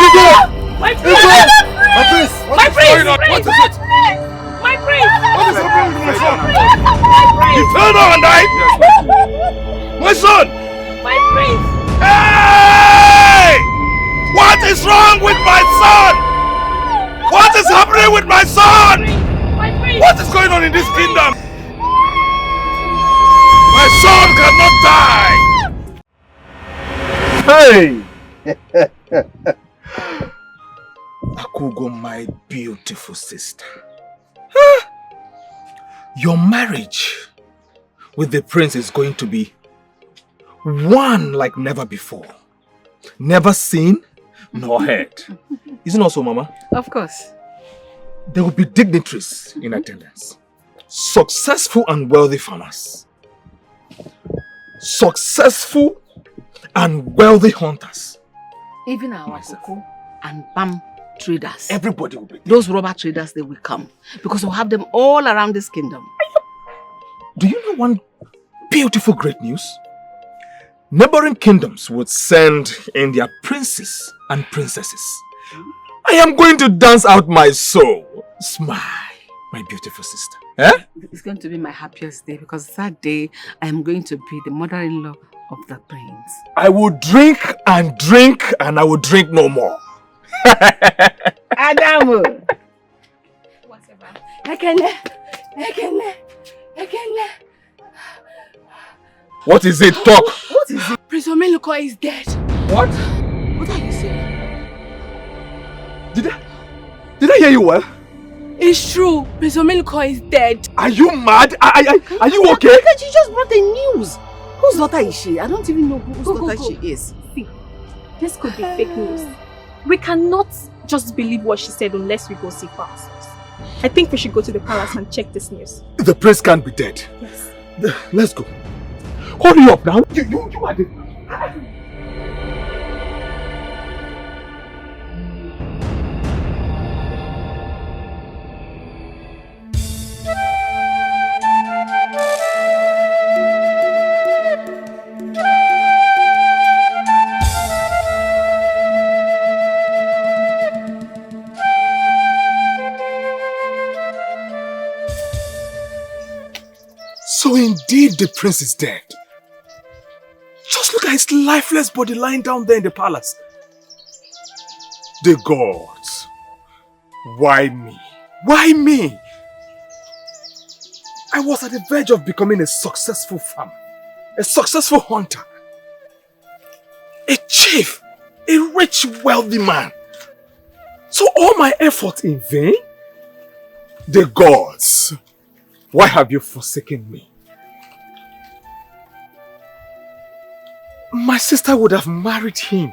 Father! My priest! My priest! My priest! What is it? My priest! What is happening with my son? He fell down and died? My son! My priest! Hey! What is wrong with my son? What is happening with my son? What is going on in this kingdom? My son cannot die! Hey! Augo, my beautiful sister. Your marriage with the prince is going to be one like never before. Never seen nor heard. Isn't also, Mama? Of course. There will be dignitaries in attendance. Successful and wealthy farmers. Successful and wealthy hunters. Even our cocoa and palm traders. Everybody will be there. Those rubber traders, they will come. Because we'll have them all around this kingdom. Do you know one beautiful great news? Neighboring kingdoms would send in their princes and princesses. I am going to dance out my soul. Smile, my beautiful sister. Eh? It's going to be my happiest day because that day I am going to be the mother-in-law of the prince. I will drink and I will drink no more. Adamu! Whatever. Ekene. What is it? Talk. What is it? Prince Omeluko is dead. What? What are you saying? Did I hear you well? It's true. Prince Omeluko is dead. Are you mad? Are you okay? She just brought the news. Whose daughter is she? I don't even know whose daughter she is. See, this could be fake news. We cannot just believe what she said unless we go see for ourselves. I think we should go to the palace and check this news. The prince can't be dead. Yes. Let's go. Hurry up now. You are the... So indeed the prince is dead. Just look at his lifeless body lying down there in the palace. The gods. Why me? Why me? I was at the verge of becoming a successful farmer, a successful hunter, a chief, a rich, wealthy man. So all my efforts in vain? The gods. Why have you forsaken me? My sister would have married him,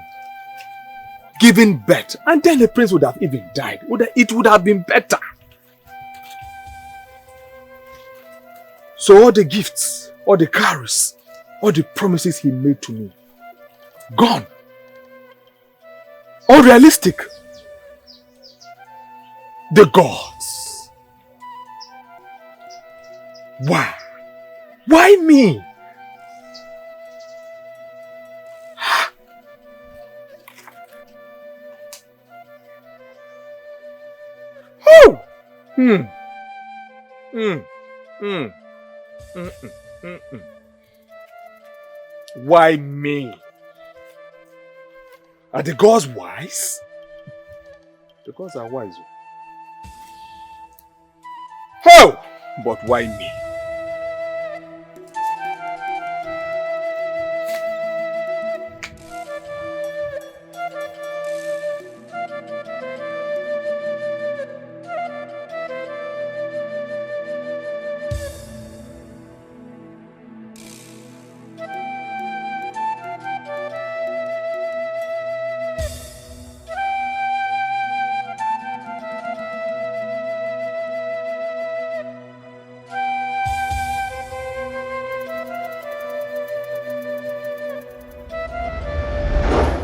given birth, and then the prince would have even died. It would have been better. So all the gifts, all the carols, all the promises he made to me, gone. Unrealistic. The gods. Why? Why me? Why me? Are the gods wise? The gods are wise. Oh! But why me?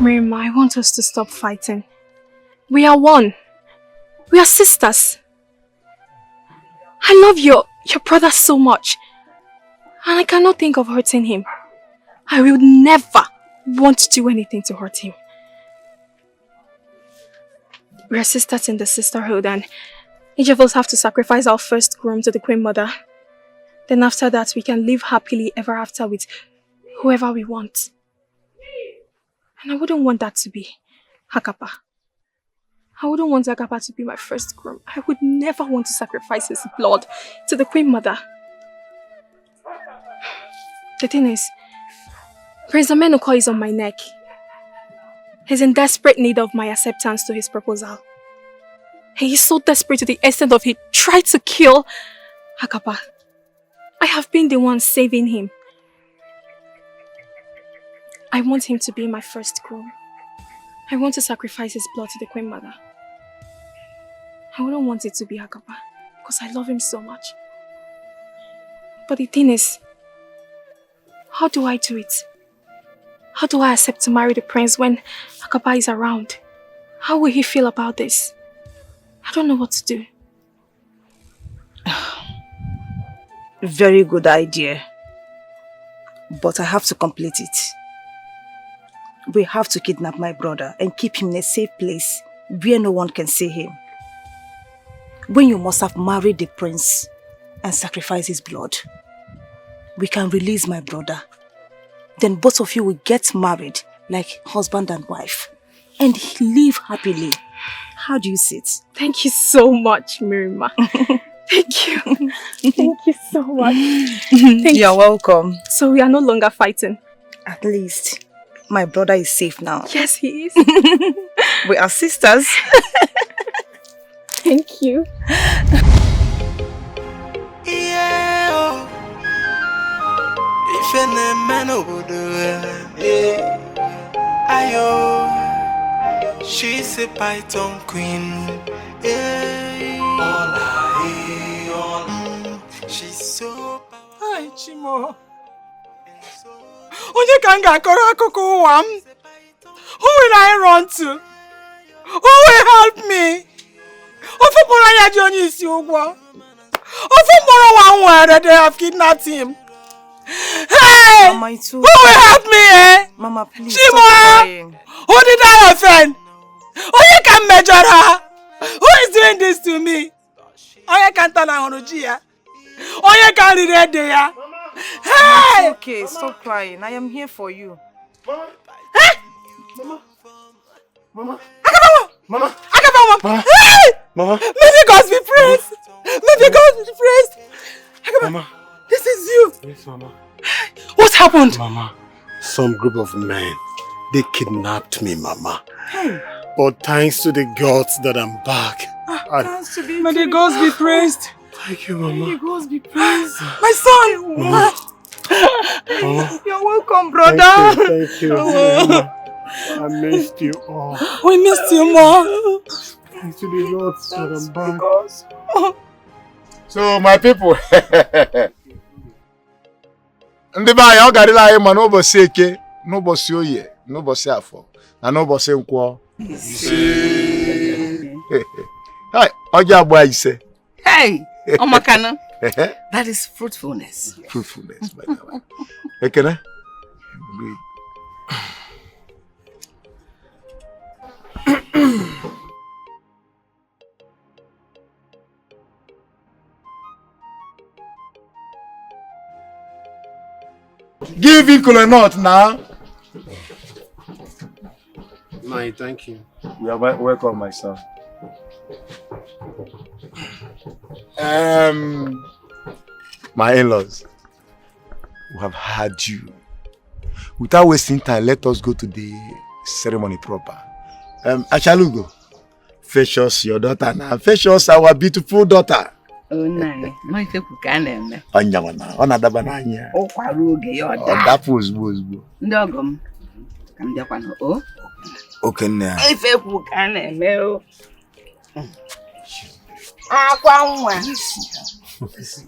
Miriam, I want us to stop fighting. We are one. We are sisters. I love your brother so much. And I cannot think of hurting him. I will never want to do anything to hurt him. We are sisters in the sisterhood, and each of us have to sacrifice our first groom to the Queen Mother. Then after that, we can live happily ever after with whoever we want. And I wouldn't want that to be Agaba. I wouldn't want Agaba to be my first groom. I would never want to sacrifice his blood to the Queen Mother. The thing is, Prince Amenuko is on my neck. He's in desperate need of my acceptance to his proposal. He is so desperate to the extent of he tried to kill Agaba. I have been the one saving him. I want him to be my first groom. I want to sacrifice his blood to the Queen Mother. I wouldn't want it to be Agaba because I love him so much. But the thing is, how do I do it? How do I accept to marry the prince when Agaba is around? How will he feel about this? I don't know what to do. Very good idea. But I have to complete it. We have to kidnap my brother and keep him in a safe place where no one can see him. When you must have married the prince and sacrificed his blood, we can release my brother. Then both of you will get married like husband and wife and live happily. How do you see it? Thank you so much, Mirima. Thank you. Thank you so much. You're welcome. So we are no longer fighting? At least my brother is safe now. Yes, he is. We are sisters. Thank you. Yeah. If any man would ayo, she's a python queen. She's so Hi, Chimo. Onye kanga akọrọ akụkọ ụwa m. Who will I run to? Who will help me? Ofu mkpọrọ ya ji onye isi ụgwọ. Ofu mkpọrọ nwa nwere, they have kidnapped him. Hey! Mama, it's okay. Who will help me, eh? Mama, please Chimo! stop crying. Who did I offend? Onye can measure her? Who is doing this to me? Onye can tell her Onuji. Onye can read ya. Hey! It's okay, stop crying. I am here for you. Hey! Mama. Mama. Hey! Mama. May the gods be praised. May the gods be praised. Mama. This is you. Yes, Mama. What happened? Mama, some group of men, they kidnapped me, Mama. Hey. But thanks to the gods that I'm back. May the gods be praised. Thank you, Mama. May the gods be praised. My son. Mama. Mama. You're welcome, brother. Thank you. Mama. I missed you all. We missed you more. Thanks to the gods that I'm back. So, my people, ndị be anyị ọ garịla anyị ma n'ụbọchị eke, n'ụbọchị oye, n'ụbọchị afọ, na n'ụbọchị nkwọ. Ọjị agba ise. Hey, Omakano. That is fruitfulness. Fruitfulness, by the way. Ekene? Give equal or not now. No, thank you. You are welcome, my son. My in-laws, we have had you. Without wasting time, let us go to the ceremony proper. Achalugo, fetch us your daughter now. Fetch us our beautiful daughter. Oh, no. No, if you can, Onyamana, Onadabananya. oh, Kwaruge, your dad. That was. Dogum. Come down, oh. Okay, now. If you can, Mel. Aqua.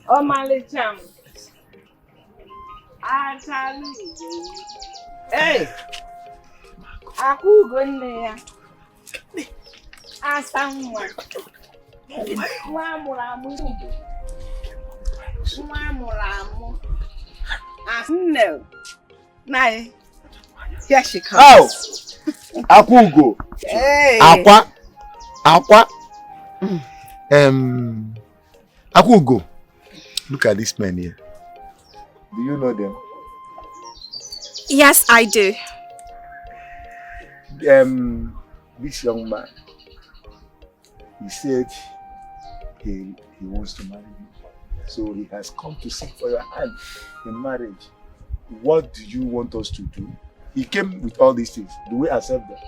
Oh, my little chum. Hey. Aku gonna someone. No. Nay. Here she comes. Oh! Akugo. Hey. Aqua. Akugo. Look at this man here. Do you know them? Yes, I do. This young man, he said he wants to marry you. So he has come to seek for your hand in marriage. What do you want us to do? He came with all these things. Do we accept them?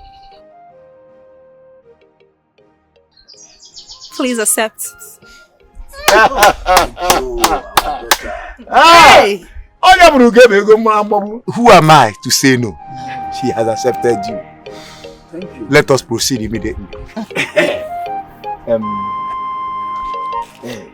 Please accept. Hey! Who am I to say no? She has accepted you. Thank you. Let us proceed immediately. Hey.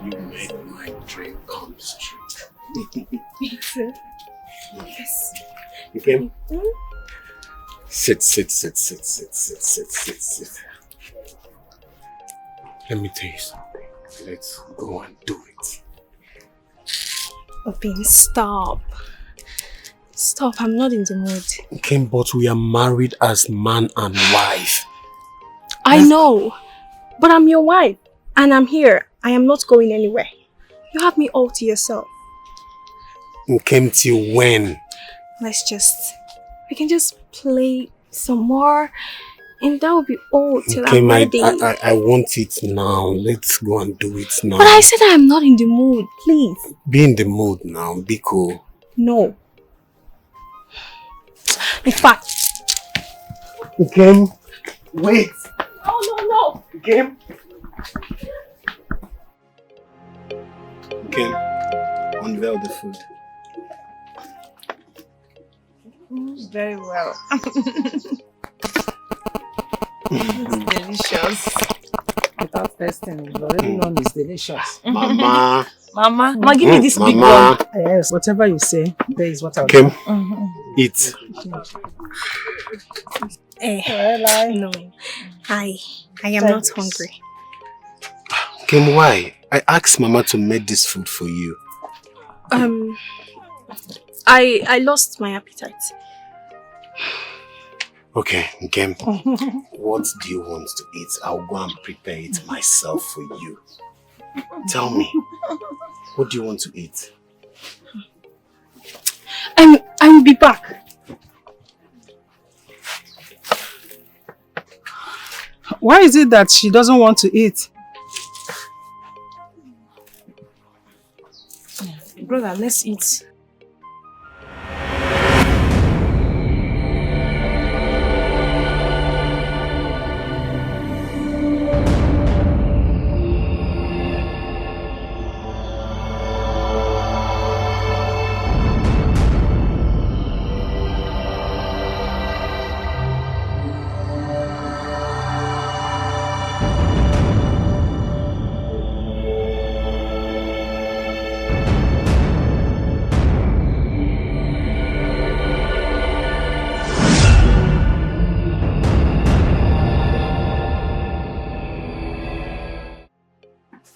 You made my dream come true. Me too. Yes. You came? Sit. Let me tell you something. Let's go and do it. Obin, stop. Stop, I'm not in the mood. Okay, but we are married as man and wife. I know, but I'm your wife and I'm here. I am not going anywhere. You have me all to yourself. Came till when? We can just play some more and that will be all till Okay, I'm ready. I want it now. Let's go and do it now. But I said I am not in the mood, please. Be in the mood now, be cool. No. In fact. Okay, wait. No. Okay. Okay, unveil the food. Very well. It's delicious. Without tasting, you already know it's delicious. Mama. Mama, give me this big one. Yes, whatever you say, there is what I'll do. Eat. No. I am not hungry. Kim, why? I asked Mama to make this food for you. I lost my appetite. Okay, Kim. What do you want to eat? I'll go and prepare it myself for you. Tell me, what do you want to eat? I will be back. Why is it that she doesn't want to eat? Brother, let's eat.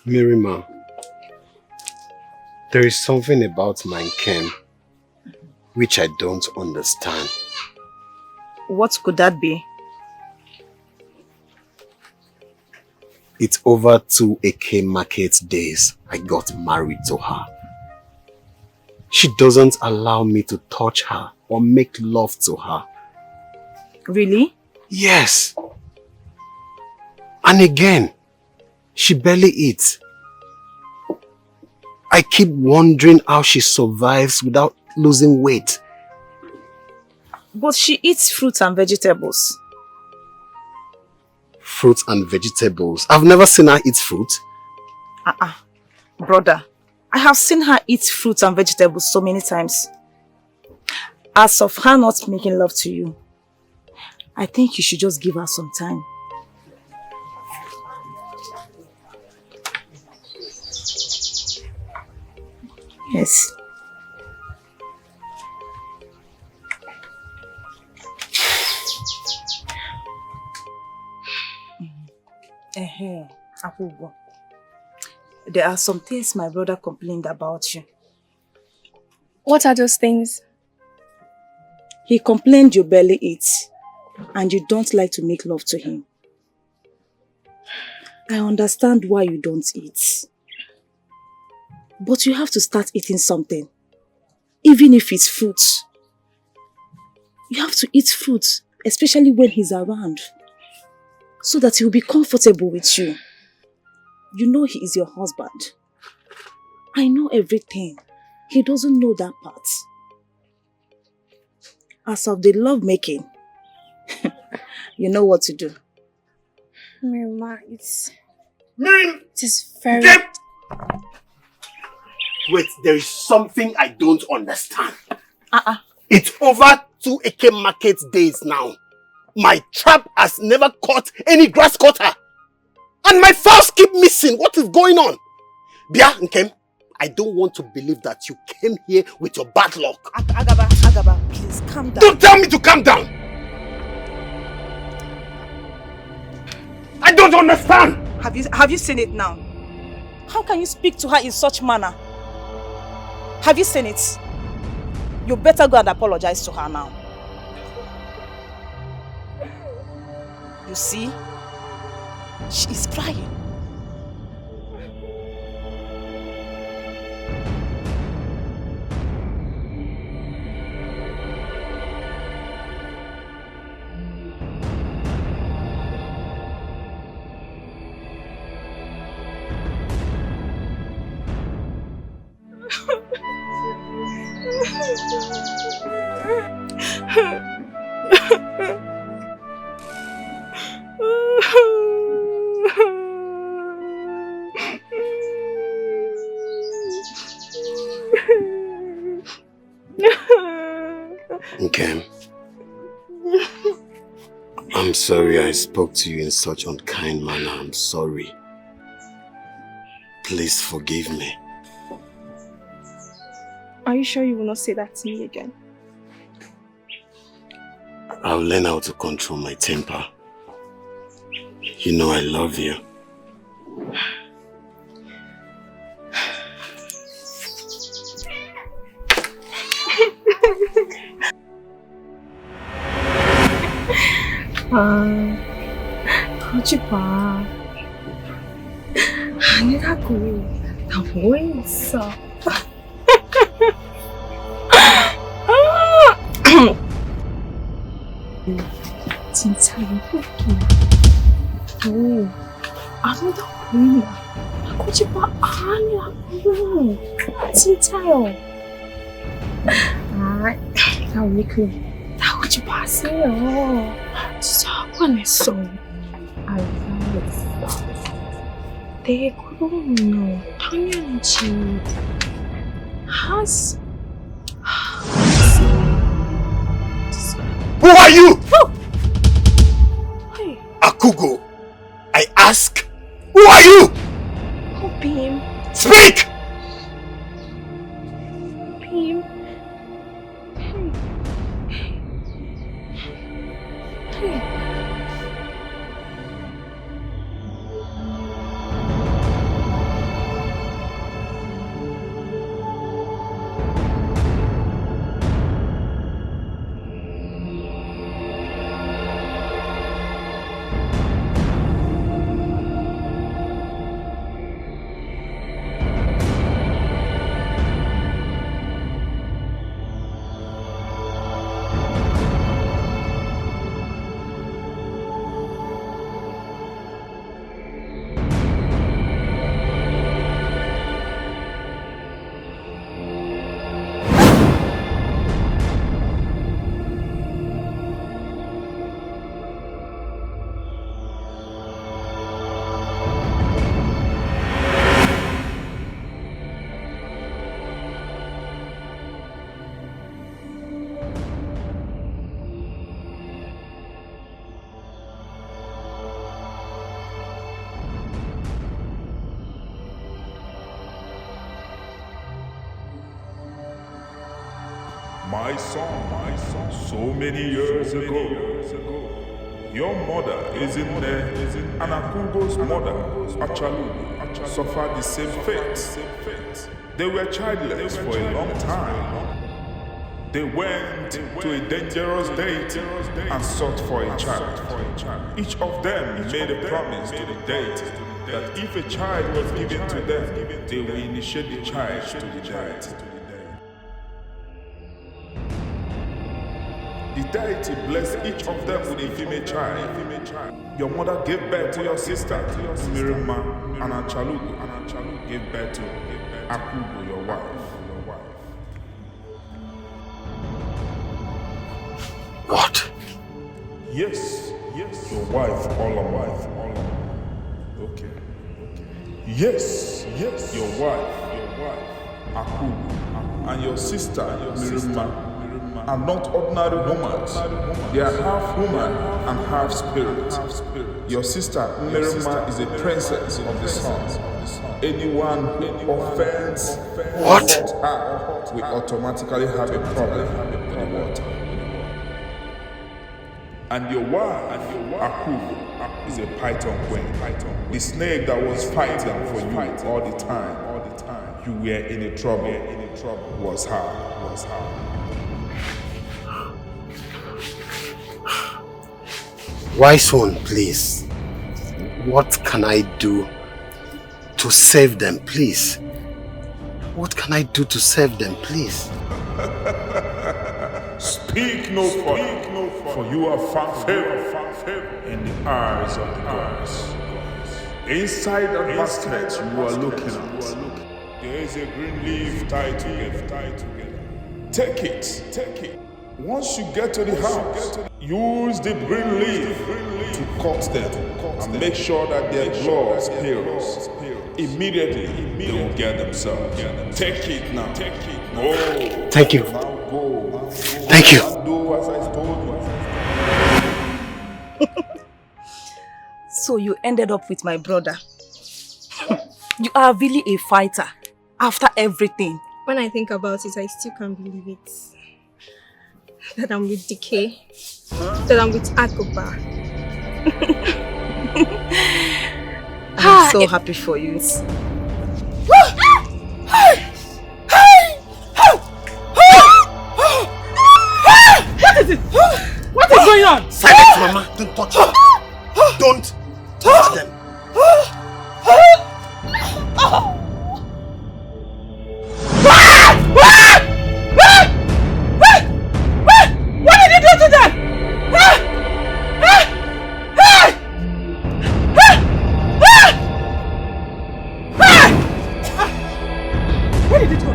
Mirima, there is something about my Ken which I don't understand. What could that be? It's over 2 AK market days I got married to her. She doesn't allow me to touch her or make love to her. Really? Yes. And again, she barely eats. I keep wondering how she survives without losing weight. But she eats fruits and vegetables. Fruits and vegetables? I've never seen her eat fruit. Brother, I have seen her eat fruits and vegetables so many times. As of her not making love to you, I think you should just give her some time. Yes. Augo. There are some things my brother complained about you. What are those things? He complained you barely eat and you don't like to make love to him. I understand why you don't eat. But you have to start eating something. Even if it's fruit. You have to eat fruit, especially when he's around. So that he'll be comfortable with you. You know he is your husband. I know everything. He doesn't know that part. As of the love making, you know what to do. Mirima, it is very... Wait, there is something I don't understand. It's over 2 Eke market days now. My trap has never caught any grass cutter. And my files keep missing. What is going on? Bia, Nkem, I don't want to believe that you came here with your bad luck. Agaba, please calm down. Don't tell me to calm down. I don't understand. Have you seen it now? How can you speak to her in such manner? Have you seen it? You better go and apologize to her now. You see? She is crying. Okay. I'm sorry I spoke to you in such unkind manner. I'm sorry. Please forgive me. Are you sure you will not say that to me again? I'll learn how to control my temper. You know I love you. 하지 마. 아니라고. 나 뭐 있어. 진짜 예쁘구나. 오, 아무도 보이나. 거짓말 아니라고. 진짜요. 나 오늘 나오지 마세요. 진짜 화냈어. 알겠어. 내 그러면 당연하지. 하스. Who are you? Hey. Augo, I ask, who are you? Oh, Beam. Speak! Beam. Hey. My son, so many years ago, your mother is in there, and Akugo's mother, Achalu, suffered the same fate. They were childless for a long time. They went to a dangerous date and sought for a child. Each of them made a promise to the date that if a child was given to them, they will initiate the child to the date. The deity blessed each of them with a female child. Your mother gave birth to your sister, Mirima, and Achalugo gave birth to Augo, your wife. What? Yes, your wife, all. Okay. Yes, your wife, Augo, and your sister, Mirima, are not ordinary humans. They are half human and half spirit. Your sister, Mirima, is a princess of the sun. Anyone who offends her will automatically have a problem with the water. And your wife, Augo, is a python queen. The snake that was fighting for you all the time. You were in a trouble. Was her. Wise one, please. What can I do to save them, please? What can I do to save them, please? Speak no further, for you are found favor in the eyes of the gods. Inside that basket you are looking at, there is a green leaf tied together. Take it. Once you get to the house, use the green leaf to cut them and make sure that their blood spills. Immediately, they will get themselves. Take it now. Go. Thank you. Now go. Thank you. Do as I told you. So you ended up with my brother. You are really a fighter after everything. When I think about it, I still can't believe it. That I'm with Decay. That I'm with Agaba. I'm so happy for you. What is it? What is going on? Silence, Mama. Don't touch them. Don't touch them. What did you do to them? Where did it go?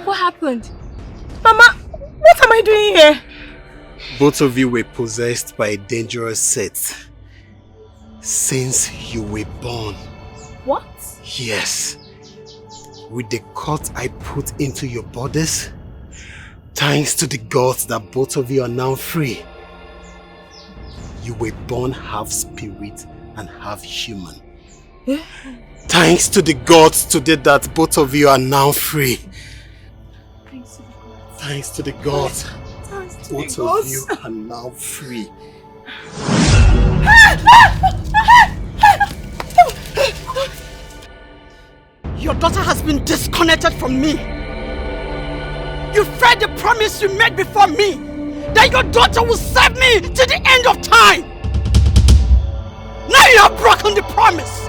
What happened? Mama, what am I doing here? Both of you were possessed by a dangerous set since you were born. What? Yes. With the cut I put into your bodies, thanks to the gods that both of you are now free. You were born half spirit and half human. Thanks to the gods today that both of you are now free. Thanks to the gods. Both of you are now free. Your daughter has been disconnected from me. You failed the promise you made before me, that your daughter will serve me to the end of time. Now you have broken the promise.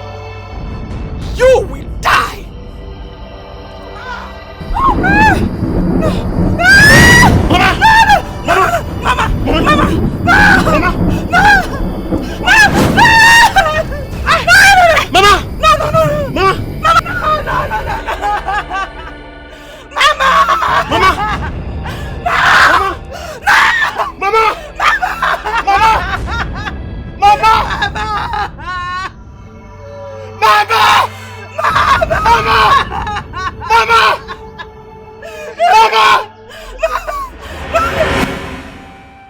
You will die.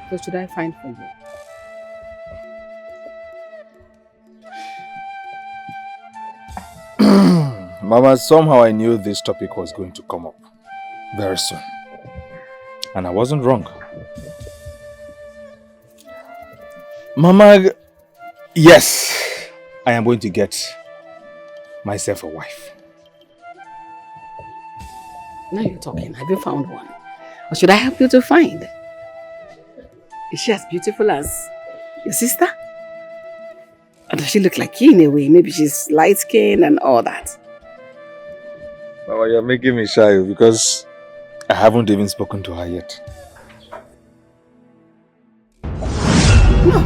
What should I find for you? Mama, somehow I knew this topic was going to come up very soon. And I wasn't wrong. Mama, yes, I am going to get myself a wife. Now you're talking. Have you found one? Or should I help you to find? Is she as beautiful as your sister? Or does she look like you in a way? Maybe she's light-skinned and all that. Mama, you're making me shy because I haven't even spoken to her yet. No.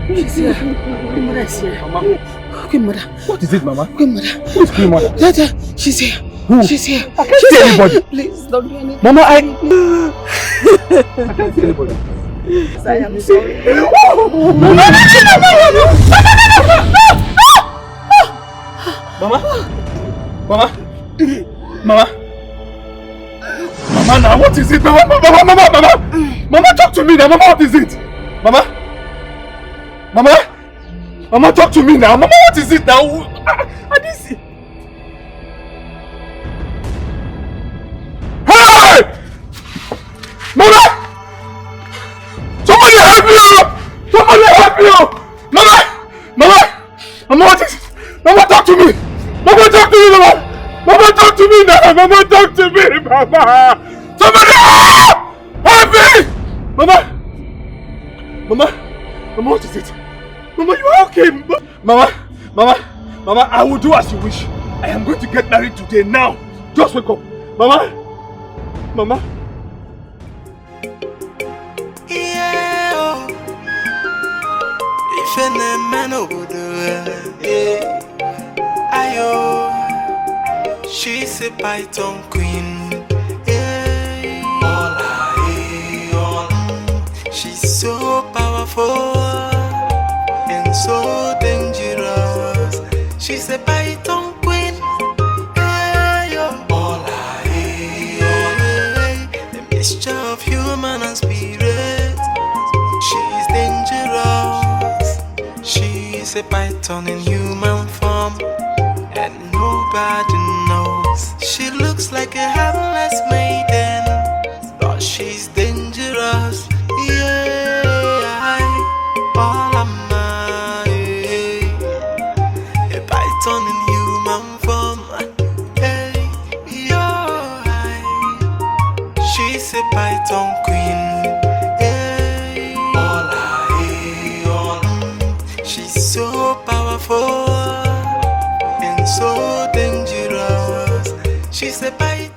She's here. Your mother is here. Mama. Queen Mother. What is it, Mama? Queen Mother. Who is Queen Mother? Dada, she's here. Who? She's here. I can't see anybody. Please, don't do anything. Mama, I can't see anybody. I am sorry. Mama? Mama? Mama? Mama, now what is it? Mama, talk to me now. Mama, what is it? Mama, talk to me now. Mama, what is it now? I didn't see. Hey! Mama! Somebody help me! Somebody help me! Mama, what is it? Mama, talk to me! Mama, talk to me, Mama! Mama, talk to me now! Mama, talk to me, Mama! Somebody help me! Mama, what is it? Mama, you are okay? Mama, I will do as you wish. I am going to get married today now. Just wake up. Mama. Yeah, if any man would ayo, she's a python queen. She's so powerful and so dangerous. She's a python queen. The mixture of human and spirit. She's dangerous. She's a python in human form, and nobody knows. She looks like a harmless maiden, but she's dangerous. All am I, a python in human form. She's a python queen. She's so powerful and so dangerous. She's a python.